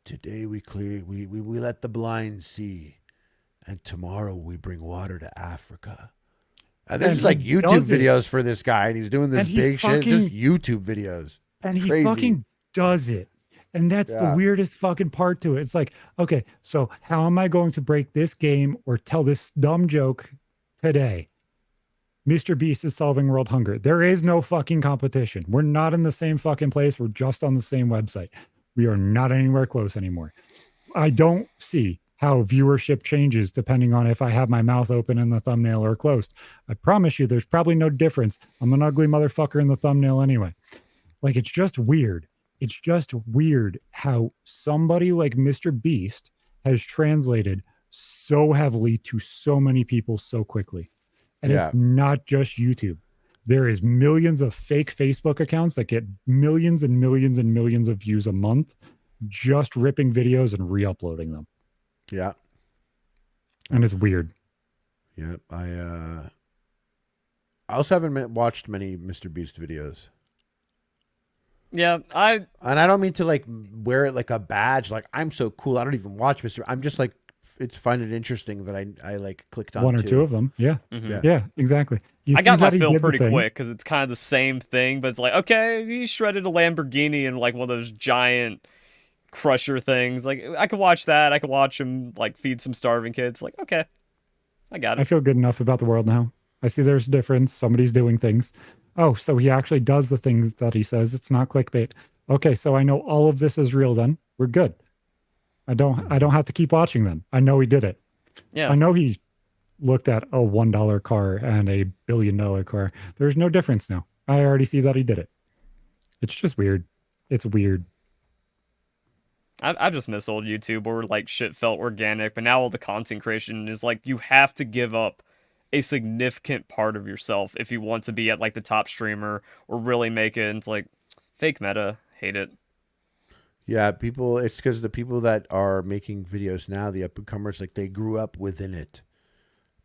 today we let the blind see, and tomorrow we bring water to Africa. And there's like YouTube videos for this guy, and he's doing this big shit, just YouTube videos. And he fucking does it. And that's the weirdest fucking part to it. It's like, okay, so how am I going to break this game or tell this dumb joke today? Mr. Beast is solving world hunger. There is no fucking competition. We're not in the same fucking place. We're just on the same website. We are not anywhere close anymore. I don't see how viewership changes depending on if I have my mouth open in the thumbnail or closed. I promise you there's probably no difference. I'm an ugly motherfucker in the thumbnail anyway. Like, it's just weird. It's just weird how somebody like Mr. Beast has translated so heavily to so many people so quickly. And it's not just YouTube. There is millions of fake Facebook accounts that get millions and millions and millions of views a month just ripping videos and re-uploading them. Yeah. And it's weird. Yeah. I also haven't watched many Mr. Beast videos. Yeah, and I don't mean to like wear it like a badge. Like, I'm so cool. I don't even watch Mr. I'm just like, find it interesting that I like clicked on 1 or 2 of them. Yeah. Mm-hmm. Yeah, exactly. I got my fill pretty quick because it's kind of the same thing, but it's like, okay, he shredded a Lamborghini in like one of those giant crusher things. Like, I could watch that. I could watch him like feed some starving kids. Like, okay, I got it. I feel good enough about the world now. I see there's a difference. Somebody's doing things. Oh, so he actually does the things that he says. It's not clickbait. Okay, so I know all of this is real then. We're good. I don't have to keep watching them. I know he did it. Yeah. I know he looked at a $1 car and a $1 billion car. There's no difference now. I already see that he did it. It's just weird. It's weird. I just miss old YouTube where like shit felt organic, but now all the content creation is like you have to give up a significant part of yourself if you want to be at like the top streamer or really make it. And it's like fake meta. Hate it. Yeah, it's because the people that are making videos now, the up-and-comers, like they grew up within it.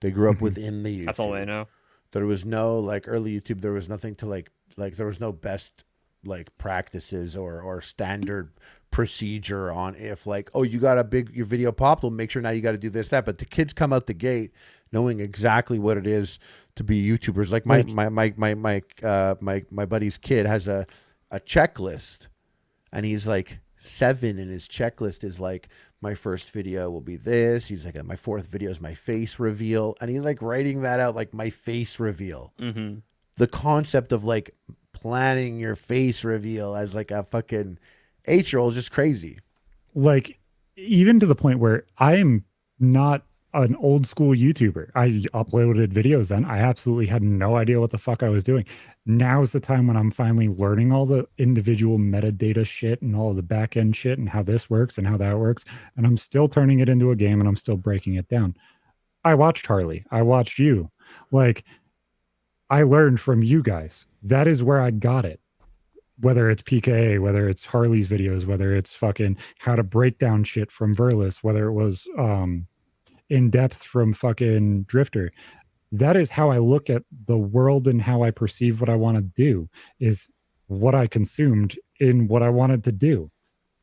They grew up within the YouTube. That's all they know. There was no like early YouTube. There was nothing to like there was no best like practices or standard procedure on if like, oh, you got your video popped, well, make sure now you got to do this, that. But the kids come out the gate knowing exactly what it is to be YouTubers. Like my buddy's kid has a checklist, and he's like 7, and his checklist is like my first video will be this. He's like, my fourth video is my face reveal. And he's like writing that out, like my face reveal. Mm-hmm. The concept of like planning your face reveal as like a fucking 8-year-old is just crazy. Like, even to the point where I am not an old school YouTuber. I uploaded videos then. I absolutely had no idea what the fuck I was doing. Now's the time when I'm finally learning all the individual metadata shit and all of the back end shit and how this works and how that works. And I'm still turning it into a game and I'm still breaking it down. I watched Harley. I watched you. Like, I learned from you guys. That is where I got it. Whether it's PKA, whether it's Harley's videos, whether it's fucking how to break down shit from Verlis, whether it was in depth from fucking Drifter. That is how I look at the world and how I perceive what I want to do, is what I consumed in what I wanted to do.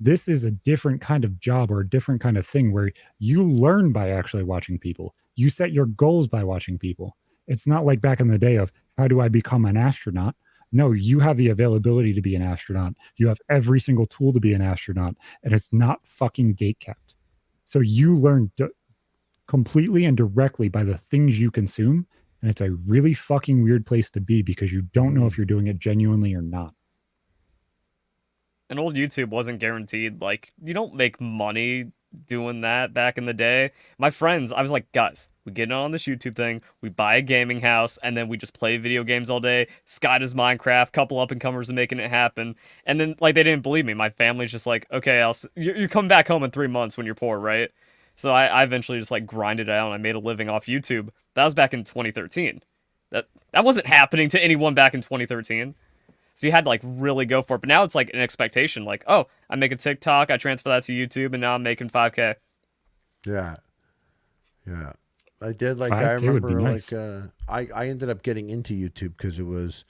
This is a different kind of job or a different kind of thing where you learn by actually watching people. You set your goals by watching people. It's not like back in the day of how do I become an astronaut? No, you have the availability to be an astronaut. You have every single tool to be an astronaut, and it's not fucking gate kept. So you learn completely and directly by the things you consume, and it's a really fucking weird place to be because you don't know if you're doing it genuinely or not. And old YouTube wasn't guaranteed. Like, you don't make money doing that back in the day. My friends, I was like, guys, we get on this YouTube thing, we buy a gaming house, and then we just play video games all day. Scott does Minecraft, couple up and comers are making it happen. And then, like, they didn't believe me. My family's just like, okay, you come back home in 3 months when you're poor, right? So I eventually just like grinded out and I made a living off YouTube. That was back in 2013. That wasn't happening to anyone back in 2013. So you had to like really go for it. But now it's like an expectation. Like, oh, I make a TikTok, I transfer that to YouTube, and now I'm making 5K. Yeah. Yeah. I did like, 5K I remember would be nice. I ended up getting into YouTube because it was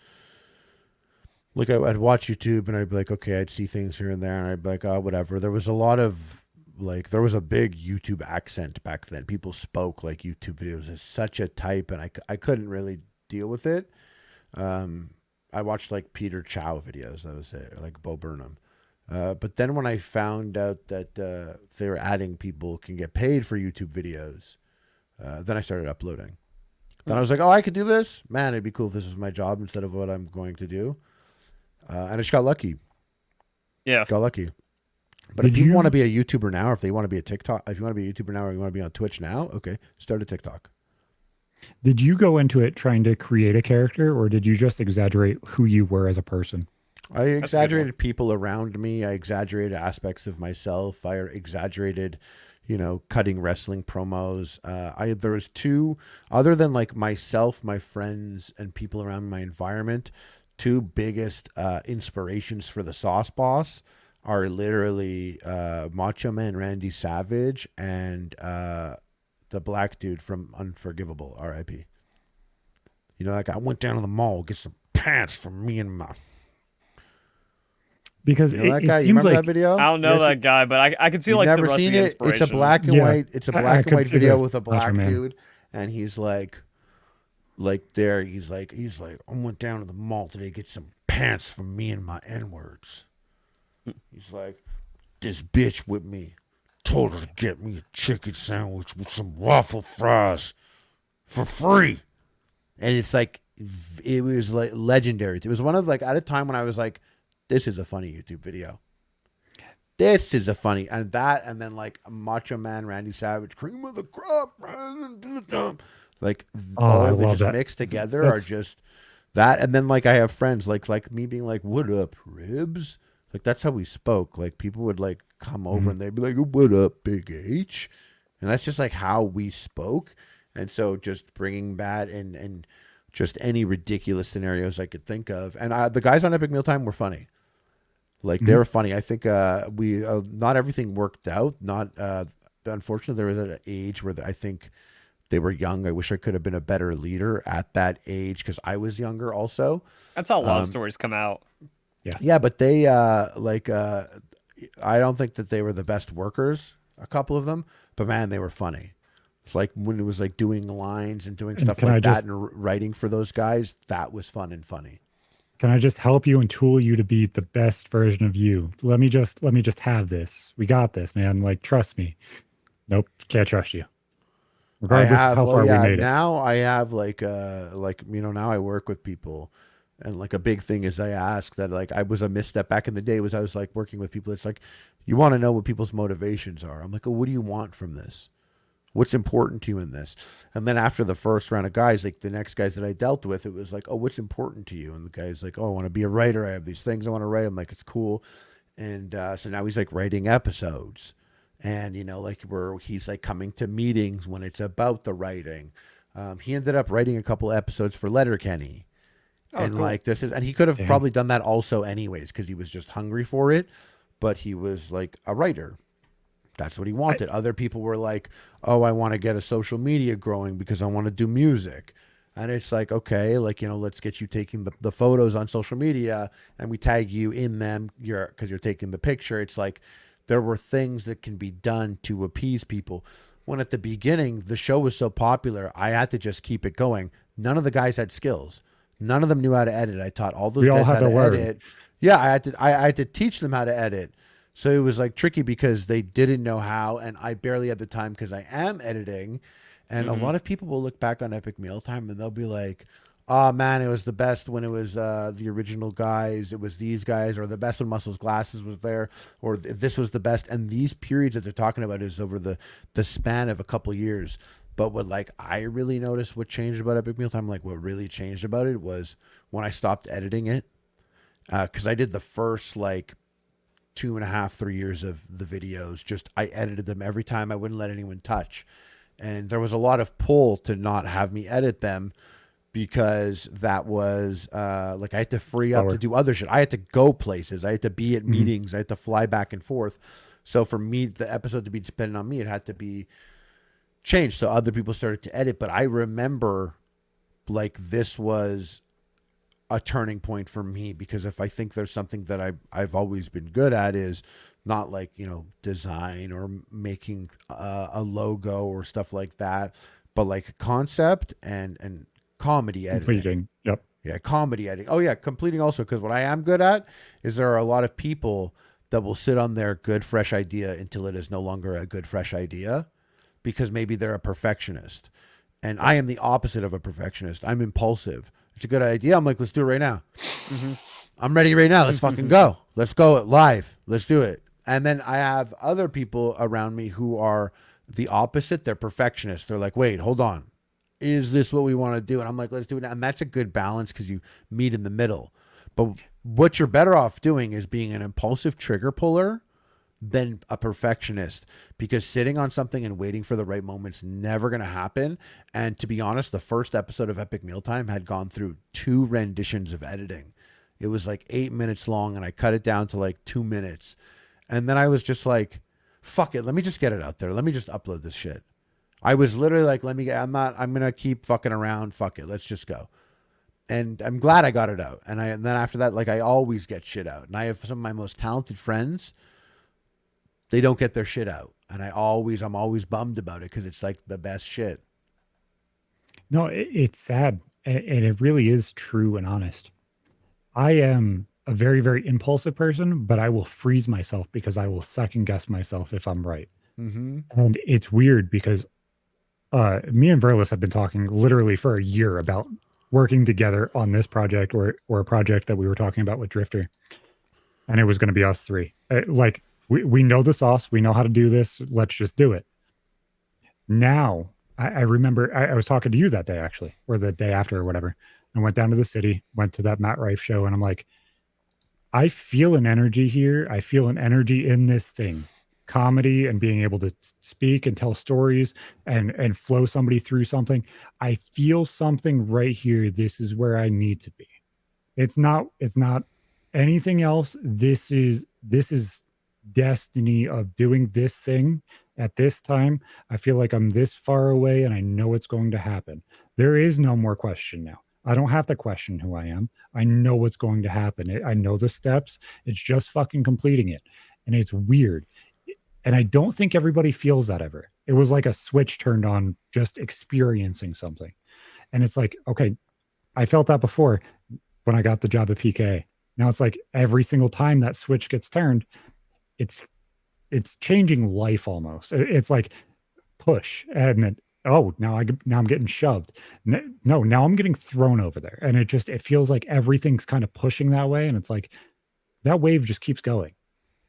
like I'd watch YouTube and I'd be like, okay, I'd see things here and there and I'd be like, oh, whatever. There was a lot of like, there was a big YouTube accent back then. People spoke like YouTube videos is such a type, and I couldn't really deal with it. I watched like Peter Chow videos. That was it, or like Bo Burnham. But then when I found out that they were adding people can get paid for YouTube videos, then I started uploading. Then I was like, oh, I could do this? Man, it'd be cool if this was my job instead of what I'm going to do. And I just got lucky. Yeah. Got lucky. But if you want to be a YouTuber now, or if they want to be a TikTok, if you want to be a YouTuber now, or you want to be on Twitch now, okay, start a TikTok. Did you go into it trying to create a character, or did you just exaggerate who you were as a person? I exaggerated people around me. I exaggerated aspects of myself. I exaggerated, cutting wrestling promos. There was two, other than like myself, my friends, and people around my environment, two biggest inspirations for the Sauce Boss are literally Macho Man Randy Savage and the black dude from Unforgivable, R.I.P. Like I went down to the mall, get some pants for me and my... Because that guy? it You seems remember like that video? I don't know that guy, but I can see You've like the never rest seen of the it? inspiration. It's a black and white. It's a black and white video with a black dude, and he's like there. He's like, I went down to the mall today to get some pants for me and my N-words. He's like, this bitch with me told her to get me a chicken sandwich with some waffle fries for free, and it's like it was like legendary. It was one of like at a time when I was like, this is a funny YouTube video. This is a funny, and then like Macho Man Randy Savage, cream of the crop, like all of it just mixed together are just that. And then like I have friends like me being like, what up, ribs? Like that's how we spoke. Like people would like come over and they'd be like, what up, Big H? And that's just like how we spoke. And so just bringing that and just any ridiculous scenarios I could think of. And the guys on Epic Mealtime were funny. Like they were funny. I think we not everything worked out. Not unfortunately, there was an age where I think they were young. I wish I could have been a better leader at that age because I was younger also. That's how a lot of stories come out. Yeah, but they I don't think that they were the best workers. A couple of them, but man, they were funny. It's like when it was like doing lines and doing stuff like that and writing for those guys. That was fun and funny. Can I just help you and tool you to be the best version of you? Let me just have this. We got this, man. Like, trust me. Nope, can't trust you. I Regardless of have, how well, far we yeah, made it. now I have now I work with people, and like a big thing is I ask that, like, I was a misstep back in the day was I was like working with people. It's like, you want to know what people's motivations are. I'm like, oh, what do you want from this? What's important to you in this? And then after the first round of guys, like the next guys that I dealt with, it was like, oh, what's important to you? And the guy's like, oh, I want to be a writer. I have these things I want to write. I'm like, it's cool. And so now he's like writing episodes, and like where he's like coming to meetings when it's about the writing. He ended up writing a couple episodes for Letterkenny, Oh, and cool. like this is, and he could have Damn. probably done that also anyways because he was just hungry for it, but he was like a writer. That's what he wanted. Other people were like, oh, I want to get a social media growing because I want to do music. And it's like, okay, like, let's get you taking the photos on social media and we tag you in them because you're taking the picture. It's like there were things that can be done to appease people. When at the beginning, the show was so popular, I had to just keep it going. None of the guys had skills. None of them knew how to edit. I taught all those We all guys had how to to learn. edit. Yeah, I had to teach them how to edit. So it was like tricky because they didn't know how, and I barely had the time because I am editing. And a lot of people will look back on Epic Mealtime and they'll be like, oh man, it was the best when it was the original guys. It was these guys, or the best when Muscles Glasses was there, or this was the best. And these periods that they're talking about is over the span of a couple years. But what like I really noticed what changed about Epic Mealtime, like what really changed about it was when I stopped editing it. Because I did the first like 2.5, 3 years of the videos. Just I edited them every time. I wouldn't let anyone touch. And there was a lot of pull to not have me edit them because that was like I had to free up to Slower. do other shit. I had to go places. I had to be at meetings. I had to fly back and forth. So for me, the episode to be dependent on me, it had to be changed. So other people started to edit. But I remember like this was a turning point for me because if I think there's something that I've always been good at is not like design or making a logo or stuff like that, but like concept and comedy editing. Completing. Yep. Yeah, comedy editing. Oh yeah, completing also, because what I am good at is there are a lot of people that will sit on their good fresh idea until it is no longer a good fresh idea because maybe they're a perfectionist. And I am the opposite of a perfectionist. I'm impulsive. It's a good idea. I'm like, let's do it right now. I'm ready right now. Let's fucking go. Let's go live. Let's do it. And then I have other people around me who are the opposite. They're perfectionists. They're like, wait, hold on. Is this what we want to do? And I'm like, let's do it now. And that's a good balance because you meet in the middle. But what you're better off doing is being an impulsive trigger puller than a perfectionist, because sitting on something and waiting for the right moment's never going to happen. And to be honest, the first episode of Epic Mealtime had gone through 2 renditions of editing. It was like 8 minutes long and I cut it down to like 2 minutes. And then I was just like, fuck it. Let me just get it out there. Let me just upload this shit. I was literally like, I'm going to keep fucking around. Fuck it. Let's just go. And I'm glad I got it out. And then after that, like I always get shit out. And I have some of my most talented friends. They don't get their shit out. And I'm always bummed about it because it's like the best shit. No, it's sad. And it really is true and honest. I am a very, very impulsive person, but I will freeze myself because I will second guess myself if I'm right. Mm-hmm. And it's weird because me and Verlis have been talking literally for a year about working together on this project or a project that we were talking about with Drifter. And it was going to be us 3. Like, we know the sauce. We know how to do this. Let's just do it. Now, I remember I was talking to you that day, actually, or the day after or whatever. I went down to the city, went to that Matt Rife show, and I'm like, I feel an energy here. I feel an energy in this thing. Comedy and being able to speak and tell stories and flow somebody through something. I feel something right here. This is where I need to be. It's not anything else. This is destiny of doing this thing at this time. I feel like I'm this far away and I know it's going to happen. There is no more question now. I don't have to question who I am. I know what's going to happen. I know the steps. It's just fucking completing it. And it's weird. And I don't think everybody feels that ever. It was like a switch turned on just experiencing something. And it's like, okay, I felt that before. when I got the job at PK. Now it's like every single time that switch gets turned, it's it's changing life almost. It's like push and then oh now I'm getting shoved. No, now I'm getting thrown over there, and it feels like everything's kind of pushing that way, and it's like that wave just keeps going,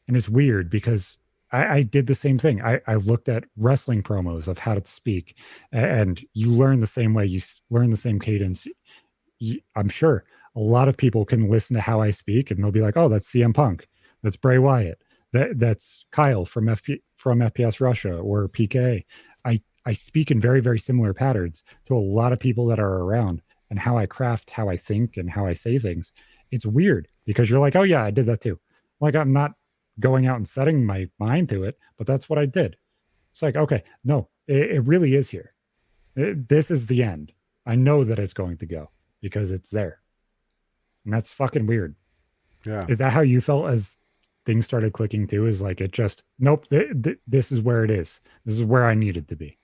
and it's weird because I did the same thing. I looked at wrestling promos of how to speak, and you learn the same way. Learn the same cadence. I'm sure a lot of people can listen to how I speak, and they'll be like, "Oh, that's CM Punk. That's Bray Wyatt. That's Kyle from FPS Russia or PK." I speak in very very similar patterns to a lot of people that are around, and how I craft, how I think, and how I say things. It's weird because you're like, "Oh yeah, I did that too." Like I'm not going out and setting my mind to it, but that's what I did. It's like, okay, no, it really is here. This is the end. I know that it's going to go because it's there. And that's fucking weird. Yeah. Is that how you felt as things started clicking too? Is like, it just, nope, this is where it is. This is where I needed to be.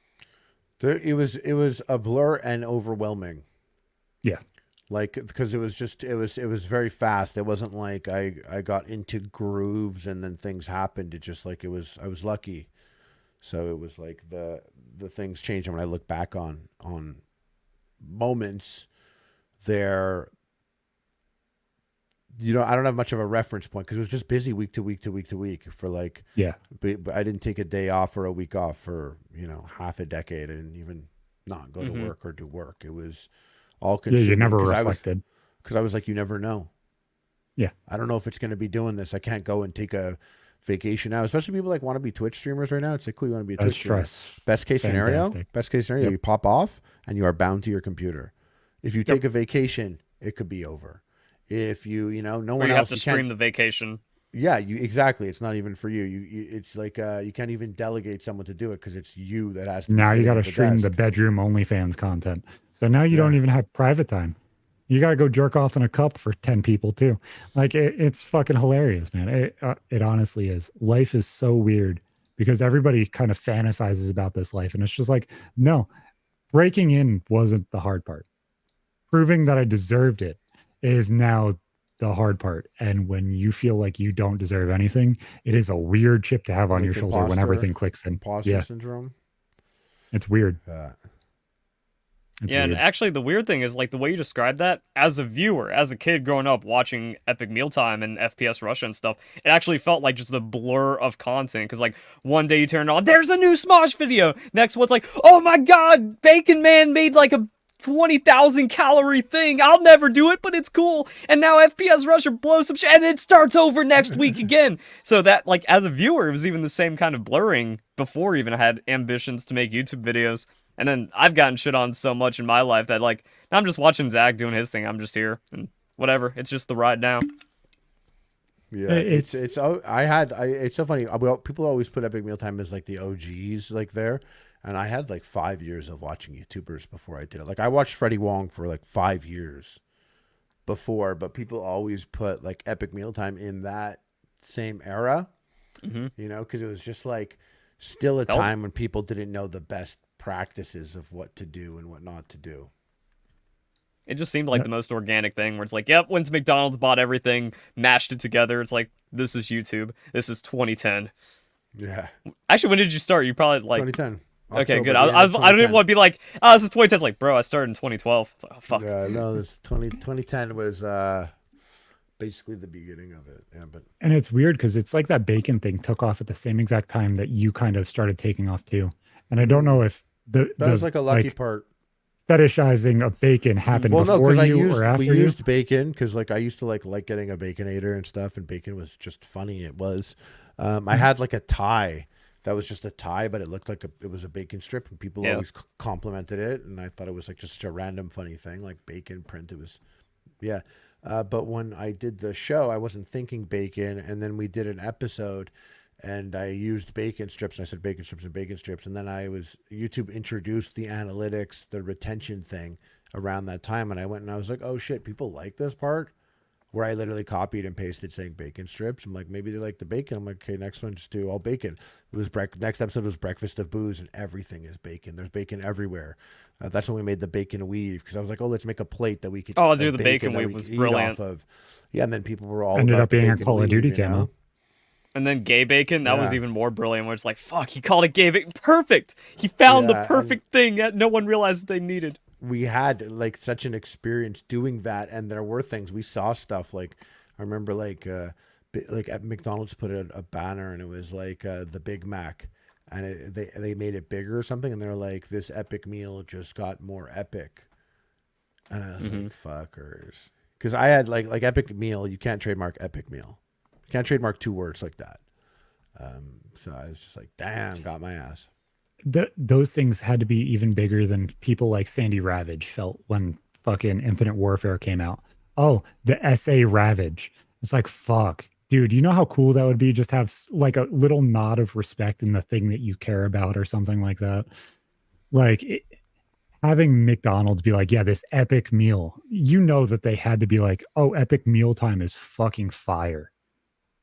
It was a blur and overwhelming. Yeah. Like, because it was very fast. It wasn't like I got into grooves and then things happened. It just like I was lucky. So it was like the things changed. And when I look back on moments there, I don't have much of a reference point because it was just busy week to week to week to week for like, yeah. But I didn't take a day off or a week off for, half a decade. I didn't even not go to work or do work. It was all consuming. Yeah, you never reflected. Because I was like, you never know. Yeah. I don't know if it's going to be doing this. I can't go and take a vacation now, especially people like want to be Twitch streamers right now. It's like, cool, you want to be a Twitch streamer. Best case scenario, you pop off and you are bound to your computer. If you take a vacation, it could be over. If no one else, you have to stream the vacation. Yeah, exactly. It's not even for you. It's like you can't even delegate someone to do it because it's you that has to. Now you got to stream the bedroom OnlyFans content. So now you don't even have private time. You got to go jerk off in a cup for 10 people too. Like it's fucking hilarious, man. It honestly is. Life is so weird because everybody kind of fantasizes about this life, and it's just like, no, breaking in wasn't the hard part. Proving that I deserved it is now the hard part. And when you feel like you don't deserve anything, it is a weird chip to have on your shoulder when everything clicks in. Imposter syndrome. It's weird. It's weird. And actually the weird thing is like the way you described that, as a viewer, as a kid growing up watching Epic Mealtime and FPS Russia and stuff, it actually felt like just a blur of content. Because like one day you turn on, there's a new Smosh video. Next one's like, oh my god, Bacon Man made like a 20,000 calorie thing. I'll never do it, but it's cool. And now FPS Russia blows some shit, and it starts over next week again. So that, like, as a viewer, it was even the same kind of blurring before even I had ambitions to make YouTube videos. And then I've gotten shit on so much in my life that, like, I'm just watching Zach doing his thing. I'm just here and whatever. It's just the ride now. Yeah, it's so funny. People always put Epic Mealtime as like the OGs, like there. And I had like 5 years of watching YouTubers before I did it. Like I watched Freddie Wong for like 5 years before, but people always put like Epic Mealtime in that same era, because it was just like still a time when people didn't know the best practices of what to do and what not to do. It just seemed like the most organic thing where it's like, yep, once McDonald's bought everything, mashed it together, it's like, this is YouTube. This is 2010. Yeah. Actually, when did you start? You probably like 2010. Okay, good. I didn't want to be like, oh, this is 2010. It's like, bro, I started in 2012. It's like, oh, fuck. Yeah, no, this 2010 was basically the beginning of it. Yeah, and it's weird because it's like that bacon thing took off at the same exact time that you kind of started taking off too. And I don't know if that was like a lucky part. Fetishizing of bacon happened before you or after you. We used bacon because like I used to like getting a Baconator and stuff, and bacon was just funny. It was. I had like a tie. That was just a tie, but it looked like it was a bacon strip, and people always complimented it, and I thought it was like just a random funny thing, like bacon print. It was, but when I did the show, I wasn't thinking bacon, and then we did an episode, and I used bacon strips, and I said bacon strips and bacon strips, and then YouTube introduced the analytics, the retention thing around that time, and I went and I was like, oh shit, people like this part? where I literally copied and pasted saying bacon strips. I'm like, maybe they like the bacon. I'm like, okay, next one, just do all bacon. It was next episode was breakfast of booze, and everything is bacon. There's bacon everywhere. That's when we made the bacon weave, because I was like, oh, let's make a plate that we could. Oh, dude, the bacon bacon that weave we was could eat brilliant. off of. Yeah, and then people were all Ended about up the being a bacon Call of Duty weave, you know? camo. And then gay bacon, that was Yeah. even more brilliant, where it's like, fuck, he called it gay bacon. Perfect! He found the Yeah, perfect thing that no one realized they needed. We had like such an experience doing that, and there were things we saw stuff like I remember like at McDonald's put a banner, and it was like the Big Mac, and they made it bigger or something, and they're like, this epic meal just got more epic, and I was like, fuckers, because I had like epic meal, you can't trademark epic meal, you can't trademark 2 words like that. So I was just like, damn, got my ass. Those things had to be even bigger than people like Sandy Ravage felt when fucking Infinite Warfare came out. Oh, the SA Ravage. It's like, fuck, dude, you know how cool that would be? Just have like a little nod of respect in the thing that you care about or something like that. Like having McDonald's be like, yeah, this epic meal, you know that they had to be like, oh, epic meal time is fucking fire.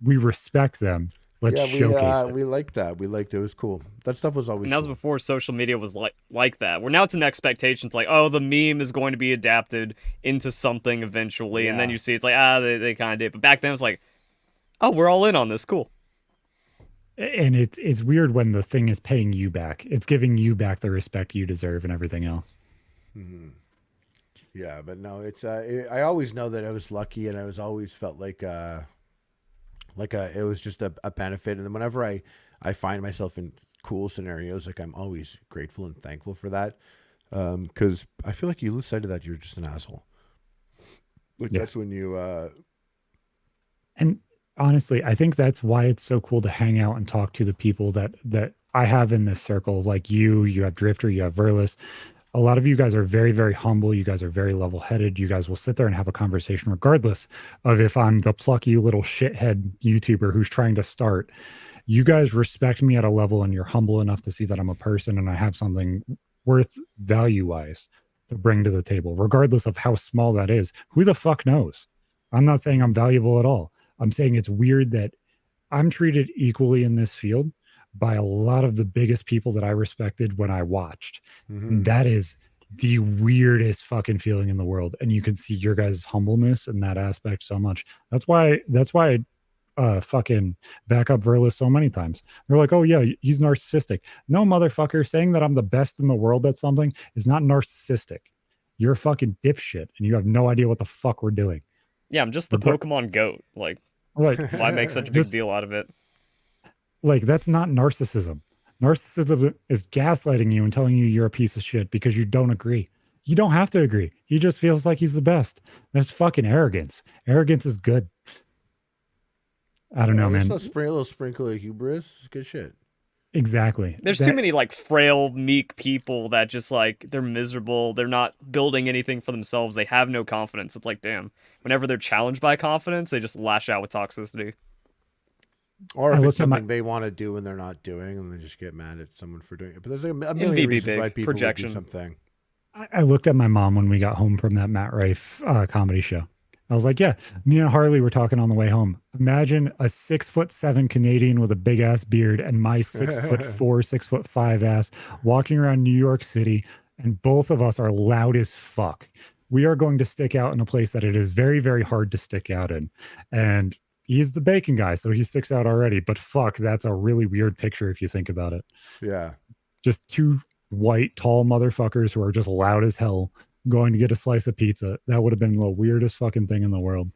We respect them. Let's showcase it. We liked that. We liked it. It was cool. That stuff was always And that was cool. before social media was like that. Where now it's an expectation. It's like, oh, the meme is going to be adapted into something eventually. And then Yeah. you see it's like, they kind of did. But back then it was like, oh, we're all in on this. Cool. And it's weird when the thing is paying you back. It's giving you back the respect you deserve and everything else. Mm-hmm. Yeah, but no, it's I always know that I was lucky, and I was always felt like it was just a benefit. And then whenever I find myself in cool scenarios, like I'm always grateful and thankful for that, because I feel like you lose sight of that, you're just an asshole. Like that's when you And honestly, I think that's why it's so cool to hang out and talk to the people that I have in this circle. Like you have Drifter, you have Verlis. A lot of you guys are very, very humble. You guys are very level-headed. You guys will sit there and have a conversation regardless of if I'm the plucky little shithead YouTuber who's trying to start. You guys respect me at a level, and you're humble enough to see that I'm a person and I have something worth value-wise to bring to the table, regardless of how small that is. Who the fuck knows? I'm not saying I'm valuable at all. I'm saying it's weird that I'm treated equally in this field by a lot of the biggest people that I respected when I watched. mm-hmm. That is the weirdest fucking feeling in the world. And you can see your guys' humbleness in that aspect so much. That's why I fucking back up Verlis so many times. They're like, oh yeah, he's narcissistic. No, motherfucker, saying that I'm the best in the world at something is not narcissistic. You're a fucking dipshit and you have no idea what the fuck we're doing. Yeah, I'm just the Pokemon goat. Like, Like, why make such a big deal out of it? Like, that's not narcissism. Narcissism is gaslighting you and telling you you're a piece of shit because you don't agree. You don't have to agree. He just feels like he's the best. That's fucking arrogance. Arrogance is good. I don't know, man. A little sprinkle of hubris. It's good shit. Exactly. There's too many like frail, meek people that just like they're miserable. They're not building anything for themselves. They have no confidence. It's like, damn. Whenever they're challenged by confidence, they just lash out with toxicity. Or if it's something they want to do and they're not doing, and they just get mad at someone for doing it. But there's a million reasons why people would do something. I looked at my mom when we got home from that Matt Rife comedy show. I was like, yeah, me and Harley were talking on the way home. Imagine a 6'7" Canadian with a big ass beard and my 6'4", 6'5" ass walking around New York City, and both of us are loud as fuck. We are going to stick out in a place that it is very, very hard to stick out in. And he's the bacon guy, so he sticks out already. But fuck, that's a really weird picture if you think about it. Yeah. Just two white, tall motherfuckers who are just loud as hell going to get a slice of pizza. That would have been the weirdest fucking thing in the world.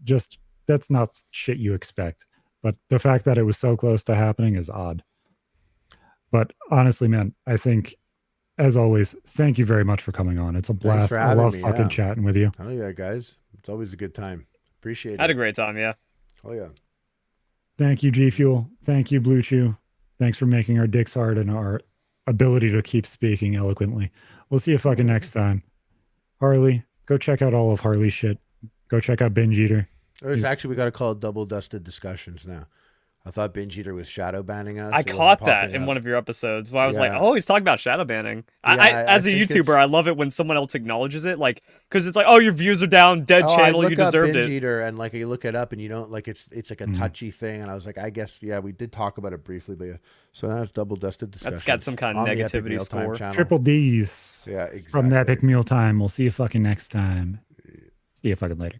Just, that's not shit you expect. But the fact that it was so close to happening is odd. But honestly, man, I think, as always, thank you very much for coming on. It's a blast. I love fucking chatting with you. Oh yeah, guys. It's always a good time. Appreciate it. I had a great time, yeah. Oh yeah. Thank you, G Fuel. Thank you, Blue Chew. Thanks for making our dicks hard and our ability to keep speaking eloquently. We'll see you fucking next time. Harley, go check out all of Harley's shit. Go check out Binge Eater. Actually, we got to call it Double Dusted Discussions now. I thought Binge Eater was shadow banning us. I It wasn't caught that popping in up. one of your episodes where I was like, Yeah. oh, he's talking about shadow banning. Yeah, As I a think YouTuber, it's- I love it when someone else acknowledges it, like, because it's like, oh, your views are down, dead Oh, I channel, look you up deserved Binge it. Eater and like you look it up and you don't like it's like a Mhm. touchy thing, and I was like, I guess we did talk about it briefly, but yeah. So now it's double dusted discussion. That's got some kind of negativity score. Triple D's Yeah, exactly. from the Epic Meal Time. We'll see you fucking next time. See you fucking later.